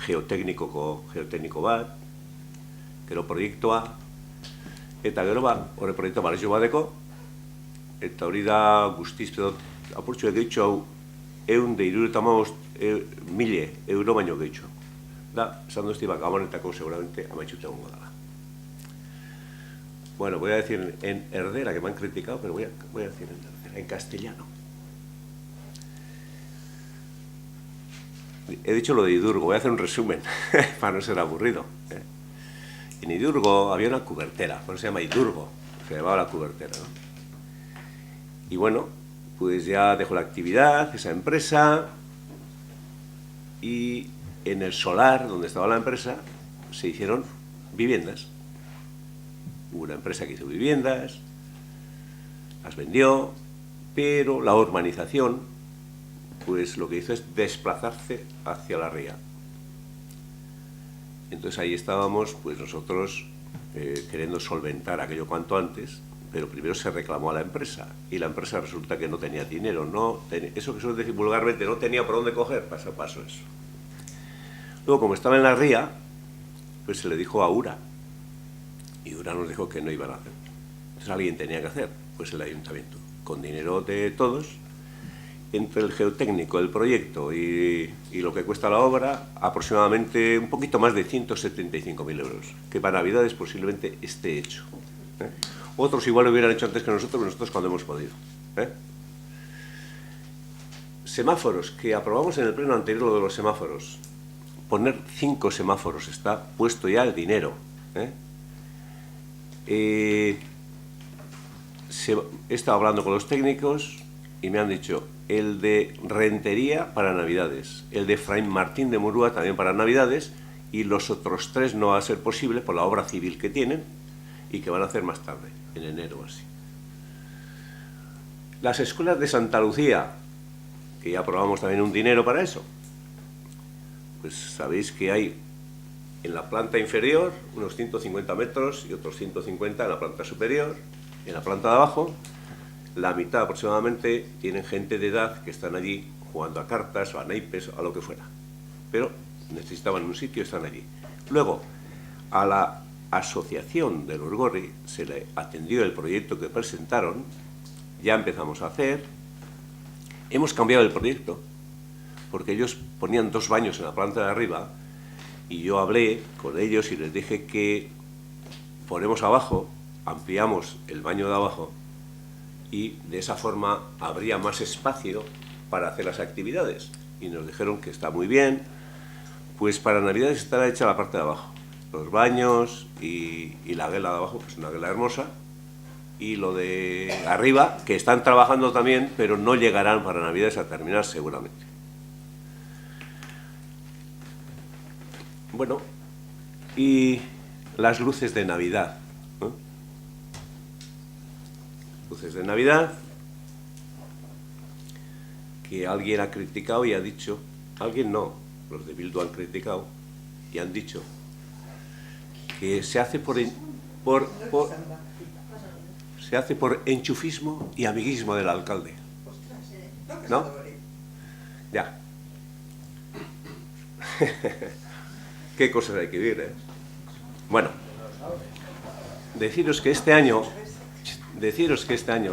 geotekniko bat, gero proiektua, eta gero horre proiektua barrio badeko, eta hori da guztiz pedot, apurtxoa gehitxo hau, 1.000 euro baino gehitxo. Da, esan duzti gabonetako seguramente amaitxute egongo dala. Bueno, voy a decir en herdera, que me han criticado, pero voy a decir en herdera, en castellano. He dicho lo de Idurgo, voy a hacer un resumen, para no ser aburrido. en Idurgo había una cubertera, por eso se llama Idurgo, se llamaba la cubertera, ¿no? Y bueno, pues ya dejó la actividad, esa empresa, y en el solar donde estaba la empresa se hicieron viviendas. Hubo una empresa que hizo viviendas, las vendió, pero la urbanización, pues lo que hizo es desplazarse hacia la ría. Entonces ahí estábamos, pues nosotros queriendo solventar aquello cuanto antes, pero primero se reclamó a la empresa, y la empresa resulta que no tenía dinero, eso que suele decir vulgarmente, no tenía por dónde coger, paso a paso eso. Luego, como estaba en la ría, pues se le dijo a URA, y URA nos dijo que no iban a hacer. Entonces alguien tenía que hacer, pues el ayuntamiento, con dinero de todos, entre el geotécnico, el proyecto y lo que cuesta la obra, aproximadamente un poquito más de 175.000 euros, que para Navidades posiblemente esté hecho. Otros igual lo hubieran hecho antes que nosotros, pero nosotros cuando hemos podido. Semáforos, que aprobamos en el pleno anterior lo de los semáforos. Poner 5 semáforos, está puesto ya el dinero. He estado hablando con los técnicos y me han dicho el de Rentería para Navidades, el de Fray Martín de Murúa también para Navidades, y los otros 3 no va a ser posible por la obra civil que tienen y que van a hacer más tarde, en enero o así. Las escuelas de Santa Lucía, que ya aprobamos también un dinero para eso, pues sabéis que hay en la planta inferior unos 150 metros y otros 150 en la planta superior. En la planta de abajo, la mitad aproximadamente tienen gente de edad que están allí jugando a cartas o a naipes o a lo que fuera. Pero necesitaban un sitio y están allí. Luego, a la asociación de los Gorri se le atendió el proyecto que presentaron, ya empezamos a hacer, hemos cambiado el proyecto, porque ellos ponían 2 baños en la planta de arriba, y yo hablé con ellos y les dije que ponemos abajo, ampliamos el baño de abajo, y de esa forma habría más espacio para hacer las actividades. Y nos dijeron que está muy bien, pues para Navidades estará hecha la parte de abajo. Los baños y la guela de abajo, pues una guela hermosa, y lo de arriba, que están trabajando también, pero no llegarán para Navidades a terminar seguramente. Bueno, y las luces de Navidad, ¿no? Luces de Navidad, que alguien ha criticado y ha dicho, alguien no, los de Bildu han criticado y han dicho que se hace por enchufismo y amiguismo del alcalde. ¿No? Ya. Qué cosas hay que vivir, ¿eh? Bueno, deciros que este año,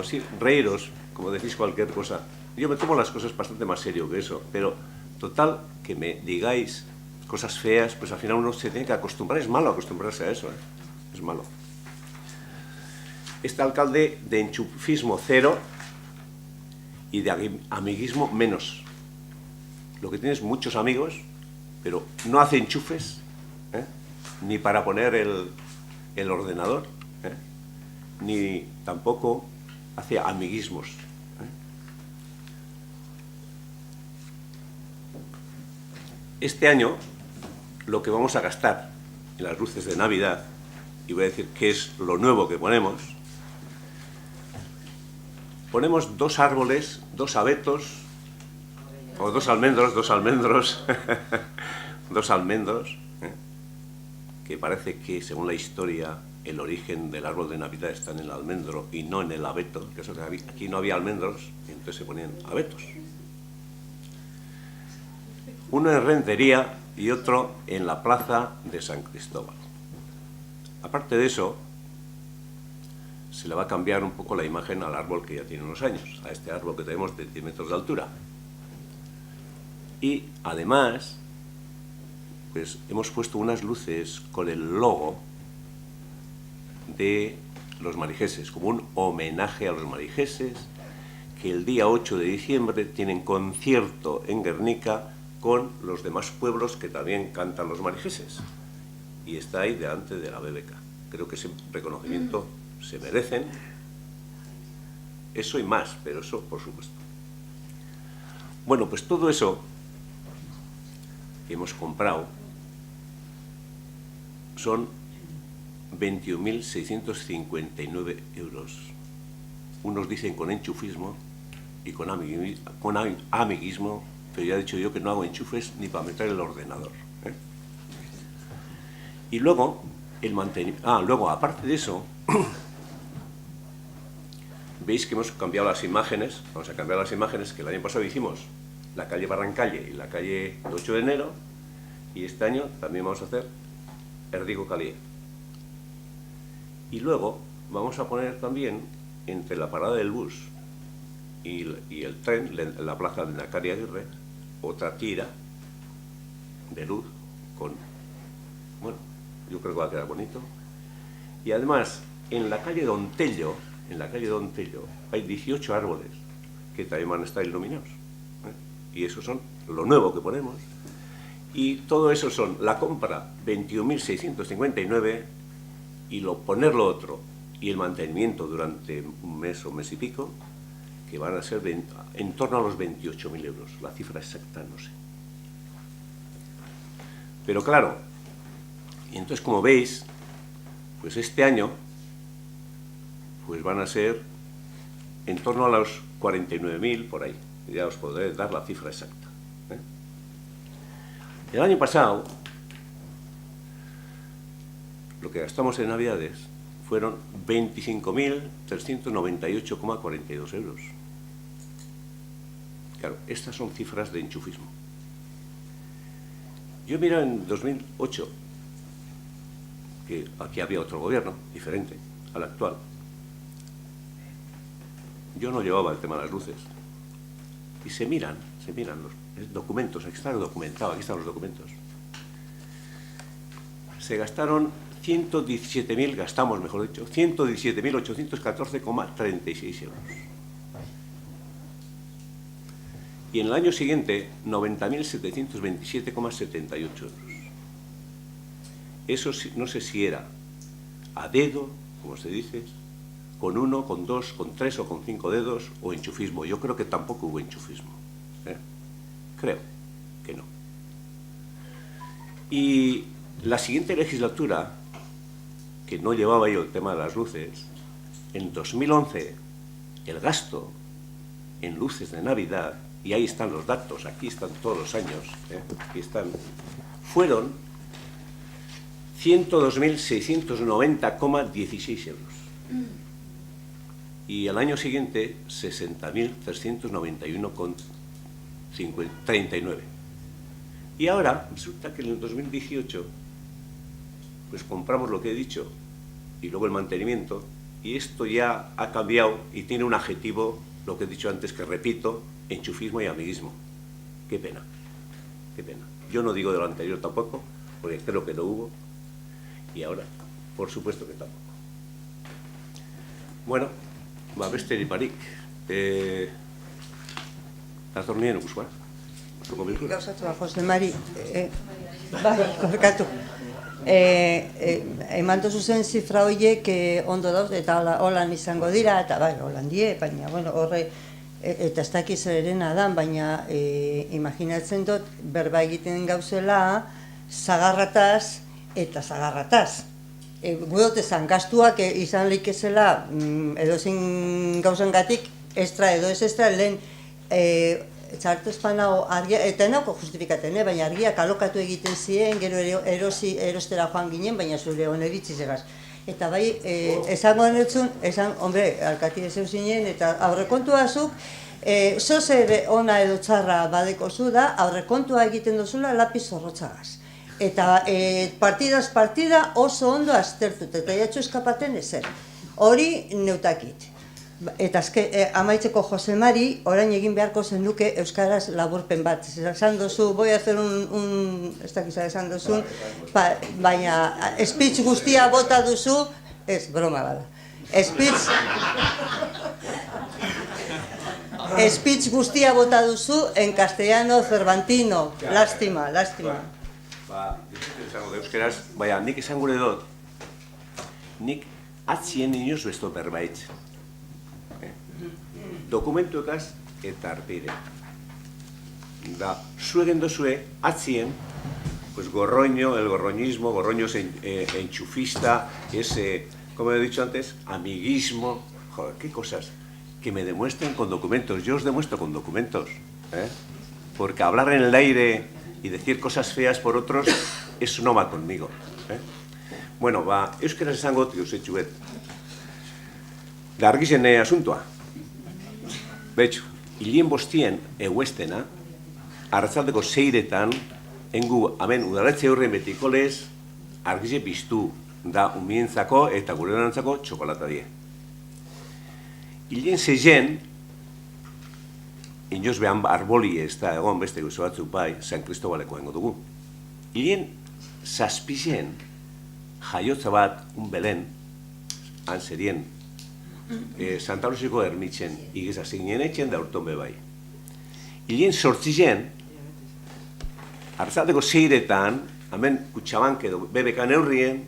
sí, reíros, como decís cualquier cosa. Yo me tomo las cosas bastante más serio que eso, pero total, que me digáis cosas feas, pues al final uno se tiene que acostumbrar. Es malo acostumbrarse a eso, ¿eh? Es malo. Este alcalde de enchufismo 0 y de amiguismo menos. Lo que tiene es muchos amigos, pero no hace enchufes, ni para poner el ordenador, ni tampoco hace amiguismos. Este año, lo que vamos a gastar en las luces de Navidad, y voy a decir qué es lo nuevo que ponemos 2 árboles, 2 abetos, o 2 almendros, 2 almendros, que parece que, según la historia, el origen del árbol de Navidad está en el almendro y no en el abeto, que eso que aquí no había almendros, y entonces se ponían abetos. Uno en Rentería y otro en la plaza de San Cristóbal. Aparte de eso, se le va a cambiar un poco la imagen al árbol que ya tiene unos años, a este árbol que tenemos de 10 metros de altura. Y además, pues hemos puesto unas luces con el logo de los marijeses, como un homenaje a los marijeses, que el día 8 de diciembre tienen concierto en Guernica con los demás pueblos que también cantan los marijeses. y está ahí delante de la BBK. Creo que ese reconocimiento se merecen, eso y más, pero eso por supuesto. Bueno, pues todo eso que hemos comprado son 21.659 euros. Unos dicen con enchufismo y con amiguismo, pero ya he dicho yo que no hago enchufes ni para meter el ordenador. Y luego, luego, aparte de eso, veis que hemos cambiado las imágenes. Vamos a cambiar las imágenes que el año pasado hicimos la calle Barrancalle y la calle 8 de enero, y este año también vamos a hacer Erdigo Calía. Y luego vamos a poner también entre la parada del bus y el tren, en la plaza de Nacari Aguirre, otra tira de luz con, bueno, yo creo que va a quedar bonito. Y además, en la calle Don Tello, hay 18 árboles que también van a estar iluminados. Y eso son lo nuevo que ponemos. Y todo eso son la compra 21.659 y poner lo otro y el mantenimiento durante un mes o mes y pico, que van a ser en torno a los 28.000 euros. La cifra exacta no sé. Pero claro, y entonces como veis, pues este año pues van a ser en torno a los 49.000 por ahí. Ya os podré dar la cifra exacta. El año pasado, lo que gastamos en Navidades fueron 25.398,42 euros. Claro, estas son cifras de enchufismo. Yo miro en 2008, que aquí había otro gobierno, diferente al actual. Yo no llevaba el tema de las luces. Y se miran los documentos, aquí están documentados, aquí están los documentos. Se gastaron 117.000, gastamos mejor dicho, 117.814,36 euros. Y en el año siguiente, 90.727,78 euros. Eso no sé si era a dedo, como se dice, con 1, con 2, con 3 o con 5 dedos, o enchufismo. Yo creo que tampoco hubo enchufismo. Creo que no. Y la siguiente legislatura, que no llevaba yo el tema de las luces, en 2011, el gasto en luces de Navidad, y ahí están los datos, aquí están todos los años, aquí están, fueron 102.690,16 euros. Y al año siguiente, 60.391,39. Y ahora, resulta que en el 2018, pues compramos lo que he dicho, y luego el mantenimiento, y esto ya ha cambiado y tiene un adjetivo, lo que he dicho antes, que repito, enchufismo y amiguismo. Qué pena, qué pena. Yo no digo de lo anterior tampoco, porque creo que lo hubo, y ahora, por supuesto que tampoco. Bueno, beste barik, datornien guztua. Gauzatu, Jose Mari, bai, korkatu. Eman zuzen zifra horiek ondo dauz, eta holan izango dira, eta bai, holan die, baina, bueno, horre, eta ez dakiz erena dan, baina imaginatzen dut, berba egiten gauzela, zagarrataz eta zagarrataz. Gudot ezan, gastuak izan leikezela edozein gauzangatik, estra edo ez estra, lehen txartu espanao argia, eta enauko justifikaten, baina argiak alokatu egiten ziren, gero erostera joan ginen, baina zure oneritzi zegaz. Eta bai, esango denetzun, hombre, alkati ez zinen, eta aurrekontua zuk, zoze ona edo txarra badeko zu da, aurrekontua egiten duzula lapiz zorrotzagaz. Eta partidaz partida oso ondo aztertut, eta jatxu eskapaten ezer. Hori neutakit. Eta amaitzeko Jose Mari, orain egin beharko zenuke euskaraz laburpen bat. Esan dozu, boi hacer ez dakiza esan dozun, baina speech guztia bota duzu, ez, broma bada. Speech guztia bota duzu en castellano cervantino, lástima. Ba, Euskeraz, baina nik esan gure dut, nik atzien inoz besto berbaitz. Dokumentuekaz eta arpire. Da, zuegen dozue, atzien, pues gorroño, el gorroñismo, gorroños enchufista, ese, como he dicho antes, amiguismo, joder, qué cosas, que me demuestren con documentos. Yo os demuestro con documentos, porque hablar en el aire y decir cosas feas por otros, eso no va conmigo. Bueno, ba, euskaraz esango diusetxuet. Da argizen asuntoa. Betxo, hilien bostien eguestena, arratzaldeko 6etan, engu, hemen udaletxe horren betikolez, argize piztu da umientzako eta gure dantzako txokolata die. Hilien 6en, inoz behan arboli ez da egon beste guzo batzuk bai, San Cristobaleko hengo dugu. Hilien 7en, jaiotza bat, un belen, han zerien, Santa Rosiko ermitzen, igeza zinen etxen da urton bebai. Hilien 8en, arratzaldeko 6etan, hemen Kutxabank edo BBK neurrien,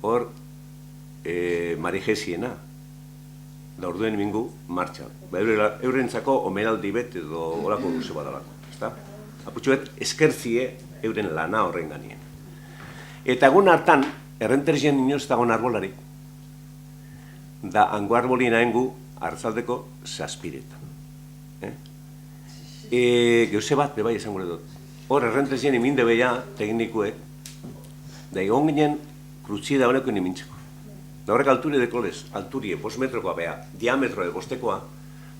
hor Marijeziena, da orduen mingu martxan. Eurentzako omenaldi bet edo olako duze badalako. Aputxuet, eskertzie euren lana horren ganien. Eta egun hartan, errenterizien inoz dagoen arbolarik, da hango arbolien ahengu arratzaldeko 7etan. Geuze bat, bebai esan gure dut. Hor, errenterizien iminde beha teknikuek, da egon ginen krutsi da honeko inimintzeko. Da horrek alturi dekolez, alturie 5 metrokoa beha, diametro de 5tekoa,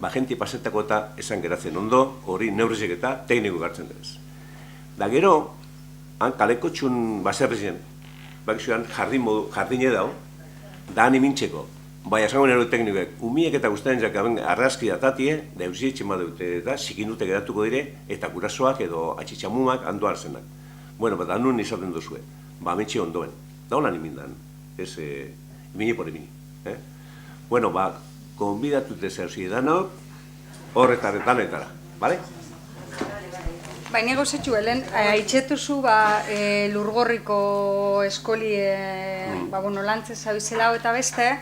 ba jenti pasetako eta esan geratzen ondo, hori neurrizek eta tekniko gartzen denez. Da gero, han kaleko txun baserrizien, bakizuan jardine dau, da animintzeko. Bai, esango nero teknikoek, umiek eta guztaren jak arrazki datatie, da eusietxe dute eta zikinute geratuko dire, eta gurasoak edo atxitxamumak handu arzenak. Bueno, bat anun izaten duzue, ba ametxe ondoen, da holan imindan, ez imini por imini. Bueno, ba, konbidatute zehauzi edanok, horretaretara, bale? Baina gozetxu, Helen, haitxetuzu Lurgorriko eskoli lantzez abizela eta beste,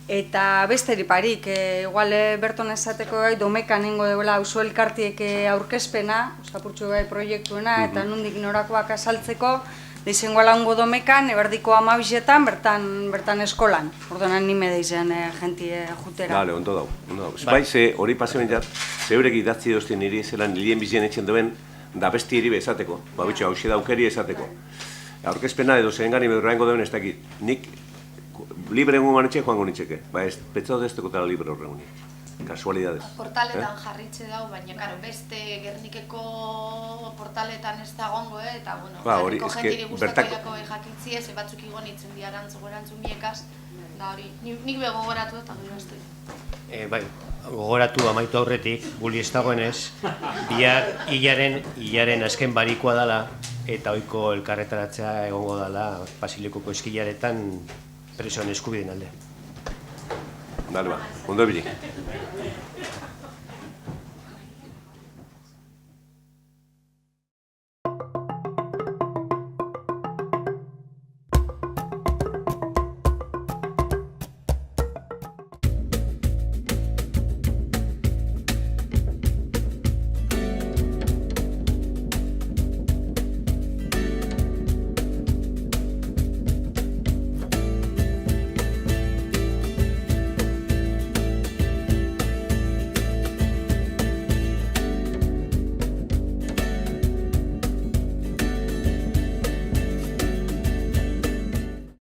eta beste eriparik, igual berton esateko domekan nengo dela auzo elkartiek aurkezpena, osapurtxu proiektuena, eta nondik norakoak azaltzeko, deizengo alaungo domekan, eberdiko 12etan, bertan eskolan. Ordonan nime deizen jentie jutera. Bale, ondo dau. Bai, hori pase bentzat, zeurek idatzi dozten niri zelan hilien bizien etxen duen, da besti hiri esateko, babitxo, hauxe daukeri esateko. Aurkezpena edo zehen gani bedurraengo duen ez dakit. Nik libre egun manetxe joango nitxeke. Ba ez, petzau deztekotara libre horregun. Kasualidades. Portaletan jarritxe dau, baina karo, beste Gernikeko portaletan ez da gongo, eta bueno, Gerniko jentiri guztakoiako jakitzie, ze batzuk igonitzen diarantzun miekaz, da hori, nik be gogoratu eta gero ez du. Bai, gogoratu amaitu aurretik, guli ez dagoenez, bihar hilaren azken barikoa dela, eta ohiko elkarretaratzea egongo dela Basilikoko eskilaretan presoen eskubideen alde. Dale, ba, ondo ebili.